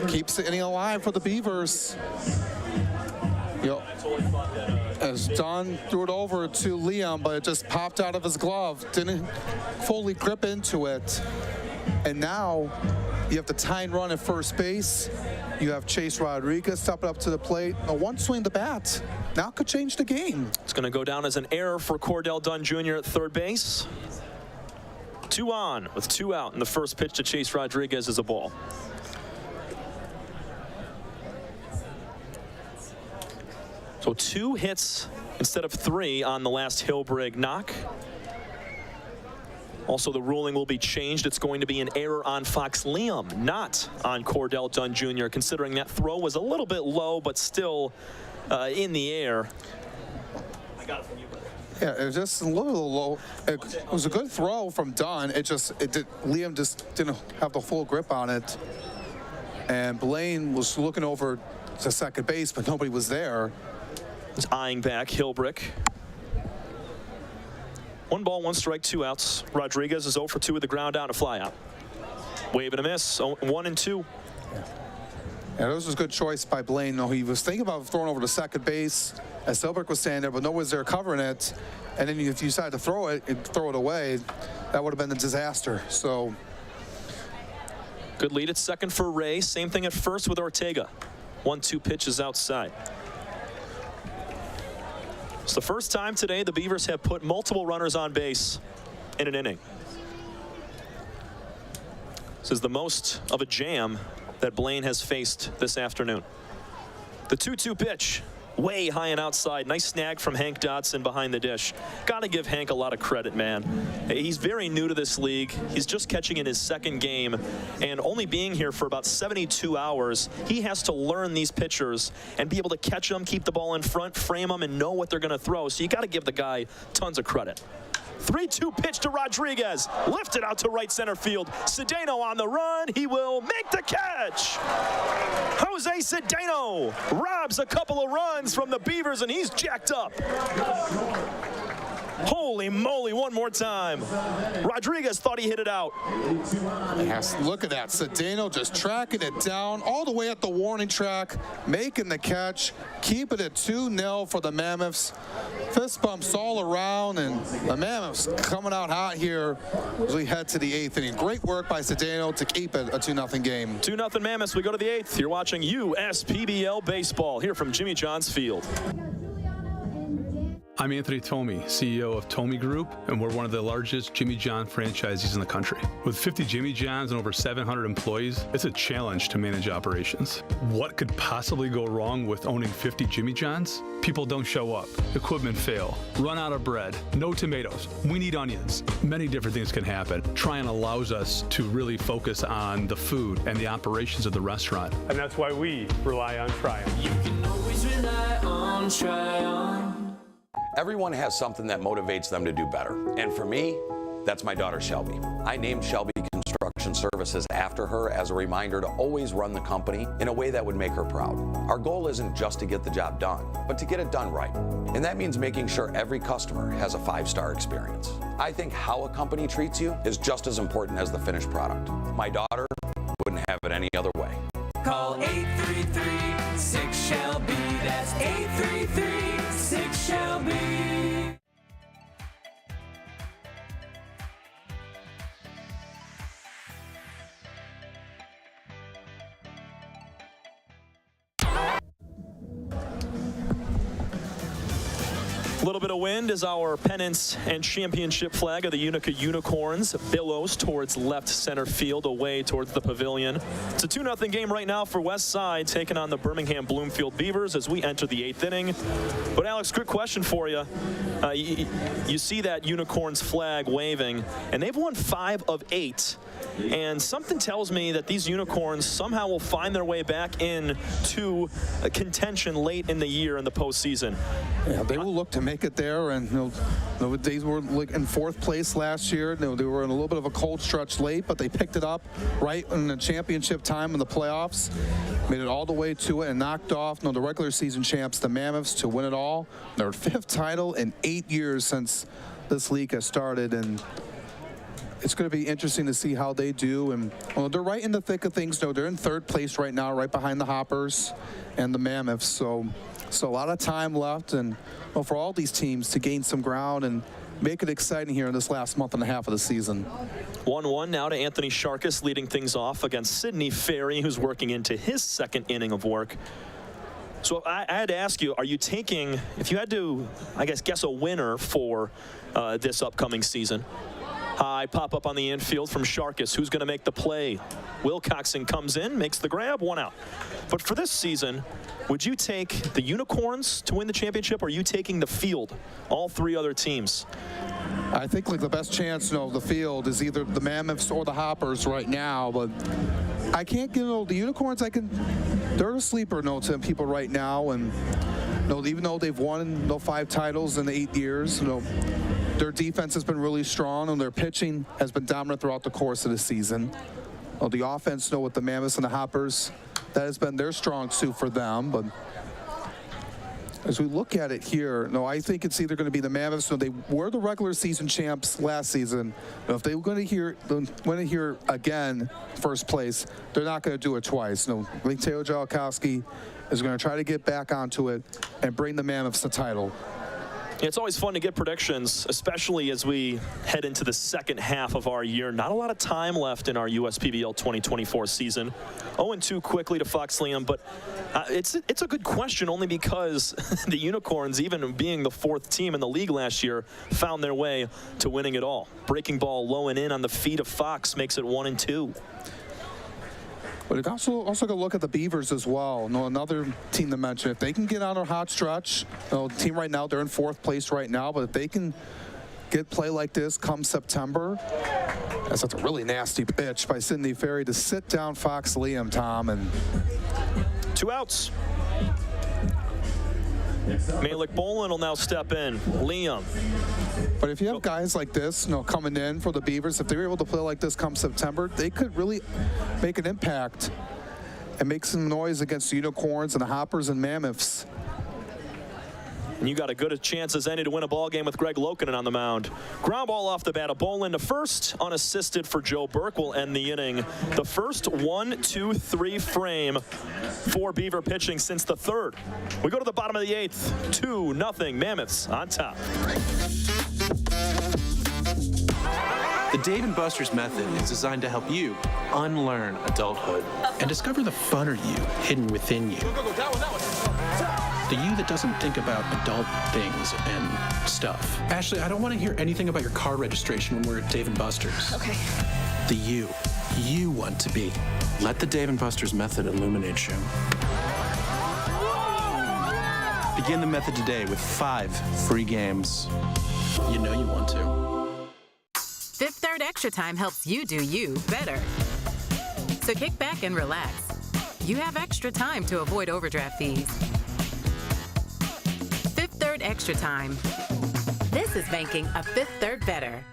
Keeps the inning alive for the Beavers. As Dunn threw it over to Liam, but it just popped out of his glove. Didn't fully grip into it. And now you have the tying run at first base. You have Chase Rodriguez stepping up to the plate. A one swing of the bat now could change the game. It's going to go down as an error for Cordell Dunn Jr. at third base. 2 on with 2 out, and the first pitch to Chase Rodriguez is a ball. So 2 hits instead of 3 on the last Hilbrick knock. Also, the ruling will be changed. It's going to be an error on Fox Liam, not on Cordell Dunn Jr., considering that throw was a little bit low, but still in the air. I got it from you, brother. Yeah, it was just a little low. It was a good throw from Dunn. Liam just didn't have the full grip on it. And Blaine was looking over to second base, but nobody was there. He's eyeing back Hilbrick. 1 ball, 1 strike, 2 outs. Rodriguez is 0 for 2 with the ground out and a fly out. Wave and a miss, 1 and 2. Yeah, that was a good choice by Blaine. No, he was thinking about throwing over to second base as Hilbrick was standing there, but no one was there covering it. And then if you decided to throw it and throw it away, that would have been a disaster. So good lead at second for Ray. Same thing at first with Ortega. 1-2 pitches outside. It's the first time today the Beavers have put multiple runners on base in an inning. This is the most of a jam that Blaine has faced this afternoon. The 2-2 pitch, way high and outside. Nice snag from Hank Dotson behind the dish. Got to give Hank a lot of credit, man. He's very new to this league. He's just catching in his second game, and only being here for about 72 hours, he has to learn these pitchers and be able to catch them, keep the ball in front, frame them, and know what they're going to throw. So you got to give the guy tons of credit. 3-2 pitch to Rodriguez, lifted out to right center field. Cedeno on the run, he will make the catch. Jose Cedeno robs a couple of runs from the Beavers, and he's jacked up. Holy moly, one more time. Rodriguez thought he hit it out. Yes, look at that. Cedeno just tracking it down all the way at the warning track, making the catch, keeping it 2-0 for the Mammoths. Fist bumps all around, and the Mammoths coming out hot here as we head to the 8th inning. Great work by Cedeno to keep it a 2-0 game. 2-0 Mammoths. We go to the 8th. You're watching USPBL Baseball here from Jimmy John's Field. I'm Anthony Thome, CEO of Thome Group, and we're one of the largest Jimmy John franchisees in the country. With 50 Jimmy Johns and over 700 employees, it's a challenge to manage operations. What could possibly go wrong with owning 50 Jimmy Johns? People don't show up, equipment fail, run out of bread, no tomatoes, we need onions. Many different things can happen. Tryon allows us to really focus on the food and the operations of the restaurant. And that's why we rely on Tryon. You can always rely on Tryon. Everyone has something that motivates them to do better. And for me, that's my daughter Shelby. I named Shelby Construction Services after her as a reminder to always run the company in a way that would make her proud. Our goal isn't just to get the job done, but to get it done right. And that means making sure every customer has a 5-star experience. I think how a company treats you is just as important as the finished product. My daughter wouldn't have it any other way. Call 833-6-SHELBY. That's 833-6-SHELBY. A little bit of wind as our pennants and championship flag of the Utica Unicorns billows towards left center field, away towards the pavilion. It's a 2-0 game right now for Westside, taking on the Birmingham Bloomfield Beavers as we enter the 8th inning. But Alex, quick question for you. You see that Unicorns flag waving, and they've won 5 of 8. And something tells me that these Unicorns somehow will find their way back into contention late in the year in the postseason. Yeah, they will look to make it there, and they were like in 4th place last year. They were in a little bit of a cold stretch late, but they picked it up right in the championship time in the playoffs, made it all the way to it, and knocked off the regular season champs, the Mammoths, to win it all. Their 5th title in 8 years since this league has started, and it's going to be interesting to see how they do. And they're right in the thick of things. They're in 3rd place right now, right behind the Hoppers and the Mammoths. So a lot of time left, and for all these teams to gain some ground and make it exciting here in this last month and a half of the season. 1-1 now to Anthony Sharkus, leading things off against Sidney Ferry, who's working into his 2nd inning of work. So I had to ask you, are you taking, if you had to, I guess a winner for this upcoming season? High pop up on the infield from Sharkus. Who's going to make the play? Wilcoxon comes in, makes the grab, 1 out. But for this season, would you take the Unicorns to win the championship, or are you taking the field, all 3 other teams? I think the best chance, the field is either the Mammoths or the Hoppers right now, but I can't give the Unicorns. They're a sleeper to people right now, and even though they've won 5 titles in 8 years, their defense has been really strong, and their pitching has been dominant throughout the course of the season. The offense, with the Mammoths and the Hoppers, that has been their strong suit for them. But as we look at it here, I think it's either going to be the Mammoths. They were the regular season champs last season. If they were going to hear again first place, they're not going to do it twice. I think Taylor Jalkowski is going to try to get back onto it and bring the Mammoths the title. It's always fun to get predictions, especially as we head into the second half of our year. Not a lot of time left in our USPBL 2024 season. 0-2 quickly to Fox Liam, but it's a good question only because the Unicorns, even being the 4th team in the league last year, found their way to winning it all. Breaking ball low and in on the feet of Fox makes it 1-2. But you also got to look at the Beavers as well. Another team to mention. If they can get on a hot stretch, the team right now, they're in 4th place right now, but if they can get play like this come September, that's a really nasty pitch by Sidney Ferry to sit down Fox Liam, Tom. And 2 outs. Malik Bolin will now step in. Liam. But if you have guys like this, coming in for the Beavers, if they were able to play like this come September, they could really make an impact and make some noise against the Unicorns and the Hoppers and Mammoths. And you got a good a chance as any to win a ball game with Greg Lokinen on the mound. Ground ball off the bat of Bolin to first, unassisted for Joe Burke, will end the inning. The first 1-2-3 frame for Beaver pitching since the 3rd. We go to the bottom of the 8th. 2-0 Mammoths on top. The Dave & Buster's method is designed to help you unlearn adulthood and discover the funner you hidden within you. The you that doesn't think about adult things and stuff. Ashley, I don't want to hear anything about your car registration when we're at Dave & Buster's. Okay. The you want to be. Let the Dave & Buster's method illuminate you. Begin the method today with 5 free games. You know you want to. Fifth Third Extra Time helps you do you better. So kick back and relax. You have extra time to avoid overdraft fees. Fifth Third Extra Time. This is banking a Fifth Third better.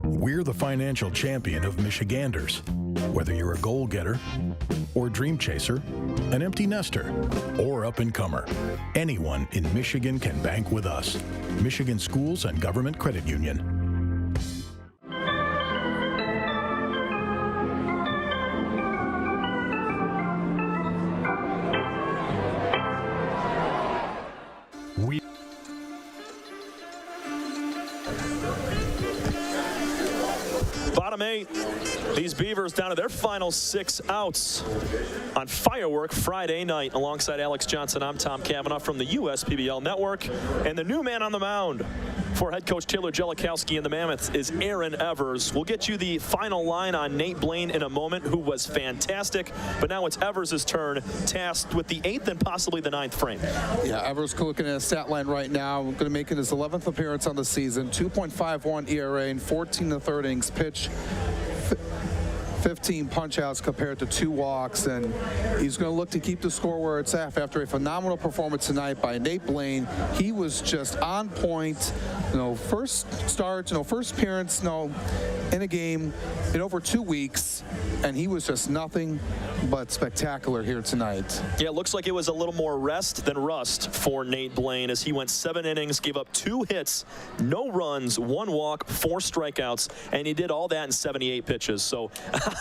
We're the financial champion of Michiganders. Whether you're a goal getter or dream chaser, an empty nester or up-and-comer, anyone in Michigan can bank with us. Michigan Schools and Government Credit Union. Bottom 8, these Beavers down to their final 6 outs on Firework Friday night. Alongside Alex Johnson, I'm Tom Cavanaugh from the USPBL Network. And the new man on the mound for head coach Taylor Jellikowski and the Mammoths is Aaron Evers. We'll get you the final line on Nate Blaine in a moment, who was fantastic. But now it's Evers' turn, tasked with the 8th and possibly the 9th frame. Yeah, Evers looking at a stat line right now. Going to make it his 11th appearance on the season. 2.51 ERA in 14 1/3 innings pitched. 15 punch-outs compared to 2 walks, and he's going to look to keep the score where it's at after a phenomenal performance tonight by Nate Blaine. He was just on point. First start, first appearance, in a game in over 2 weeks, and he was just nothing but spectacular here tonight. Yeah, it looks like it was a little more rest than rust for Nate Blaine as he went 7 innings, gave up 2 hits, no runs, 1 walk, 4 strikeouts, and he did all that in 78 pitches. So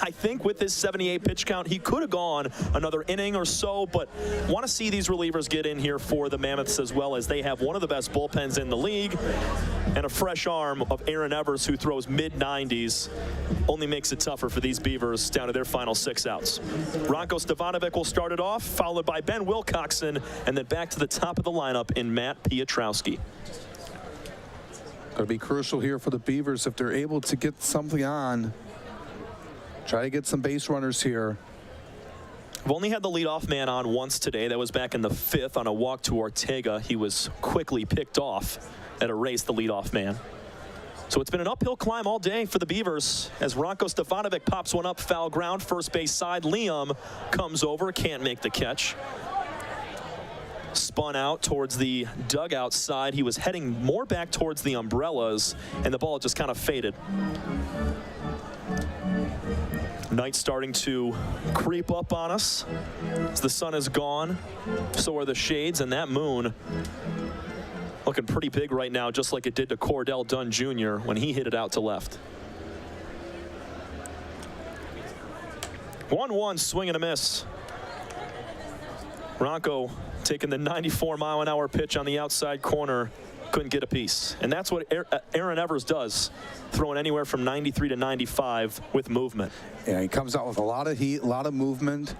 I think with this 78 pitch count, he could have gone another inning or so, but want to see these relievers get in here for the Mammoths as well, as they have one of the best bullpens in the league, and a fresh arm of Aaron Evers, who throws mid-90s, only makes it tougher for these Beavers down to their final 6 outs. Ranko Stevanovic will start it off, followed by Ben Wilcoxon, and then back to the top of the lineup in Matt Piotrowski. Going to be crucial here for the Beavers if they're able to get something on. Try to get some base runners here. We've only had the leadoff man on once today. That was back in the 5th on a walk to Ortega. He was quickly picked off at a race, the leadoff man. So it's been an uphill climb all day for the Beavers as Ranko Stevanovic pops one up, foul ground, first base side. Liam comes over, can't make the catch. Spun out towards the dugout side. He was heading more back towards the umbrellas, and the ball just kind of faded. Night starting to creep up on us as the sun is gone. So are the shades, and that moon looking pretty big right now, just like it did to Cordell Dunn Jr. when he hit it out to left. 1-1, swing and a miss. Ranko taking the 94-mile-an-hour pitch on the outside corner. couldn't get a piece. And that's what Aaron Evers does, throwing anywhere from 93 to 95 with movement. Yeah, he comes out with a lot of heat, a lot of movement.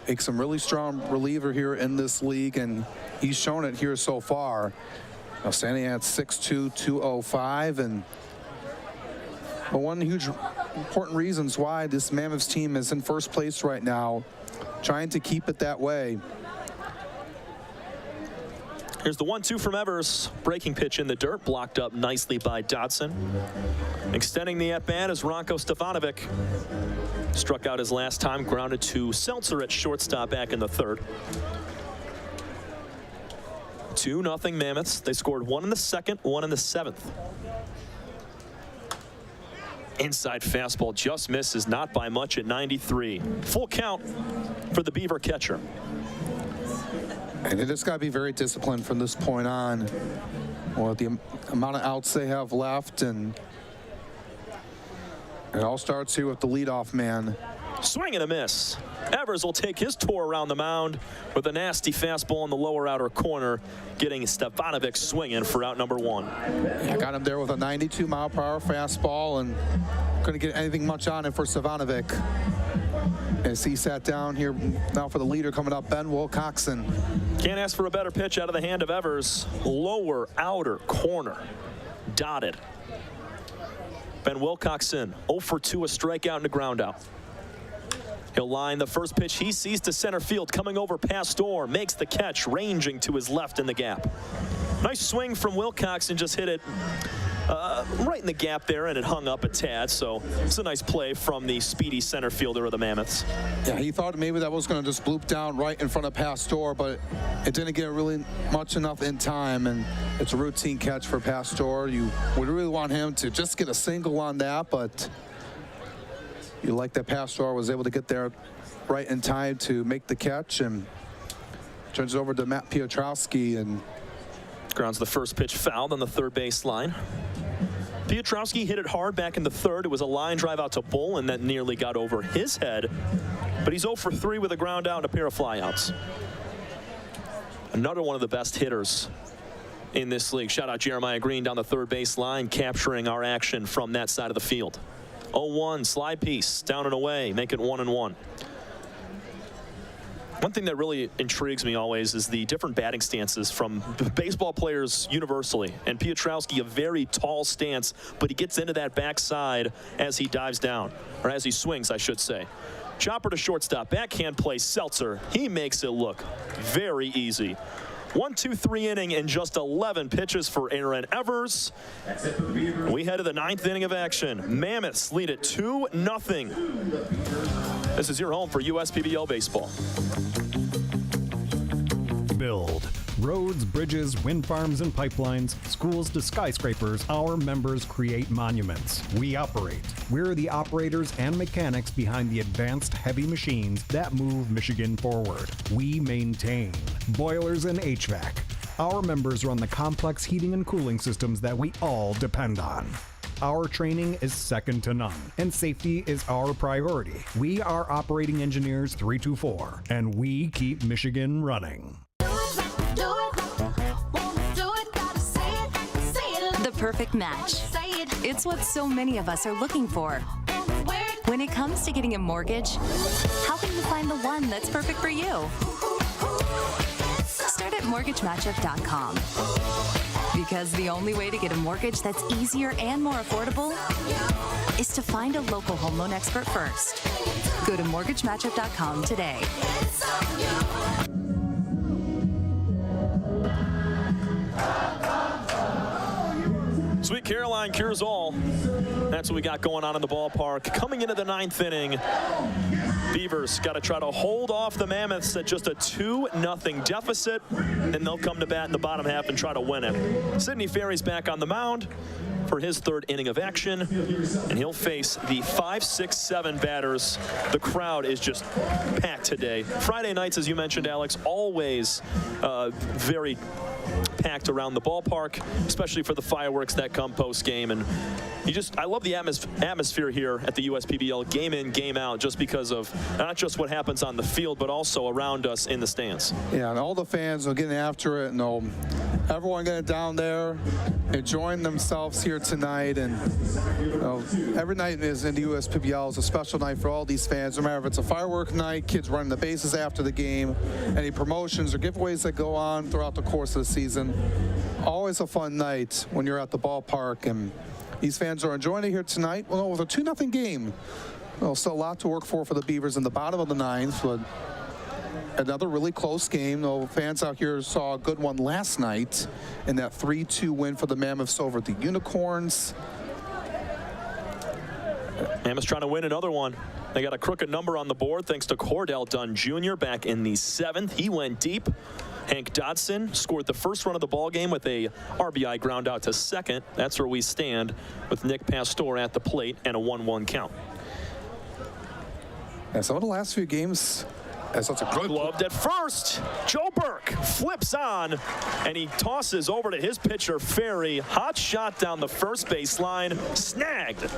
Makes some really strong reliever here in this league, and he's shown it here so far. Now standing at 6'2", 205, but one huge important reasons why this Mammoths team is in first place right now, trying to keep it that way. Here's the 1-2 from Evers. Breaking pitch in the dirt, blocked up nicely by Dodson. Extending the at-bat is Ranko Stefanovic. Struck out his last time, grounded to Seltzer at shortstop back in the third. 2-0 Mammoths. They scored 1 in the second, 1 in the seventh. Inside fastball just misses, not by much at 93. Full count for the Beaver catcher. And they just got to be very disciplined from this point on. Well, the amount of outs they have left, and it all starts here with the leadoff man. Swing and a miss. Evers will take his tour around the mound with a nasty fastball in the lower outer corner, getting Stefanovic swinging for out number 1. Yeah, got him there with a 92-mile-per-hour fastball, and couldn't get anything much on it for Stefanovic. As he sat down here now for the leader coming up, Ben Wilcoxon. Can't ask for a better pitch out of the hand of Evers. Lower outer corner, dotted. Ben Wilcoxon 0 for 2, a strikeout and a ground out. He'll line the first pitch he sees to center field, coming over Pastor, makes the catch, ranging to his left in the gap. Nice swing from Wilcoxon, just hit it right in the gap there, and it hung up a tad, so it's a nice play from the speedy center fielder of the Mammoths. Yeah, he thought maybe that was going to just bloop down right in front of Pastor, but it didn't get really much enough in time, and it's a routine catch for Pastor. You would really want him to just get a single on that, but you like that Pastor was able to get there right in time to make the catch, and turns it over to Matt Piotrowski, and grounds the first pitch fouled on the third base line. Piotrowski hit it hard back in the third. It was a line drive out to Bull, and that nearly got over his head. But he's 0 for 3 with a ground out and a pair of flyouts. Another one of the best hitters in this league. Shout out Jeremiah Green down the third base line, capturing our action from that side of the field. 0-1, slide piece, down and away, make it 1-1. One thing that really intrigues me always is the different batting stances from baseball players universally. And Piotrowski, a very tall stance, but he gets into that backside as he dives down, or as he swings, I should say. Chopper to shortstop, backhand play, Seltzer. He makes it look very easy. 1-2-3 inning and just 11 pitches for Aaron Evers. We head to the 9th inning of action. Mammoths lead it 2-0. This is your home for USPBL baseball. Build roads, bridges, wind farms and pipelines, schools to skyscrapers. Our members create monuments. We operate. We're the operators and mechanics behind the advanced heavy machines that move Michigan forward. We maintain boilers and HVAC. Our members run the complex heating and cooling systems that we all depend on. Our training is second to none, and safety is our priority. We are Operating Engineers 324, and we keep Michigan running. The perfect match. It's what so many of us are looking for. When it comes to getting a mortgage, how can you find the one that's perfect for you? Start at mortgagematchup.com. Because the only way to get a mortgage that's easier and more affordable is to find a local home loan expert first. Go to mortgagematchup.com today. Sweet Caroline cures all. That's what we got going on in the ballpark. Coming into the 9th inning, Beavers got to try to hold off the Mammoths at just a 2-0 deficit, and they'll come to bat in the bottom half and try to win it. Sidney Ferry's back on the mound for his 3rd inning of action, and he'll face the 5, 6, 7 batters. The crowd is just packed today. Friday nights, as you mentioned, Alex, always very packed around the ballpark, especially for the fireworks that come post-game, and I love the atmosphere here at the USPBL, game in, game out, just because of not just what happens on the field, but also around us in the stands. Yeah, and all the fans are getting after it, and everyone getting down there, enjoying themselves here tonight. And every night is in the USPBL is a special night for all these fans. No matter if it's a firework night, kids running the bases after the game, any promotions or giveaways that go on throughout the course of the season. Always a fun night when you're at the ballpark, and these fans are enjoying it here tonight. Well, with a 2-0 game, still a lot to work for the Beavers in the bottom of the ninth, but another really close game. Fans out here saw a good one last night in that 3-2 win for the Mammoths over the Unicorns. Mammoths trying to win another one. They got a crooked number on the board thanks to Cordell Dunn Jr. back in the 7th. He went deep. Hank Dodson scored the first run of the ball game with a RBI ground out to second. That's where we stand with Nick Pastor at the plate and a 1-1 count. And some of the last few games, that's a good gloved at first. Joe Burke flips on, and he tosses over to his pitcher, Ferry. Hot shot down the first baseline, snagged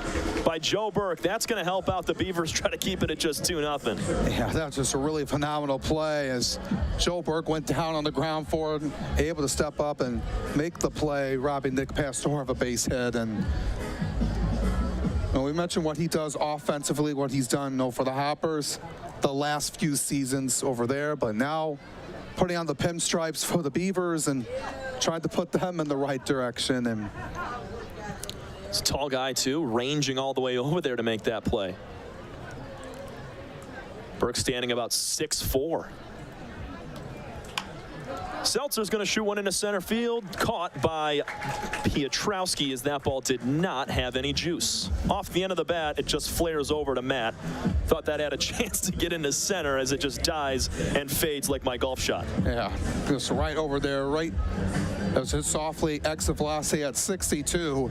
by Joe Burke. That's going to help out the Beavers try to keep it at just 2-0. Yeah, that was just a really phenomenal play as Joe Burke went down on the ground for it, able to step up and make the play, robbing Nick Pastor of a base hit. And we mentioned what he does offensively, what he's done for the Hoppers the last few seasons over there, but now putting on the pinstripes for the Beavers and trying to put them in the right direction. And it's a tall guy too, ranging all the way over there to make that play. Burke standing about 6'4". Seltzer's going to shoot one into center field, caught by Pietrowski as that ball did not have any juice. Off the end of the bat, it just flares over to Matt. Thought that had a chance to get into center as it just dies and fades like my golf shot. Yeah, just right over there, right as it softly exit velocity at 62.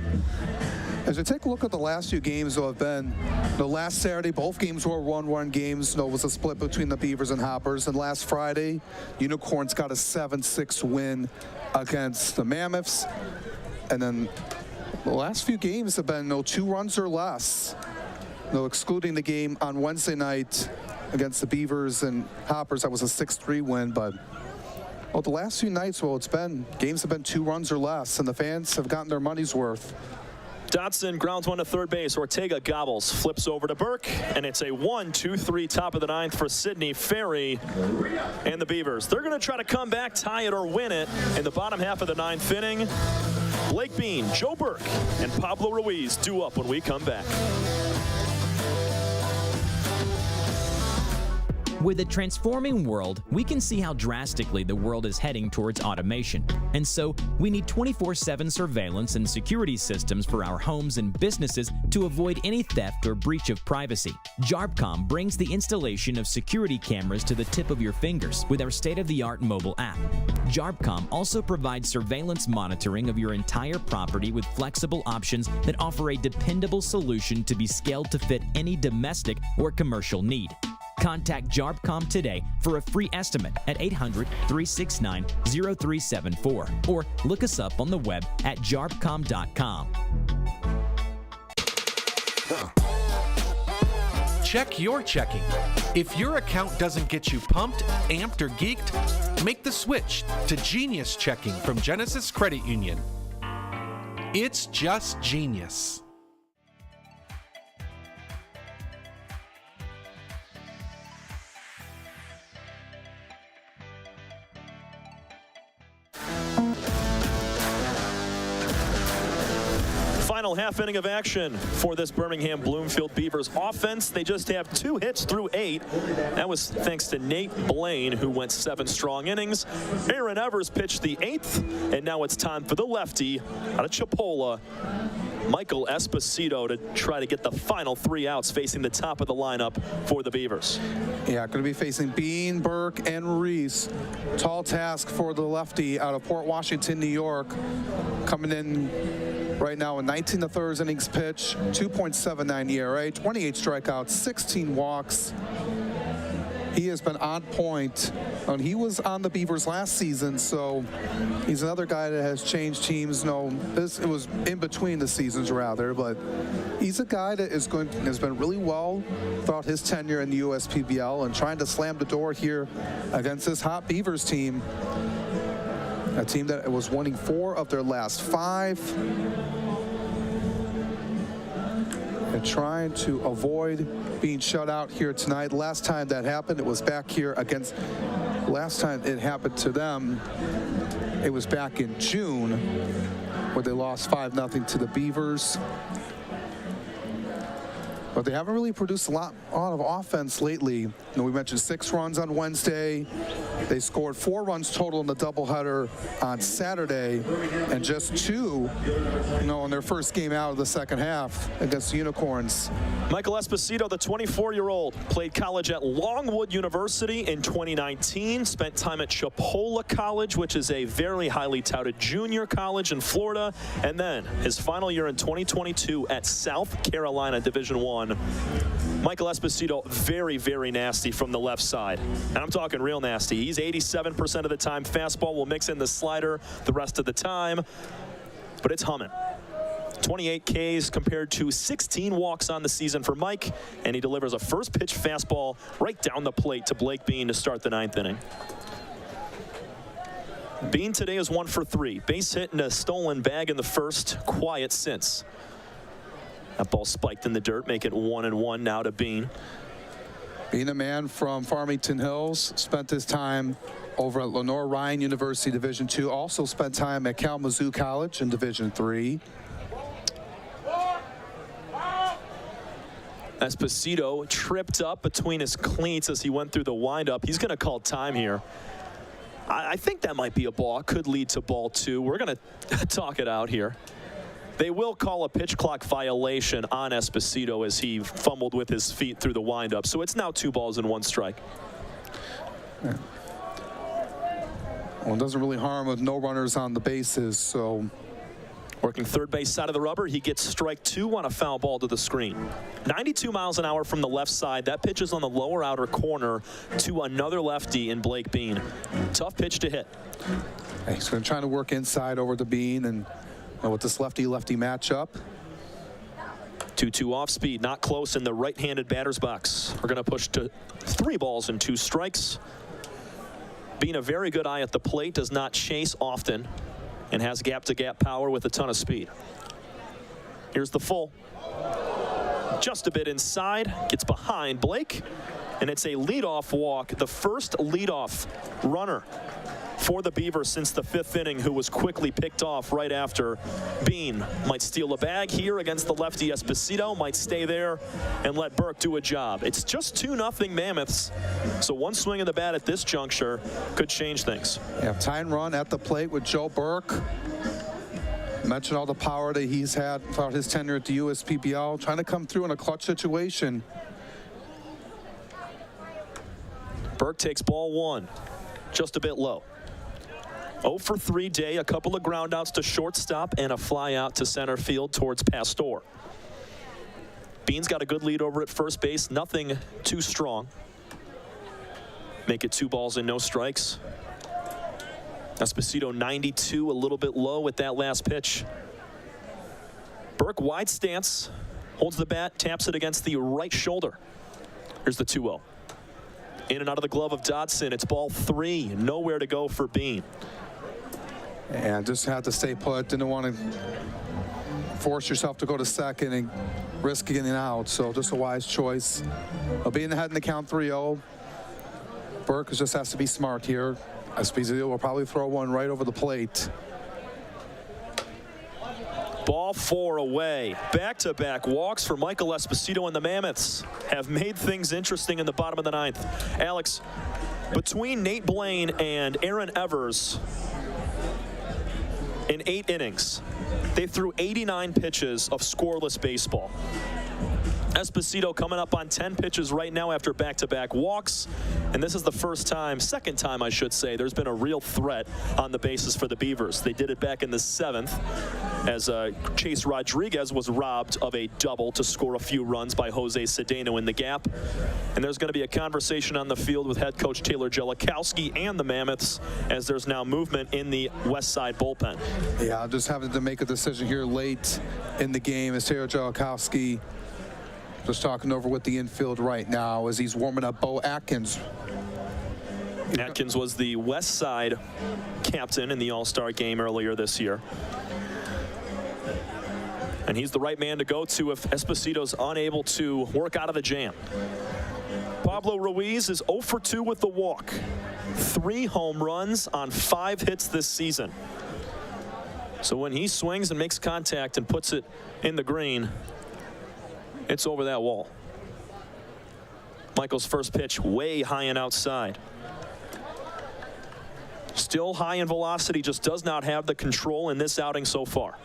As you take a look at the last few games that have been, last Saturday, both games were 1-1 games. It was a split between the Beavers and Hoppers. And last Friday, Unicorns got a 7-6 win against the Mammoths. And then the last few games have been 2 runs or less. Excluding the game on Wednesday night against the Beavers and Hoppers, that was a 6-3 win. But the last few nights, games have been 2 runs or less, and the fans have gotten their money's worth. Dotson grounds one to third base. Ortega gobbles, flips over to Burke, and it's a 1-2-3 top of the 9th for Sidney, Ferry, and the Beavers. They're going to try to come back, tie it, or win it in the bottom half of the 9th inning. Blake Bean, Joe Burke, and Pablo Ruiz due up when we come back. With a transforming world, we can see how drastically the world is heading towards automation. And so, we need 24/7 surveillance and security systems for our homes and businesses to avoid any theft or breach of privacy. JARBCOM brings the installation of security cameras to the tip of your fingers with our state-of-the-art mobile app. JARBCOM also provides surveillance monitoring of your entire property with flexible options that offer a dependable solution to be scaled to fit any domestic or commercial need. Contact JARBCOM today for a free estimate at 800-369-0374 or look us up on the web at jarbcom.com. Check your checking. If your account doesn't get you pumped, amped, or geeked, make the switch to Genius Checking from Genesis Credit Union. It's just genius. Final half inning of action for this Birmingham Bloomfield Beavers offense. They just have 2 hits through 8. That was thanks to Nate Blaine, who went 7 strong innings. Aaron Evers pitched the 8th, and now it's time for the lefty out of Chipola, Michael Esposito, to try to get the final 3 outs facing the top of the lineup for the Beavers. Yeah, going to be facing Bean, Burke, and Reese. Tall task for the lefty out of Port Washington, New York. Coming in right now in 19 1/3 innings pitch, 2.79 ERA, 28 strikeouts, 16 walks. he has been on point. And he was on the Beavers last season, so he's another guy that has changed teams. No, it was in between the seasons rather, but he's a guy that has been really well throughout his tenure in the USPBL and trying to slam the door here against this hot Beavers team. A team that was winning 4 of their last 5. And trying to avoid being shut out here tonight. Last time that happened, it was back here against, last time it happened to them, it was back in June where they lost 5-0 to the Beavers. But they haven't really produced a lot of offense lately. You know, we mentioned 6 runs on Wednesday. They scored 4 runs total in the doubleheader on Saturday, and just 2, in their first game out of the second half against the Unicorns. Michael Esposito, the 24-year-old, played college at Longwood University in 2019, spent time at Chipola College, which is a very highly touted junior college in Florida, and then his final year in 2022 at South Carolina Division I. Michael Esposito, very, very nasty from the left side. And I'm talking real nasty. He's 87% of the time fastball. Will mix in the slider the rest of the time. But it's humming. 28 Ks compared to 16 walks on the season for Mike. And he delivers a first pitch fastball right down the plate to Blake Bean to start the 9th inning. Bean today is 1 for 3. Base hit and a stolen bag in the first. Quiet since. That ball spiked in the dirt, make it 1-1 now to Bean. Being a man from Farmington Hills, spent his time over at Lenore Ryan University Division II, also spent time at Kalamazoo College in Division III. Esposito tripped up between his cleats as he went through the windup. He's going to call time here. I think that might be a ball. Could lead to ball 2. We're going to talk it out here. They will call a pitch clock violation on Esposito as he fumbled with his feet through the windup. So it's now 2 balls and 1 strike. Yeah. Well, it doesn't really harm with no runners on the bases, so. Working third base side of the rubber, he gets strike 2 on a foul ball to the screen. 92 miles an hour from the left side. That pitch is on the lower outer corner to another lefty in Blake Bean. Tough pitch to hit. He's going to try to work inside over the Bean, and with this lefty-lefty matchup. 2-2 off speed, not close in the right-handed batter's box. We're going to push to 3 balls and 2 strikes. Being a very good eye at the plate, does not chase often, and has gap-to-gap power with a ton of speed. Here's the full. Just a bit inside, gets behind Blake, and it's a leadoff walk, the first leadoff runner for the Beavers since the 5th inning, who was quickly picked off right after. Bean might steal a bag here against the lefty Esposito, might stay there and let Burke do a job. It's just 2-0 Mammoths, so 1 swing of the bat at this juncture could change things. Yeah, tying run at the plate with Joe Burke. Mentioned all the power that he's had throughout his tenure at the USPBL, trying to come through in a clutch situation. Burke takes ball 1, just a bit low. 0 for 3 day, a couple of groundouts to shortstop and a fly out to center field towards Pastor. Bean's got a good lead over at first base, nothing too strong. Make it 2 balls and no strikes. Esposito 92, a little bit low with that last pitch. Burke wide stance, holds the bat, taps it against the right shoulder. Here's the 2-0. In and out of the glove of Dodson, it's ball 3, nowhere to go for Bean. And just had to stay put. Didn't want to force yourself to go to second and risk getting out. So just a wise choice. Being ahead in the count 3-0. Burke just has to be smart here. Esposito will probably throw one right over the plate. Ball 4 away. Back-to-back walks for Michael Esposito, and the Mammoths have made things interesting in the bottom of the 9th. Alex, between Nate Blaine and Aaron Evers, in 8 innings, they threw 89 pitches of scoreless baseball. Esposito coming up on 10 pitches right now after back-to-back walks. And this is the second time I should say, there's been a real threat on the bases for the Beavers. They did it back in the 7th as Chase Rodriguez was robbed of a double to score a few runs by Jose Cedeno in the gap. And there's going to be a conversation on the field with head coach Taylor Jellikowski and the Mammoths as there's now movement in the Westside bullpen. Yeah, I'm just having to make a decision here late in the game as Taylor Jellikowski just talking over with the infield right now as he's warming up Bo Atkins. Atkins was the Westside captain in the All-Star game earlier this year. And he's the right man to go to if Esposito's unable to work out of the jam. Pablo Ruiz is 0 for 2 with the walk. 3 home runs on 5 hits this season. So when he swings and makes contact and puts it in the green, it's over that wall. Michael's first pitch way high and outside. Still high in velocity, just does not have the control in this outing so far.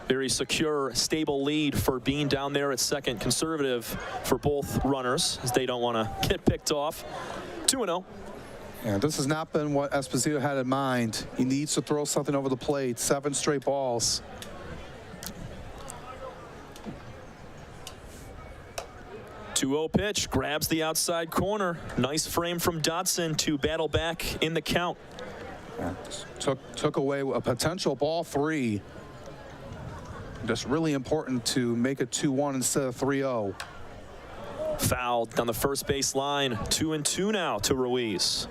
Very secure, stable lead for Bean down there at second. Conservative for both runners as they don't want to get picked off. 2-0. Yeah, this has not been what Esposito had in mind. He needs to throw something over the plate. 7 straight balls. .2-0 pitch, grabs the outside corner. Nice frame from Dodson to battle back in the count. Yeah, took away a potential ball 3. Just really important to make it 2-1 instead of 3-0. Fouled down the first base line. 2-2 now to Ruiz.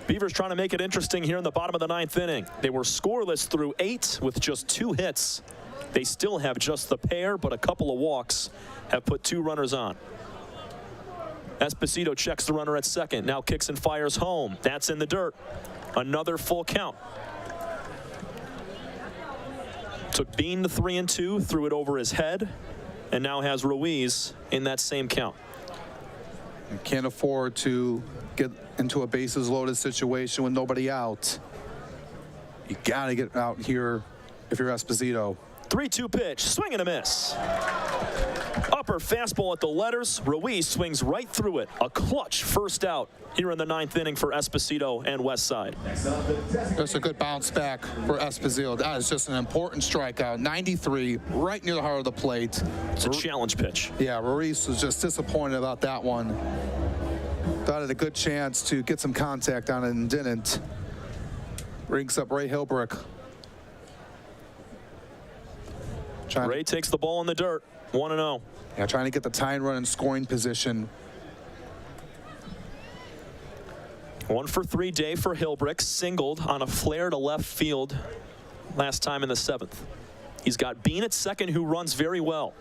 Beavers trying to make it interesting here in the bottom of the 9th inning. They were scoreless through 8 with just 2 hits. They still have just the pair, but a couple of walks have put 2 runners on. Esposito checks the runner at second. Now kicks and fires home. That's in the dirt. Another full count. Took Bean to 3-2, threw it over his head, and now has Ruiz in that same count. You can't afford to get into a bases loaded situation with nobody out. You got to get out here if you're Esposito. 3-2 pitch, swing and a miss. Upper fastball at the letters. Ruiz swings right through it. A clutch first out here in the 9th inning for Esposito and Westside. That's a good bounce back for Esposito. That is just an important strikeout. 93, right near the heart of the plate. It's a challenge pitch. Yeah, Ruiz was just disappointed about that one. Thought it had a good chance to get some contact on it and didn't. Brings up Ray Hilbrick. Ray takes the ball in the dirt. 1-0. Yeah, trying to get the tying run in scoring position. 1 for 3 day for Hilbrick. Singled on a flare to left field last time in the 7th. He's got Bean at second, who runs very well.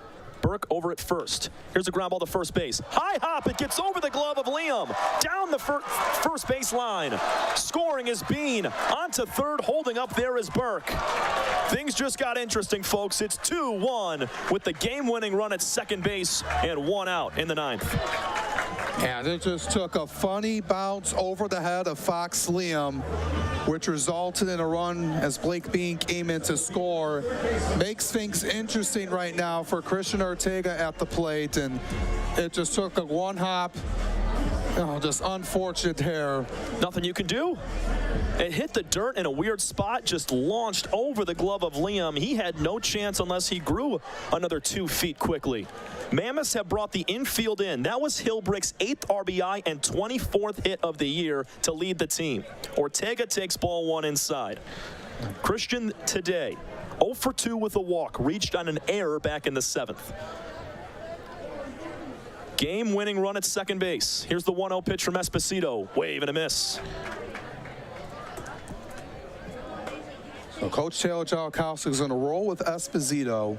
Burke over at first. Here's a ground ball to first base. High hop, it gets over the glove of Liam. Down the first base line. Scoring is Bean. Onto third, holding up there is Burke. Things just got interesting, folks. It's 2-1 with the game-winning run at second base and 1 out in the 9th. And it just took a funny bounce over the head of Fox Liam, which resulted in a run as Blake Bean came in to score. Makes things interesting right now for Christian Ortega at the plate, and it just took a one hop. Oh, just unfortunate there. Nothing you can do. It hit the dirt in a weird spot, just launched over the glove of Liam. He had no chance unless he grew another 2 feet quickly. Mammoths have brought the infield in. That was Hilbrick's 8th RBI and 24th hit of the year to lead the team. Ortega takes ball 1 inside. Christian today, 0 for 2 with a walk, reached on an error back in the 7th. Game-winning run at second base. Here's the 1-0 pitch from Esposito. Wave and a miss. So Coach Taylor Jellikowski is going to roll with Esposito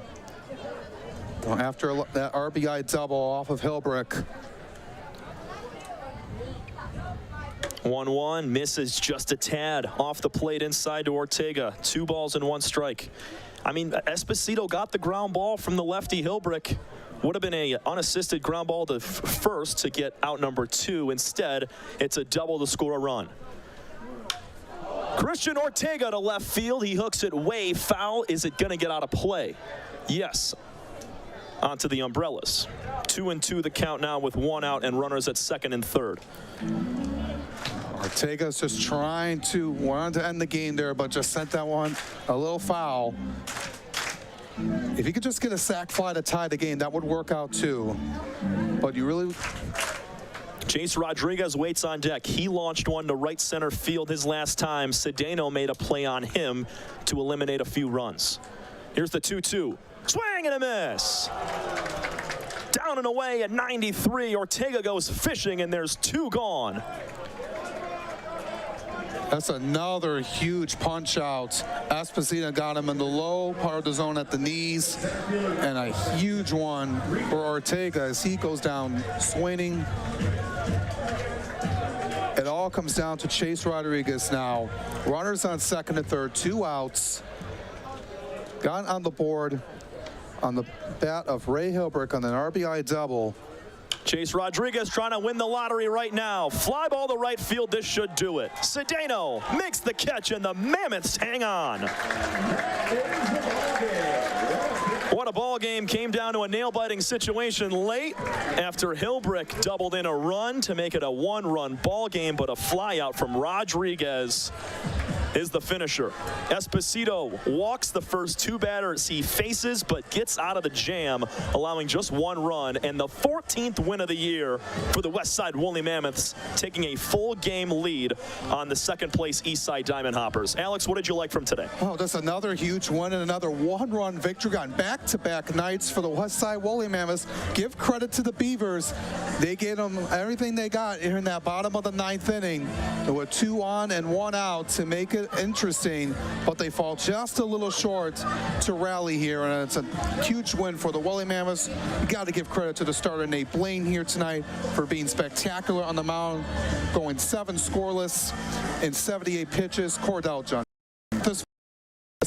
after that RBI double off of Hilbrick. 1-1, misses just a tad off the plate inside to Ortega. 2 balls and 1 strike. I mean, Esposito got the ground ball from the lefty Hilbrick. Would have been a unassisted ground ball to first to get out number 2. Instead, it's a double to score a run. Christian Ortega to left field. He hooks it way foul. Is it going to get out of play? Yes. Onto the umbrellas. 2-2 the count now with one out and runners at second and third. Ortega's just wanted to end the game there, but just sent that one a little foul. If he could just get a sac fly to tie the game, that would work out too. But you really... Chase Rodriguez waits on deck. He launched one to right center field his last time. Cedeno made a play on him to eliminate a few runs. Here's the 2-2. Swing and a miss. Down and away at 93. Ortega goes fishing, and there's two gone. That's another huge punch out. Esposito got him in the low part of the zone at the knees, and a huge one for Ortega as he goes down swinging. It all comes down to Chase Rodriguez now. Runners on second and third, 2 outs. Got on the board on the bat of Ray Hilbrick on an RBI double. Chase Rodriguez trying to win the lottery right now. Fly ball to right field. This should do it. Cedeno makes the catch, and the Mammoths hang on. What a ball game. Came down to a nail-biting situation late after Hilbrick doubled in a run to make it a 1-run ball game, but a fly out from Rodriguez is the finisher. Esposito walks the first 2 batters he faces, but gets out of the jam, allowing just 1 run, and the 14th win of the year for the Westside Woolly Mammoths, taking a full game lead on the second place Eastside Diamond Hoppers. Alex, what did you like from today? Oh, just another huge win and another 1-run victory on back-to-back nights for the Westside Woolly Mammoths. Give credit to the Beavers. They gave them everything they got here in that bottom of the 9th inning. There were 2 on and 1 out to make it interesting, but they fall just a little short to rally here, and it's a huge win for the Woolly Mammoths. You got to give credit to the starter Nate Blaine here tonight for being spectacular on the mound, going 7 scoreless in 78 pitches. Cordell Johnson,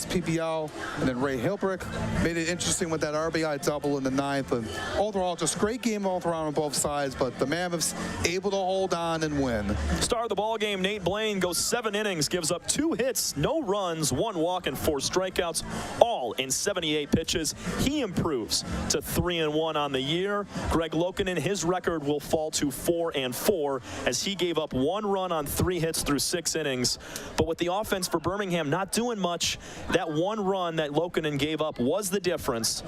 PBL, and then Ray Hilbrick made it interesting with that RBI double in the 9th. And overall, just great game all around on both sides, but the Mammoths able to hold on and win. Star of the ball game, Nate Blaine, goes 7 innings, gives up 2 hits, no runs, 1 walk, and 4 strikeouts, all in 78 pitches. He improves to 3-1 on the year. Greg Lokinen, his record will fall to 4-4 as he gave up 1 run on 3 hits through 6 innings. But with the offense for Birmingham not doing much, that 1 run that Lokinen gave up was the difference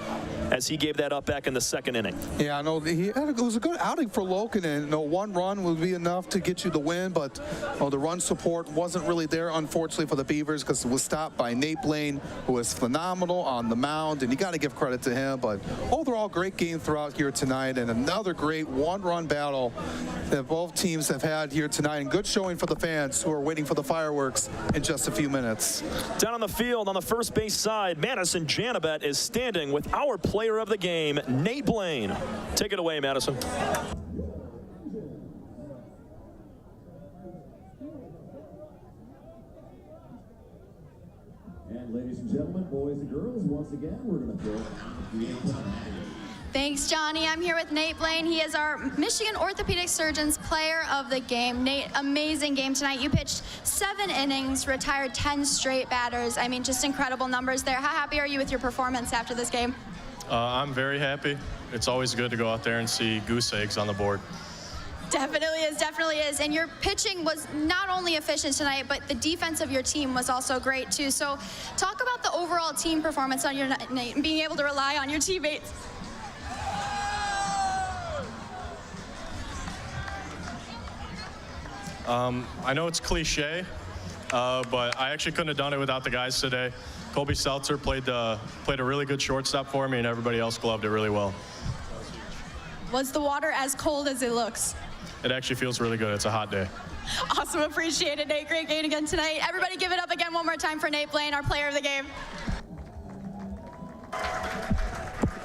as he gave that up back in the 2nd inning. Yeah, I know it was a good outing for Lokinen. 1 run would be enough to get you the win, but the run support wasn't really there, unfortunately, for the Beavers, because it was stopped by Nate Blaine, who was phenomenal on the mound, and you got to give credit to him. But overall, great game throughout here tonight, and another great 1-run battle that both teams have had here tonight, and good showing for the fans who are waiting for the fireworks in just a few minutes. Down on the field on the first base side, Madison Janabet is standing with our player of the game, Nate Blaine. Take it away, Madison. And ladies and gentlemen, boys and girls, once again, we're going to throw Thanks, Johnny. I'm here with Nate Blaine. He is our Michigan Orthopedic Surgeons player of the game. Nate, amazing game tonight. You pitched 7 innings, retired 10 straight batters. I mean, just incredible numbers there. How happy are you with your performance after this game? I'm very happy. It's always good to go out there and see goose eggs on the board. Definitely is, definitely is. And your pitching was not only efficient tonight, but the defense of your team was also great too. So talk about the overall team performance on your night and being able to rely on your teammates. I know it's cliche, but I actually couldn't have done it without the guys today. Colby Seltzer played a really good shortstop for me, and everybody else gloved it really well. Was the water as cold as it looks? It actually feels really good. It's a hot day. Awesome, appreciate it, Nate. Great game again tonight. Everybody give it up again one more time for Nate Blaine, our player of the game.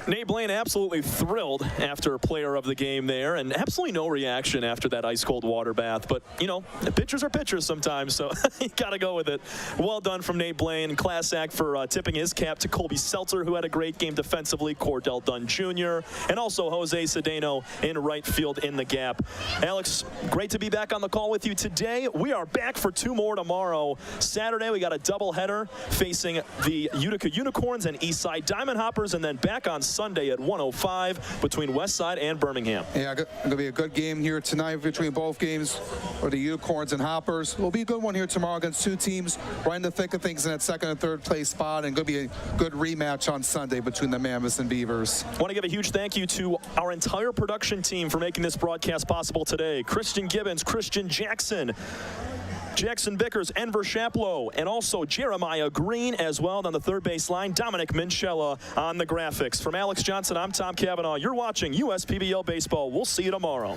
Nate Blaine absolutely thrilled after player of the game there, and absolutely no reaction after that ice-cold water bath. But, you know, the pitchers are pitchers sometimes, so you got to go with it. Well done from Nate Blaine. Class act for tipping his cap to Colby Seltzer, who had a great game defensively, Cordell Dunn Jr., and also Jose Cedeno in right field in the gap. Alex, great to be back on the call with you today. We are back for 2 more tomorrow. Saturday, we got a doubleheader facing the Utica Unicorns and Eastside Diamond Hoppers, and then back on Sunday at 1:05 between Westside and Birmingham. Yeah, going to be a good game here tonight between both games for the Unicorns and Hoppers. It'll be a good one here tomorrow against 2 teams right in the thick of things in that 2nd and 3rd place spot, and going to be a good rematch on Sunday between the Mammoths and Beavers. I want to give a huge thank you to our entire production team for making this broadcast possible today. Christian Gibbons, Christian Jackson, Jackson Vickers, Enver Shaplow, and also Jeremiah Green as well on the 3rd base line. Dominic Minchella on the graphics. From Alex Johnson, I'm Tom Cavanaugh. You're watching USPBL Baseball. We'll see you tomorrow.